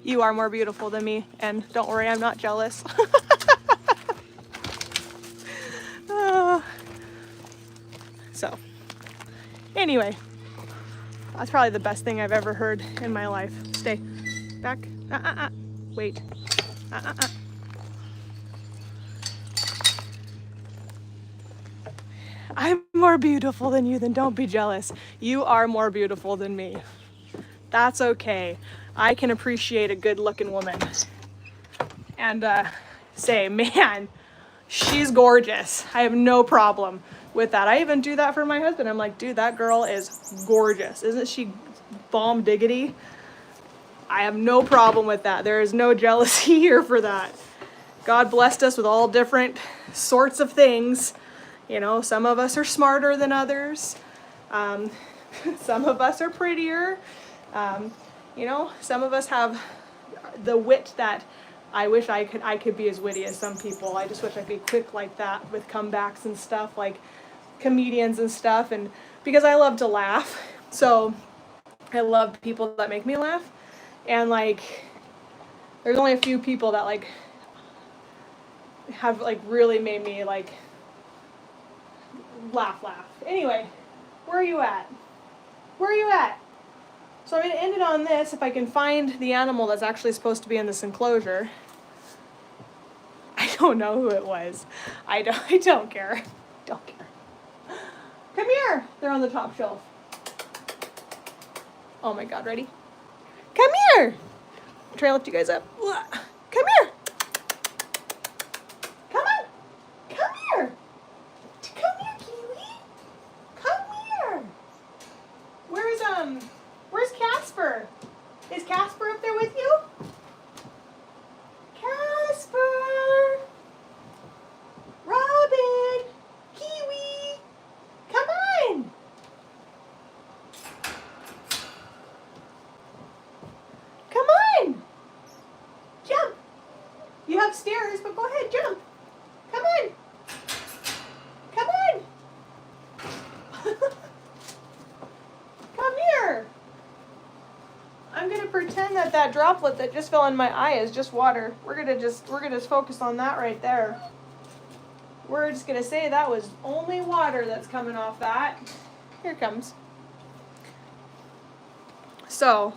You are more beautiful than me, and don't worry, I'm not jealous. So, anyway, that's probably the best thing I've ever heard in my life. Stay. Back. Wait. I'm more beautiful than you, then don't be jealous. You are more beautiful than me. That's okay. I can appreciate a good-looking woman and say, man, she's gorgeous. I have no problem with that. I even do that for my husband. I'm like, dude, that girl is gorgeous. Isn't she bomb diggity? I have no problem with that. There is no jealousy here for that. God blessed us with all different sorts of things. You know, some of us are smarter than others. Some of us are prettier. You know, some of us have the wit that I wish I could be as witty as some people. I just wish I could be quick like that with comebacks and stuff, like comedians and stuff. And because I love to laugh, so I love people that make me laugh. And like, there's only a few people that like have like really made me like laugh. Anyway, where are you at? Where are you at? So I'm going to end it on this, if I can find the animal that's actually supposed to be in this enclosure. I don't know who it was. I don't care. Don't care. Come here. They're on the top shelf. Oh my God, ready? Come here. I'm trying to lift you guys up. Come here. Come on. Come here. Come here, Kiwi. Come here. Where's Casper? Is Casper up there with you? Casper! Robin! Kiwi! Come on! Come on! Jump! You have stairs, but go ahead, jump! Come on! Come on! Come here! I'm gonna pretend that droplet that just fell in my eye is just water. We're gonna just focus on that right there. We're just gonna say that was only water that's coming off that. Here it comes. So,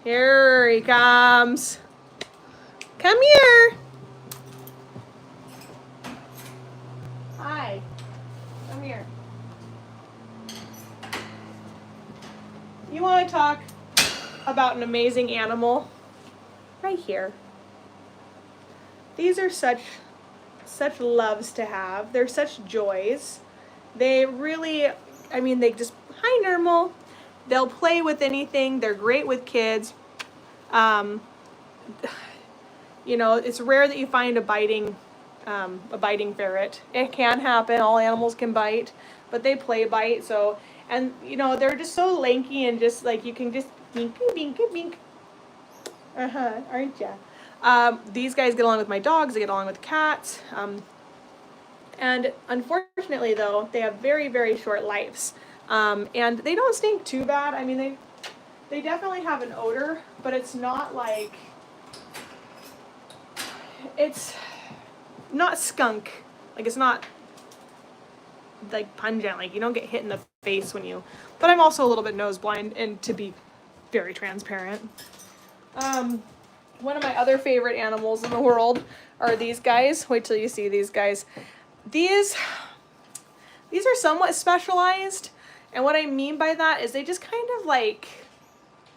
here he comes. Come here. Hi. Come here. You want to talk about an amazing animal? Right here. These are such loves to have. They're such joys. They really, I mean, they just, hi Normal. They'll play with anything. They're great with kids. You know, it's rare that you find a biting ferret. It can happen. All animals can bite, but they play bite. So, and you know, they're just so lanky and just like you can just bink, bink, bink. Aren't ya? These guys get along with my dogs. They get along with cats. And unfortunately, though, they have very, very short lives. And they don't stink too bad. I mean, they definitely have an odor, but it's not like, it's not skunk. Like, it's not like pungent, like you don't get hit in the face when you, but I'm also a little bit nose blind, and to be very transparent. One of my other favorite animals in the world are these guys. Wait till you see these guys. These are somewhat specialized, and what I mean by that is they just kind of like,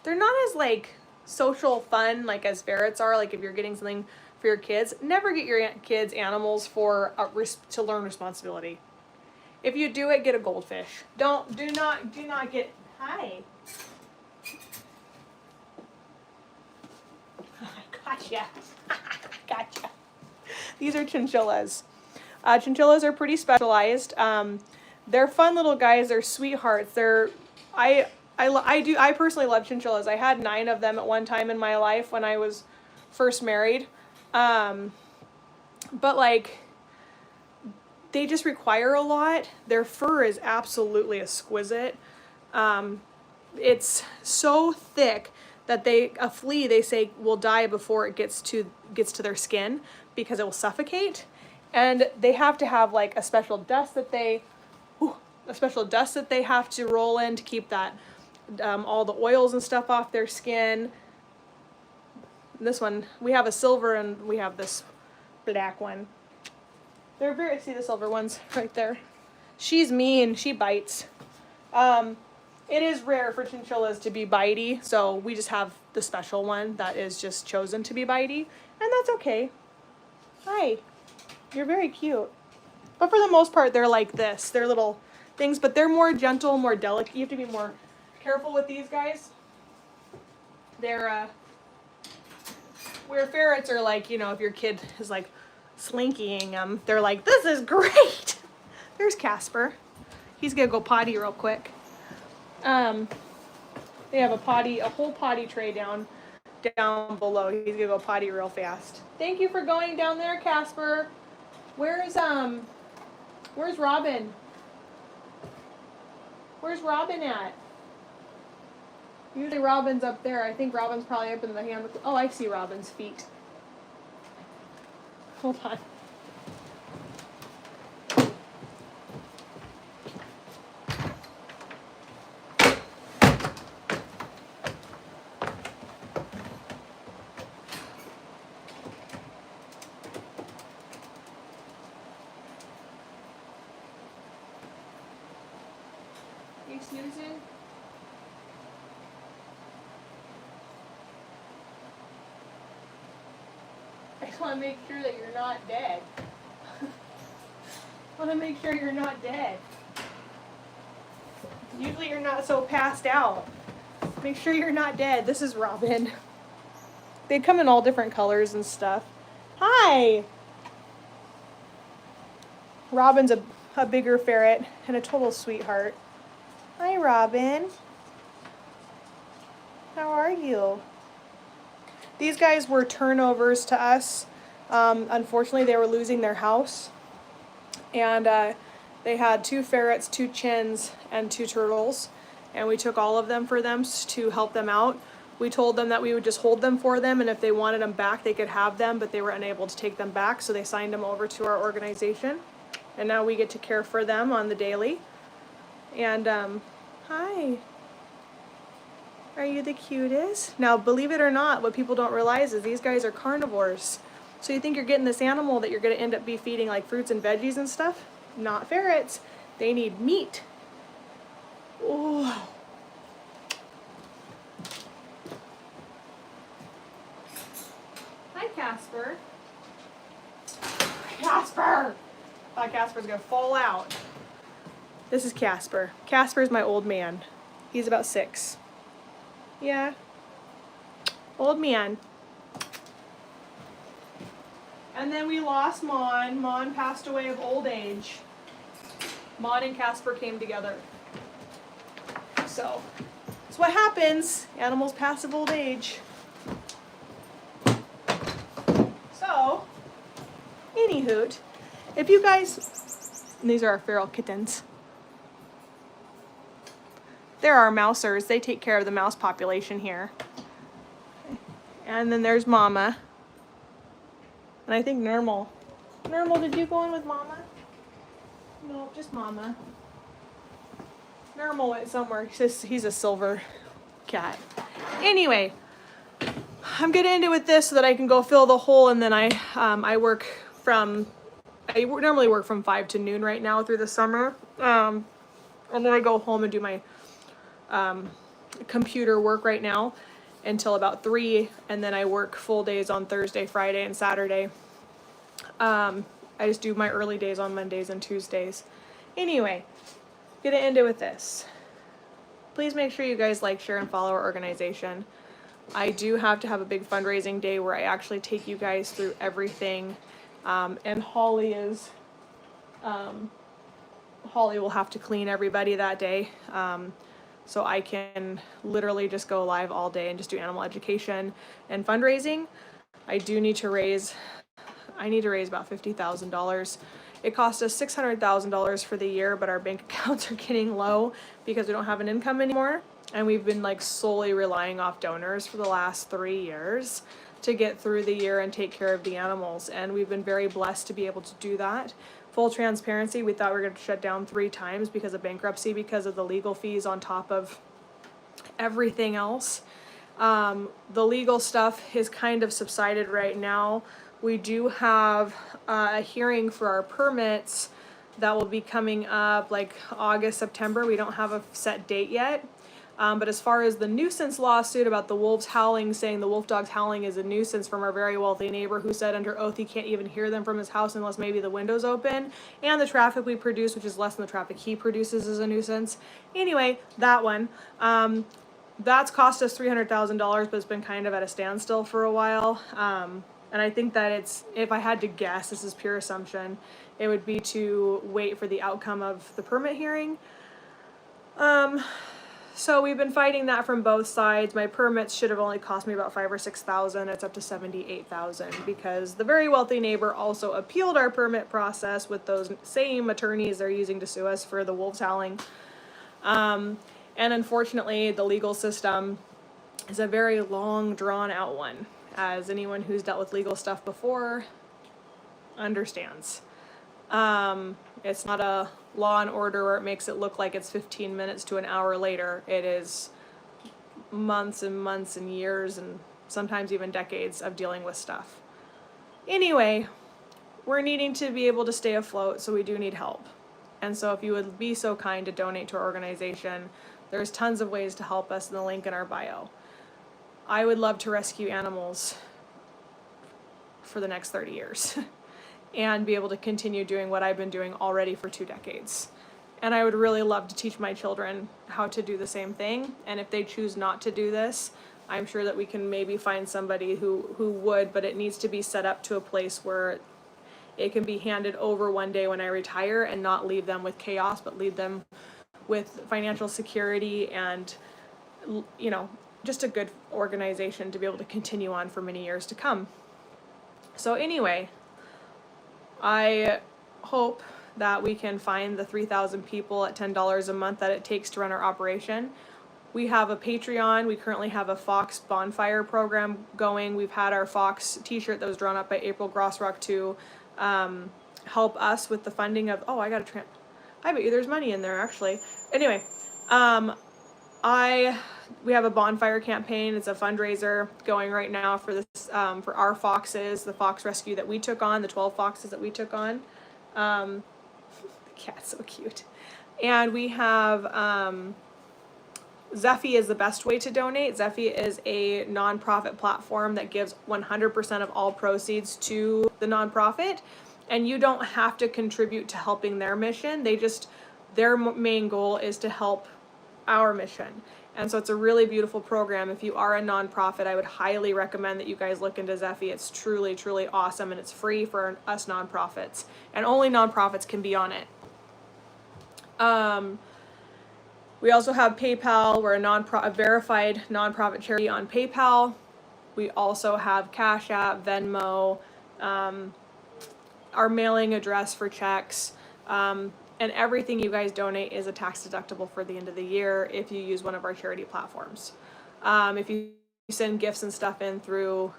they're not as like social fun like as ferrets are. Like if you're getting something for your kids, never get your kids animals for to learn responsibility. If you do it, get a goldfish. Do not get, hi. Gotcha. Gotcha. These are chinchillas. Chinchillas are pretty specialized. They're fun little guys. They're sweethearts. I personally love chinchillas. I had 9 of them at one time in my life when I was first married. But like, they just require a lot. Their fur is absolutely exquisite. It's so thick that a flea, they say, will die before it gets to their skin because it will suffocate. And they have to have like a special dust that they have to roll in to keep that all the oils and stuff off their skin. This one, we have a silver and we have this black one. They're very, see the silver ones right there. She's mean, she bites. It is rare for chinchillas to be bitey, so we just have the special one that is just chosen to be bitey, and that's okay. Hi, you're very cute. But for the most part, they're like this. They're little things, but they're more gentle, more delicate. You have to be more careful with these guys. They're, where ferrets are like, you know, if your kid is like slinkying them, they're like, this is great. There's Casper. He's gonna go potty real quick. They have a whole potty tray down below. He's gonna go potty real fast. Thank you for going down there, Casper. Where's Robin? Where's Robin at? Usually Robin's up there. I think Robin's probably up in the hand. Oh, I see Robin's feet. Hold on. You snoozing? I just want to make sure that you're not dead. I want to make sure you're not dead. Usually you're not so passed out. Make sure you're not dead. This is Robin. They come in all different colors and stuff. Hi! Robin's a bigger ferret and a total sweetheart. Hi, Robin. How are you? These guys were turnovers to us. Unfortunately, they were losing their house. And they had 2 ferrets, 2 chins, and 2 turtles. And we took all of them for them to help them out. We told them that we would just hold them for them, and if they wanted them back, they could have them, but they were unable to take them back, so they signed them over to our organization. And now we get to care for them on the daily. And, hi. Are you the cutest? Now, believe it or not, what people don't realize is these guys are carnivores. So you think you're getting this animal that you're going to end up feeding like fruits and veggies and stuff? Not ferrets. They need meat. Ooh. Hi, Casper. Casper! I thought Casper's going to fall out. This is Casper. Casper's my old man. He's about 6. Yeah. Old man. And then we lost Mon. Mon passed away of old age. Mon and Casper came together. So, that's what happens. Animals pass of old age. So, anyhoot, if you guys, and these are our feral kittens. There are mousers. They take care of the mouse population here. And then there's Mama. And I think Normal. Normal, did you go in with Mama? No, just Mama. Normal went somewhere. He's a silver cat. Anyway, I'm gonna end it with this so that I can go fill the hole, and then I normally work from 5 to noon right now through the summer. And then I go home and do my computer work right now until about 3, and then I work full days on Thursday, Friday, and Saturday. I just do my early days on Mondays and Tuesdays. Anyway, gonna end it with this. Please make sure you guys like, share, and follow our organization. I do have to have a big fundraising day where I actually take you guys through everything. And Holly will have to clean everybody that day. So I can literally just go live all day and just do animal education and fundraising. I need to raise about $50,000. It cost us $600,000 for the year, but our bank accounts are getting low because we don't have an income anymore. And we've been like solely relying off donors for the last 3 years to get through the year and take care of the animals. And we've been very blessed to be able to do that. Full transparency, we thought we were going to shut down 3 times because of bankruptcy, because of the legal fees on top of everything else. The legal stuff is kind of subsided right now. We do have a hearing for our permits that will be coming up like August, September. We don't have a set date yet. But as far as the nuisance lawsuit about the wolves howling, saying the wolf dogs howling is a nuisance from our very wealthy neighbor who said under oath he can't even hear them from his house unless maybe the window's open, and the traffic we produce, which is less than the traffic he produces, is a nuisance. Anyway, that one. That's cost us $300,000, but it's been kind of at a standstill for a while. And I think that if I had to guess, this is pure assumption, it would be to wait for the outcome of the permit hearing. So we've been fighting that from both sides. My permits should have only cost me about $5,000 or $6,000. It's up to $78,000 because the very wealthy neighbor also appealed our permit process with those same attorneys they're using to sue us for the wolves howling. And unfortunately, the legal system is a very long, drawn-out one, as anyone who's dealt with legal stuff before understands. It's not a Law and Order where it makes it look like it's 15 minutes to an hour later. It is months and months and years and sometimes even decades of dealing with stuff. Anyway, we're needing to be able to stay afloat, so we do need help. And so if you would be so kind to donate to our organization, there's tons of ways to help us in the link in our bio. I would love to rescue animals for the next 30 years. And be able to continue doing what I've been doing already for 2 decades. And I would really love to teach my children how to do the same thing. And if they choose not to do this, I'm sure that we can maybe find somebody who would, but it needs to be set up to a place where it can be handed over one day when I retire and not leave them with chaos, but leave them with financial security and, you know, just a good organization to be able to continue on for many years to come. So anyway, I hope that we can find the 3,000 people at $10 a month that it takes to run our operation. We have a Patreon. We currently have a Fox bonfire program going. We've had our Fox t-shirt that was drawn up by April Grossrock to help us with the funding of, I bet you there's money in there actually. Anyway, we have a bonfire campaign. It's a fundraiser going right now for this, for our foxes, the fox rescue that we took on, the 12 foxes that we took on. The cat's so cute. And we have, Zeffy is the best way to donate. Zeffy is a nonprofit platform that gives 100% of all proceeds to the nonprofit. And you don't have to contribute to helping their mission. Their main goal is to help our mission. And so it's a really beautiful program. If you are a nonprofit, I would highly recommend that you guys look into Zeffy. It's truly, truly awesome, and it's free for us nonprofits. And only nonprofits can be on it. We also have PayPal. We're a verified nonprofit charity on PayPal. We also have Cash App, Venmo, our mailing address for checks. And everything you guys donate is a tax deductible for the end of the year if you use one of our charity platforms. If you send gifts and stuff in through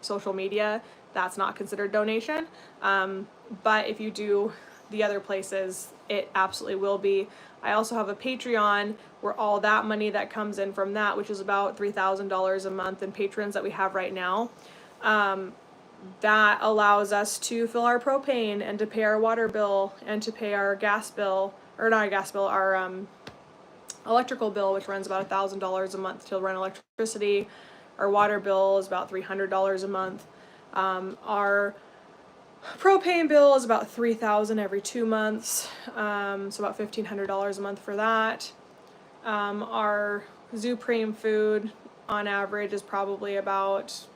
social media, that's not considered donation. But if you do the other places, it absolutely will be. I also have a Patreon where all that money that comes in from that, which is about $3,000 a month in patrons that we have right now, that allows us to fill our propane and to pay our water bill and to pay our gas bill, or not our gas bill, our electrical bill, which runs about $1,000 a month to run electricity. Our water bill is about $300 a month. Our propane bill is about $3,000 every 2 months, so about $1,500 a month for that. Our Zoopreme food on average is probably about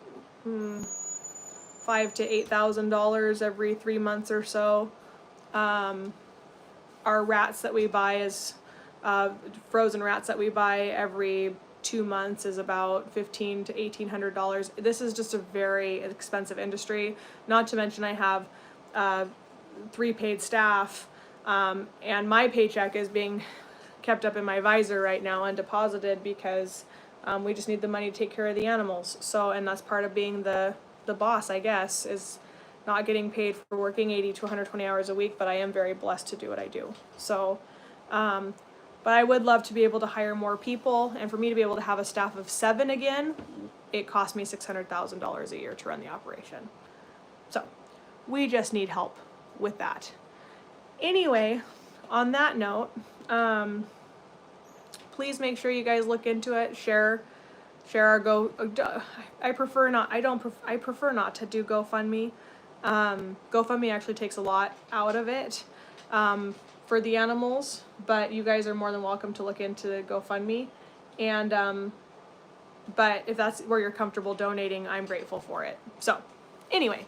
$5,000 to $8,000 every 3 months or so. Our rats that we buy is frozen rats that we buy every 2 months is about $1,500 to $1,800. This is just a very expensive industry. Not to mention I have 3 paid staff, and my paycheck is being kept up in my visor right now and deposited because we just need the money to take care of the animals. So, and that's part of being the boss, I guess, is not getting paid for working 80 to 120 hours a week, but I am very blessed to do what I do. So, but I would love to be able to hire more people, and for me to be able to have a staff of 7 again, it cost me $600,000 a year to run the operation. So, we just need help with that. Anyway, on that note, please make sure you guys look into it, share our I prefer not to do GoFundMe. GoFundMe actually takes a lot out of it for the animals, but you guys are more than welcome to look into GoFundMe, and but if that's where you're comfortable donating, I'm grateful for it. So anyway,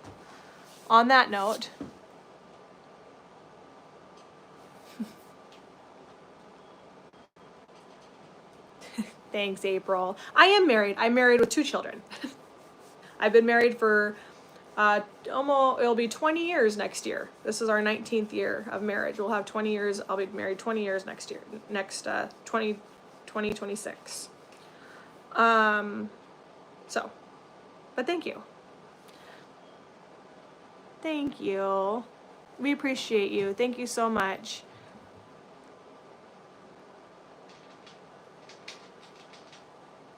on that note, thanks, April. I am married. I'm married with 2 children. I've been married for it'll be 20 years next year. This is our 19th year of marriage. We'll have 20 years. I'll be married 20 years next year. Next 2026. So, but thank you. Thank you. We appreciate you. Thank you so much.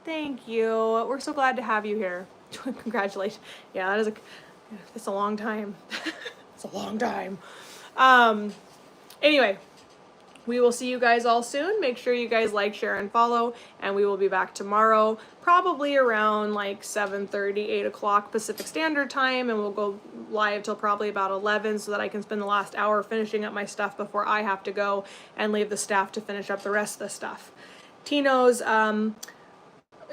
Thank you. We're so glad to have you here. Congratulations. Yeah, it's a long time. It's a long time. Anyway, we will see you guys all soon. Make sure you guys like, share, and follow, and we will be back tomorrow, probably around like 7:30, 8 o'clock Pacific Standard Time, and we'll go live till probably about 11 so that I can spend the last hour finishing up my stuff before I have to go and leave the staff to finish up the rest of the stuff. Tino's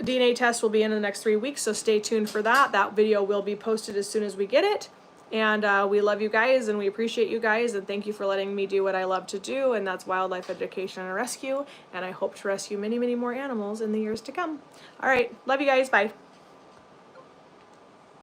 DNA test will be in the next 3 weeks, so stay tuned for that. That video will be posted as soon as we get it. And we love you guys, and we appreciate you guys, and thank you for letting me do what I love to do, and that's wildlife education and rescue. And I hope to rescue many, many more animals in the years to come. All right, love you guys. Bye.